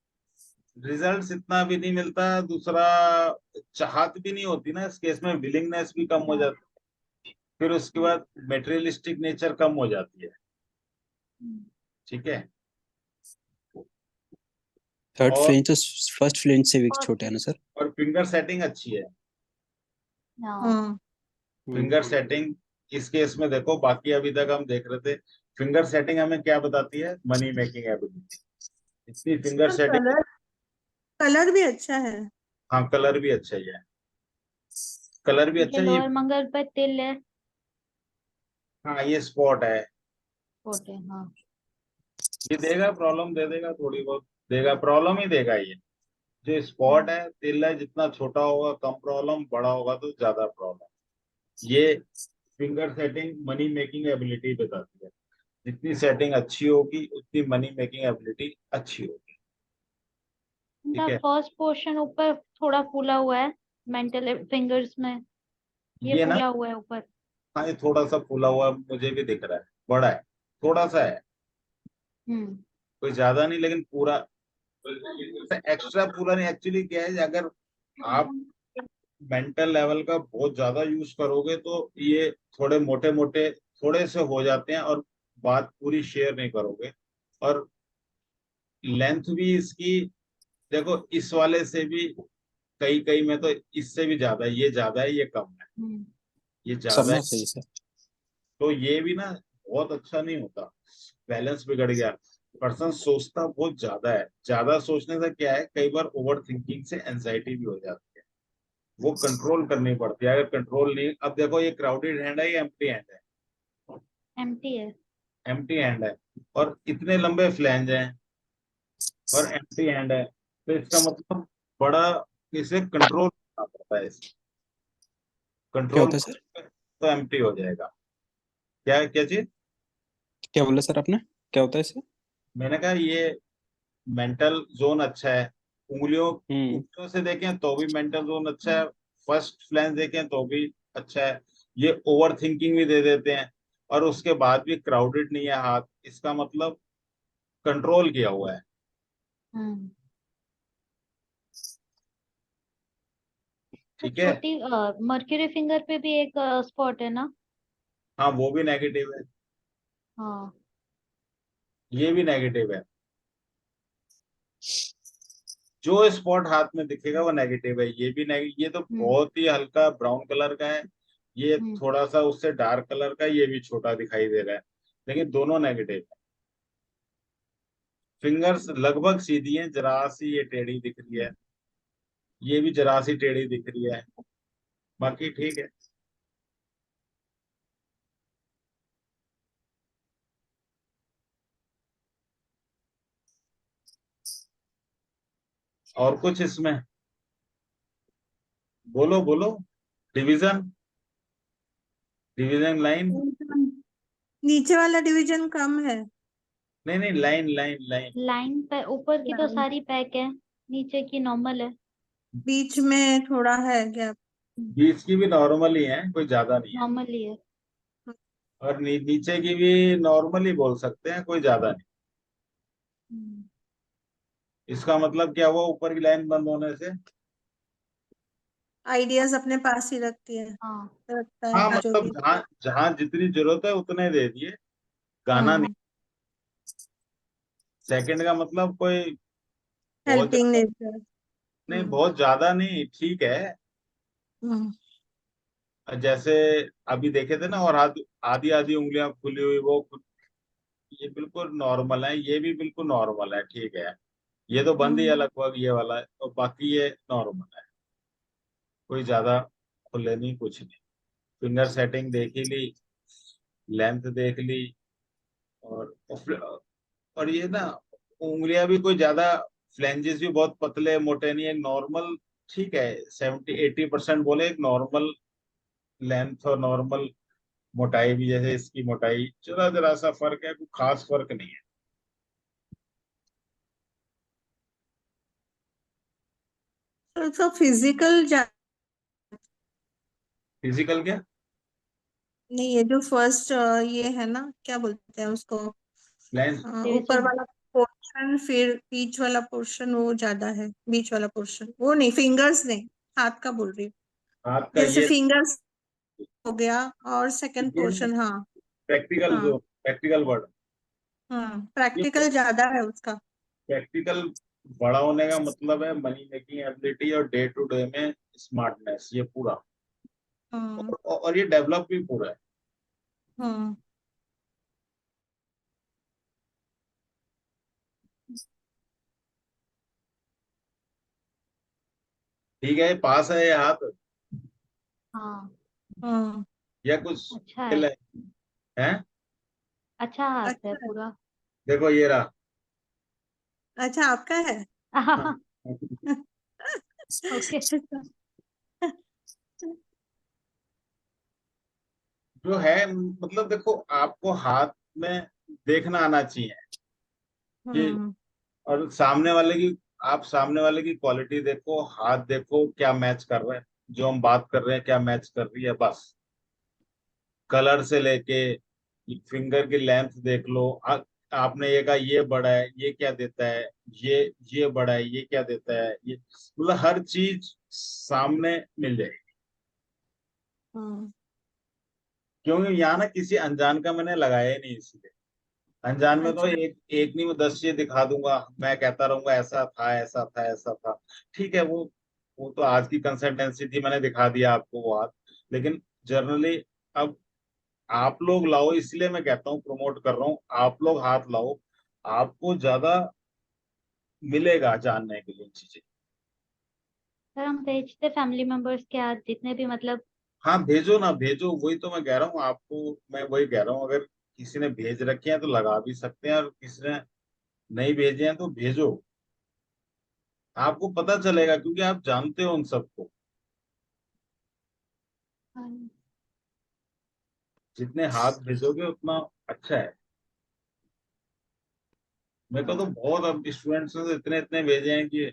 रिजल्ट्स इतना भी नहीं मिलता। दूसरा, चाहत भी नहीं होती ना इस केस में, विलिंगनेस भी कम हो जाती है। फिर उसके बाद मेटेरियलिस्टिक नेचर कम हो जाती है। ठीक है। थर्ड और फ्लेन तो फर्स्ट फ्लेन से भी और छोटे है ना सर? और फिंगर सेटिंग अच्छी है। हाँ। फिंगर सेटिंग इस केस में देखो, बाकी अभी तक हम देख रहे थे, फिंगर सेटिंग हमें क्या बताती है? Money making ability. इतनी finger sir setting. Colour colour भी अच्छा है। हाँ, कलर भी अच्छा ही है, कलर भी इनके अच्छा है ये। लोअर मंगल पे तिल है। हाँ ये स्पॉट है, ओके हाँ। ये देगा प्रॉब्लम, दे देगा थोड़ी बहुत, देगा प्रॉब्लम ही देगा ये। जो स्पॉट है तिल है, जितना छोटा होगा कम प्रॉब्लम, बड़ा होगा तो ज्यादा प्रॉब्लम। ये finger setting money making ability बताती है, जितनी सेटिंग अच्छी होगी उतनी मनी मेकिंग एबिलिटी अच्छी होगी। ठीक इनका है, फर्स्ट पोर्शन ऊपर थोड़ा फूला हुआ है, मेंटल फिंगर्स में ये ये ना, फूला हुआ है ऊपर। हाँ ये थोड़ा सा फूला हुआ मुझे भी दिख रहा है, बड़ा है, थोड़ा सा है, हम्म। कोई ज्यादा नहीं, लेकिन पूरा एक्स्ट्रा पूरा नहीं। एक्चुअली क्या है, अगर आप मेंटल लेवल का बहुत ज्यादा यूज करोगे तो ये थोड़े मोटे मोटे थोड़े से हो जाते हैं, और बात पूरी शेयर नहीं करोगे। और लेंथ भी इसकी, देखो इस वाले से भी कई कई में तो इससे भी ज्यादा है, ये ज्यादा है ये कम है, हम्म। ये सब ज्यादा में है, सही सर। तो ये भी ना बहुत अच्छा नहीं होता, बैलेंस बिगड़ गया। पर्सन सोचता बहुत ज्यादा है, ज्यादा सोचने से क्या है, कई बार ओवर थिंकिंग से एंजाइटी भी हो जाती है, वो कंट्रोल करनी पड़ती है। अगर कंट्रोल नहीं, अब देखो ये क्राउडेड हैंड है, ये एम्प्टी हैंड है, एम्प्टी है। एम्प्टी हैंड है, और इतने लंबे फ्लैंज हैं और एम्प्टी हैंड है, तो इसका मतलब बड़ा, इसे कंट्रोल करना पड़ता है, इसे क्या कंट्रोल होता है सर? तो एम्प्टी हो जाएगा। क्या क्या चीज? क्या बोला सर आपने? क्या होता है इससे? मैंने कहा ये मेंटल जोन अच्छा है, उंगलियों हम्म। उंगलियों से देखें तो भी मेंटल जोन अच्छा है, फर्स्ट फ्लैंज देखें तो भी अच्छा है। ये ओवर थिंकिंग भी दे देते हैं, और उसके बाद भी क्राउडेड नहीं है हाथ, इसका मतलब कंट्रोल किया हुआ है। हम्म। तो ठीक है, छोटी मर्क्यूरी फिंगर पे भी एक स्पॉट है ना? हाँ वो भी नेगेटिव है, हाँ। ये भी नेगेटिव है। जो स्पॉट हाथ में दिखेगा वो नेगेटिव है, ये भी नेगेटिव। ये तो हम्म। बहुत ही हल्का ब्राउन कलर का है, ये हम्म। थोड़ा सा उससे डार्क कलर का, ये भी छोटा दिखाई दे रहा है, लेकिन दोनों नेगेटिव है। फिंगर्स लगभग सीधी हैं, जरा सी ये टेढ़ी दिख रही है, ये भी जरा सी टेढ़ी दिख रही है, बाकी ठीक है। और कुछ इसमें बोलो बोलो, डिवीजन, डिवीजन लाइन, नीचे वाला डिवीजन कम है। नहीं नहीं, लाइन लाइन लाइन, लाइन पे ऊपर की तो सारी पैक है, नीचे की नॉर्मल है। बीच में थोड़ा है गैप। बीच की भी नॉर्मल ही है, कोई ज्यादा नहीं है, नॉर्मल ही है। और नीचे की भी नॉर्मल ही बोल सकते हैं, कोई ज्यादा नहीं। हम्म। इसका मतलब क्या हुआ, ऊपर की लाइन बंद होने से? आइडियाज अपने पास ही रखती है, हाँ। रखता हाँ है जो मतलब भी। जहाँ जहाँ जितनी जरूरत है उतने दे दिए, गाना नहीं। हम्म। सेकंड का मतलब कोई बहुत हेल्पिंग ज्यादा नेचर। नहीं, बहुत ज्यादा नहीं, ठीक है। हम्म। जैसे अभी देखे थे ना, और आधी आधी उंगलियां खुली हुई, ये बिल्कुल नॉर्मल है, ये भी बिल्कुल नॉर्मल है, ठीक है। ये तो बंद ही है लगभग, ये वाला है, और बाकी ये नॉर्मल है, कोई ज्यादा खुले नहीं, कुछ नहीं। फिंगर सेटिंग देख ही ली, लेंथ देख ली, और और ये ना, उंगलियां भी कोई ज्यादा, फ्लैंजेस भी बहुत पतले मोटे नहीं, एक नॉर्मल, ठीक है, 70-80% बोले, एक नॉर्मल लेंथ और नॉर्मल मोटाई भी, जैसे इसकी मोटाई जरा जरा सा फर्क है, कोई खास फर्क नहीं है। तो फिजिकल फिजिकल क्या? नहीं, ये जो फर्स्ट ये है ना, क्या बोलते हैं उसको, लेंथ, ऊपर डिवीजन। वाला पोर्शन, फिर बीच वाला पोर्शन वो ज्यादा है। बीच वाला पोर्शन वो नहीं, फिंगर्स नहीं, हाथ का बोल रही हूँ। हाथ का जैसे ये फिंगर्स हो गया, और सेकंड ये पोर्शन। हाँ। प्रैक्टिकल, हाँ। जो प्रैक्टिकल वर्ड, ये प्रैक्टिकल ज्यादा है उसका। प्रैक्टिकल बड़ा होने का मतलब है मनी मेकिंग एबिलिटी और डे टू डे में स्मार्टनेस, ये पूरा, हम्म। और ये डेवलप भी पूरा है। हम्म। ठीक है, पास है ये हाथ, हाँ। या कुछ अच्छा है। मुश्किल है? है। अच्छा हाथ है अच्छा पूरा। देखो ये रहा। अच्छा आपका है। हाँ। ओके। जो है मतलब देखो आपको हाथ में देखना आना चाहिए कि, हम्म और सामने वाले की, आप सामने वाले की क्वालिटी देखो, हाथ देखो क्या मैच कर रहे हैं, जो हम बात कर रहे हैं क्या मैच कर रही है, बस कलर से लेके फिंगर की लेंथ देख लो। आपने ये कहा ये बड़ा है, ये क्या देता है, ये बड़ा है, ये क्या देता है, ये मतलब हर चीज सामने मिल जाएगी। हम्म क्योंकि यहाँ ना किसी अनजान का मैंने लगाया ही नहीं, इसलिए अनजान में तो अच्छा एक एक नहीं मैं 10 चीज दिखा दूंगा, मैं कहता रहूंगा ऐसा था ऐसा था ऐसा था। ठीक है, वो तो आज की कंसल्टेंसी थी, मैंने दिखा दिया आपको वो हाथ। लेकिन जनरली अब आप लोग लाओ, इसलिए मैं कहता हूँ, प्रमोट कर रहा हूँ, आप लोग हाथ लाओ, आपको ज्यादा मिलेगा जानने के लिए चीजें। सर हम भेजते फैमिली मेंबर्स के हाथ जितने भी मतलब। हाँ भेजो ना, भेजो, वही तो मैं कह रहा हूँ आपको, मैं वही कह रहा हूँ, अगर किसी ने भेज रखे हैं तो लगा भी सकते हैं, और किसी ने नहीं भेजे हैं तो भेजो, आपको पता चलेगा क्योंकि आप जानते हो उन सबको। जितने हाथ भेजोगे उतना अच्छा है। मेरे को तो बहुत अब स्टूडेंट्स ने इतने इतने भेजे हैं कि,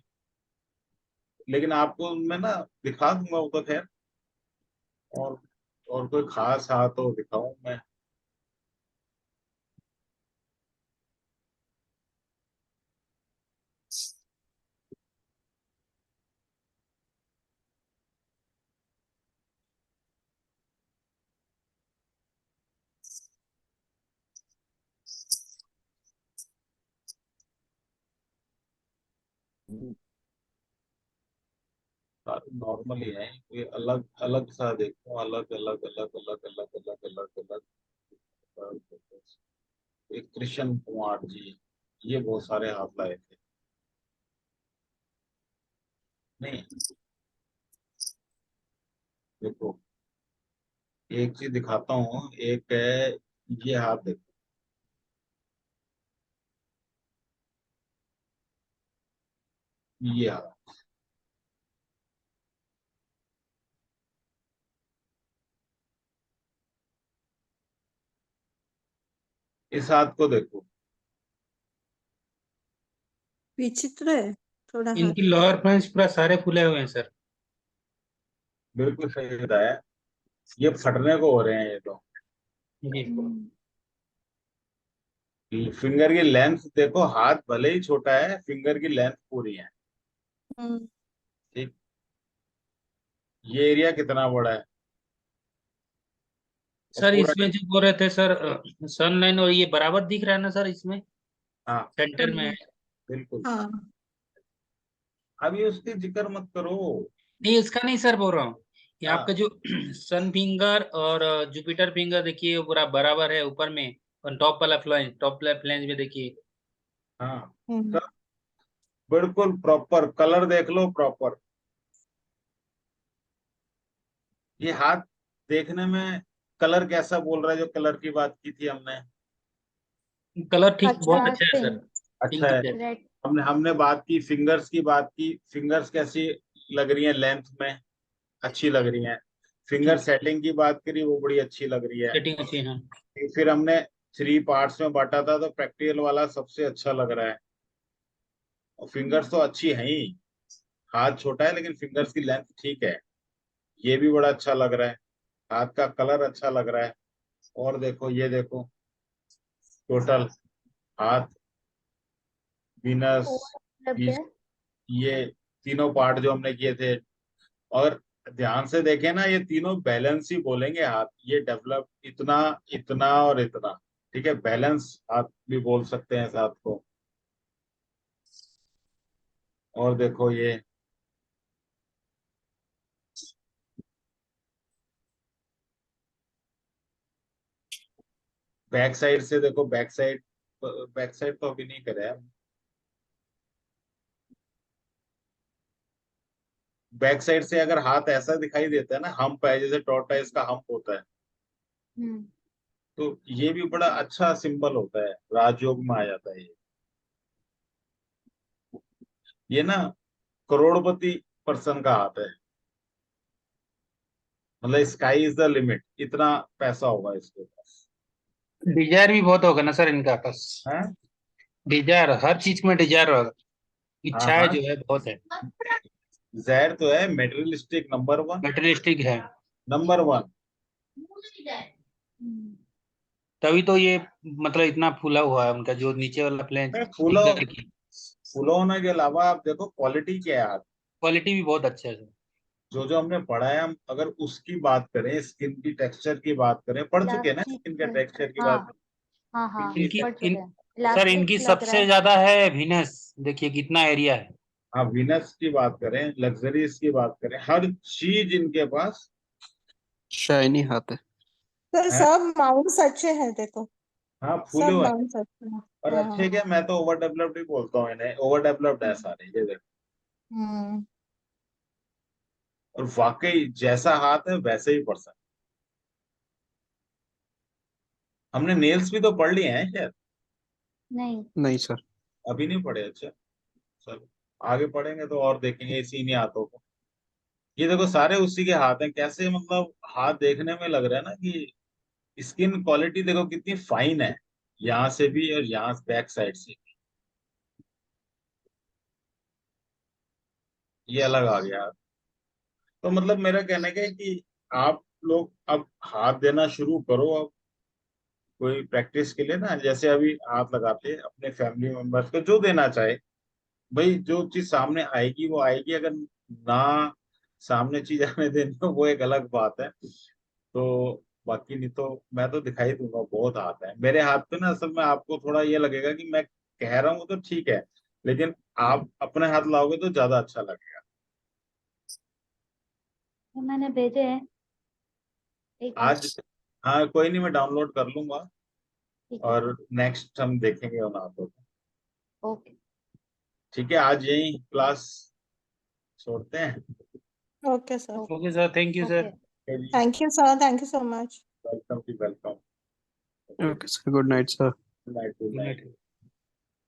लेकिन आपको मैं ना दिखा दूंगा वो तो खैर, और और कोई खास हाथ तो दिखाऊं मैं। नॉर्मल ही है, कोई अलग अलग सा देखो, अलग अलग अलग अलग अलग अलग अलग अलग एक कृष्ण कुमार जी, ये बहुत सारे हाथ लाए थे। नहीं, देखो एक चीज दिखाता हूँ, एक है ये हाथ देखो, ये हाथ, इस हाथ को देखो। विचित्र है थोड़ा हाथ। इनकी लोअर फ्लैंज पूरा सारे फूले हुए हैं सर। बिल्कुल सही बताया, ये फटने को हो रहे हैं ये तो। जी। फिंगर की लेंथ देखो, हाथ भले ही छोटा है, फिंगर की लेंथ पूरी है। हम्म ठीक, ये एरिया कितना बड़ा है, और सर पूरा। इसमें जो बोल रहे थे सर, सनलाइन और ये बराबर दिख रहा है ना सर इसमें, हाँ सेंटर में है। बिल्कुल। हाँ अभी उसकी जिक्र मत करो। नहीं इसका नहीं सर बोल रहा हूँ, ये आपका हाँ जो सन फिंगर और जुपिटर फिंगर देखिए वो पूरा बराबर है ऊपर में, और टॉप वाला फ्लैंज में देखिए। हाँ, हम्म सब बिल्कुल प्रॉपर, कलर देख लो प्रॉपर। ये हाथ देखने में कलर कैसा बोल रहा है, जो कलर की बात की थी हमने। कलर ठीक अच्छा बहुत है अच्छा है सर। पिंक। अच्छा पिंक है। है। रेड। हमने बात की फिंगर्स की, बात की फिंगर्स कैसी लग रही है लेंथ में, अच्छी लग रही है। फिंगर ठीक, सेटिंग की बात करी, वो बड़ी अच्छी लग रही है। सेटिंग अच्छी है हाँ। फिर हमने 3 पार्ट्स में बांटा था, तो प्रैक्टिकल वाला सबसे अच्छा लग रहा है। और फिंगर्स तो अच्छी है ही, हाथ छोटा है लेकिन फिंगर्स की लेंथ ठीक है, ये भी बड़ा अच्छा लग रहा है। हाथ का कलर अच्छा लग रहा है। और देखो ये देखो, टोटल हाथ, विनस, मतलब बीच, ये तीनों पार्ट जो हमने किए थे। और ध्यान से देखें ना, ये तीनों बैलेंस ही बोलेंगे हाथ, ये डेवलप इतना, इतना और इतना। ठीक है, बैलेंस हाथ भी बोल सकते हैं इस हाथ को। और देखो ये, बैक साइड से देखो, बैक साइड तो अभी नहीं करे हम। बैक साइड से अगर हाथ ऐसा दिखाई देता है ना, हम्प है, जैसे टॉर्टोइज का हम्प होता है, हम्म तो ये भी बड़ा अच्छा सिंबल होता है, राजयोग में आ जाता है ये ना करोड़पति पर्सन का हाथ है, मतलब स्काई इज द लिमिट, इतना पैसा होगा इसके पास डिजायर भी बहुत होगा ना सर इनका पास। है। डिजायर, हर चीज में डिजायर होगा, हाँ इच्छाएं हाँ, जो है बहुत है, जहर तो है मेटेरियलिस्टिक नंबर वन, मटेरियलिस्टिक है। Number one. तभी तो ये मतलब इतना फूला हुआ है उनका जो नीचे वाला प्लेन फूलो, फिंगर की फूलो होने के अलावा आप देखो क्वालिटी क्या है, क्वालिटी भी बहुत अच्छा है सर। जो हमने पढ़ा है, हम अगर उसकी बात करें, स्किन की टेक्सचर की बात करें, पढ़ चुके हैं ना इलास्टिक स्किन के टेक्सचर की हाँ बात? हाँ हाँ इनकी पढ़ चुके इन हैं, सर इलास्टिक इनकी लग रहा सबसे है। ज्यादा है वीनस, देखिए कितना एरिया है। हाँ, वीनस की बात करें, लग्जरीज की बात करें, हर चीज इनके पास शाइनी हाथ है। सर है। सब माउंट्स अच्छे हैं देखो, हाँ, सब फूलो है। माउंट्स अच्छे हैं। और अच्छे हाँ। क्या, मैं तो ओवर डेवलप्ड ही बोलता हूँ इन्हें, ओवर डेवलप्ड है सारे ये देखो। हम्म। और वाकई जैसा हाथ है वैसे ही पर्सन। हमने नेल्स भी तो पढ़ लिए हैं शायद, नहीं नहीं सर। अभी नहीं पढ़े? अच्छा, चलो आगे पढ़ेंगे तो और देखेंगे इसी इन्हीं हाथों को। ये देखो सारे उसी के हाथ हैं, कैसे मतलब हाथ देखने में लग रहा है ना कि स्किन क्वालिटी देखो कितनी फाइन है, यहाँ से भी और यहाँ बैक साइड से भी। ये अलग आ गया। तो मतलब मेरा कहना क्या है कि आप लोग अब हाथ देना शुरू करो, अब कोई प्रैक्टिस के लिए ना, जैसे अभी हाथ लगाते हैं अपने फैमिली मेंबर्स को, जो देना चाहे भाई, जो चीज सामने आएगी वो आएगी, अगर ना सामने चीज आने देनी हो वो एक अलग बात है। तो बाकी नहीं तो मैं तो दिखाई दूंगा, बहुत हाथ है मेरे हाथ पे ना। असल में आपको थोड़ा ये लगेगा कि मैं कह रहा हूँ तो ठीक है, लेकिन आप अपने हाथ लाओगे तो ज्यादा अच्छा लगेगा। तो मैंने भेजे हैं, एक आज मिनट। हाँ, कोई नहीं, मैं डाउनलोड कर लूंगा ठीक है, और नेक्स्ट हम देखेंगे उन हाथों को। ओके ठीक है, आज यही क्लास छोड़ते हैं। Okay sir, okay sir, thank you sir. Okay. Thank you sir, thank you so much. Welcome ji, welcome. Okay sir, good night sir. Good night, good good night. Night.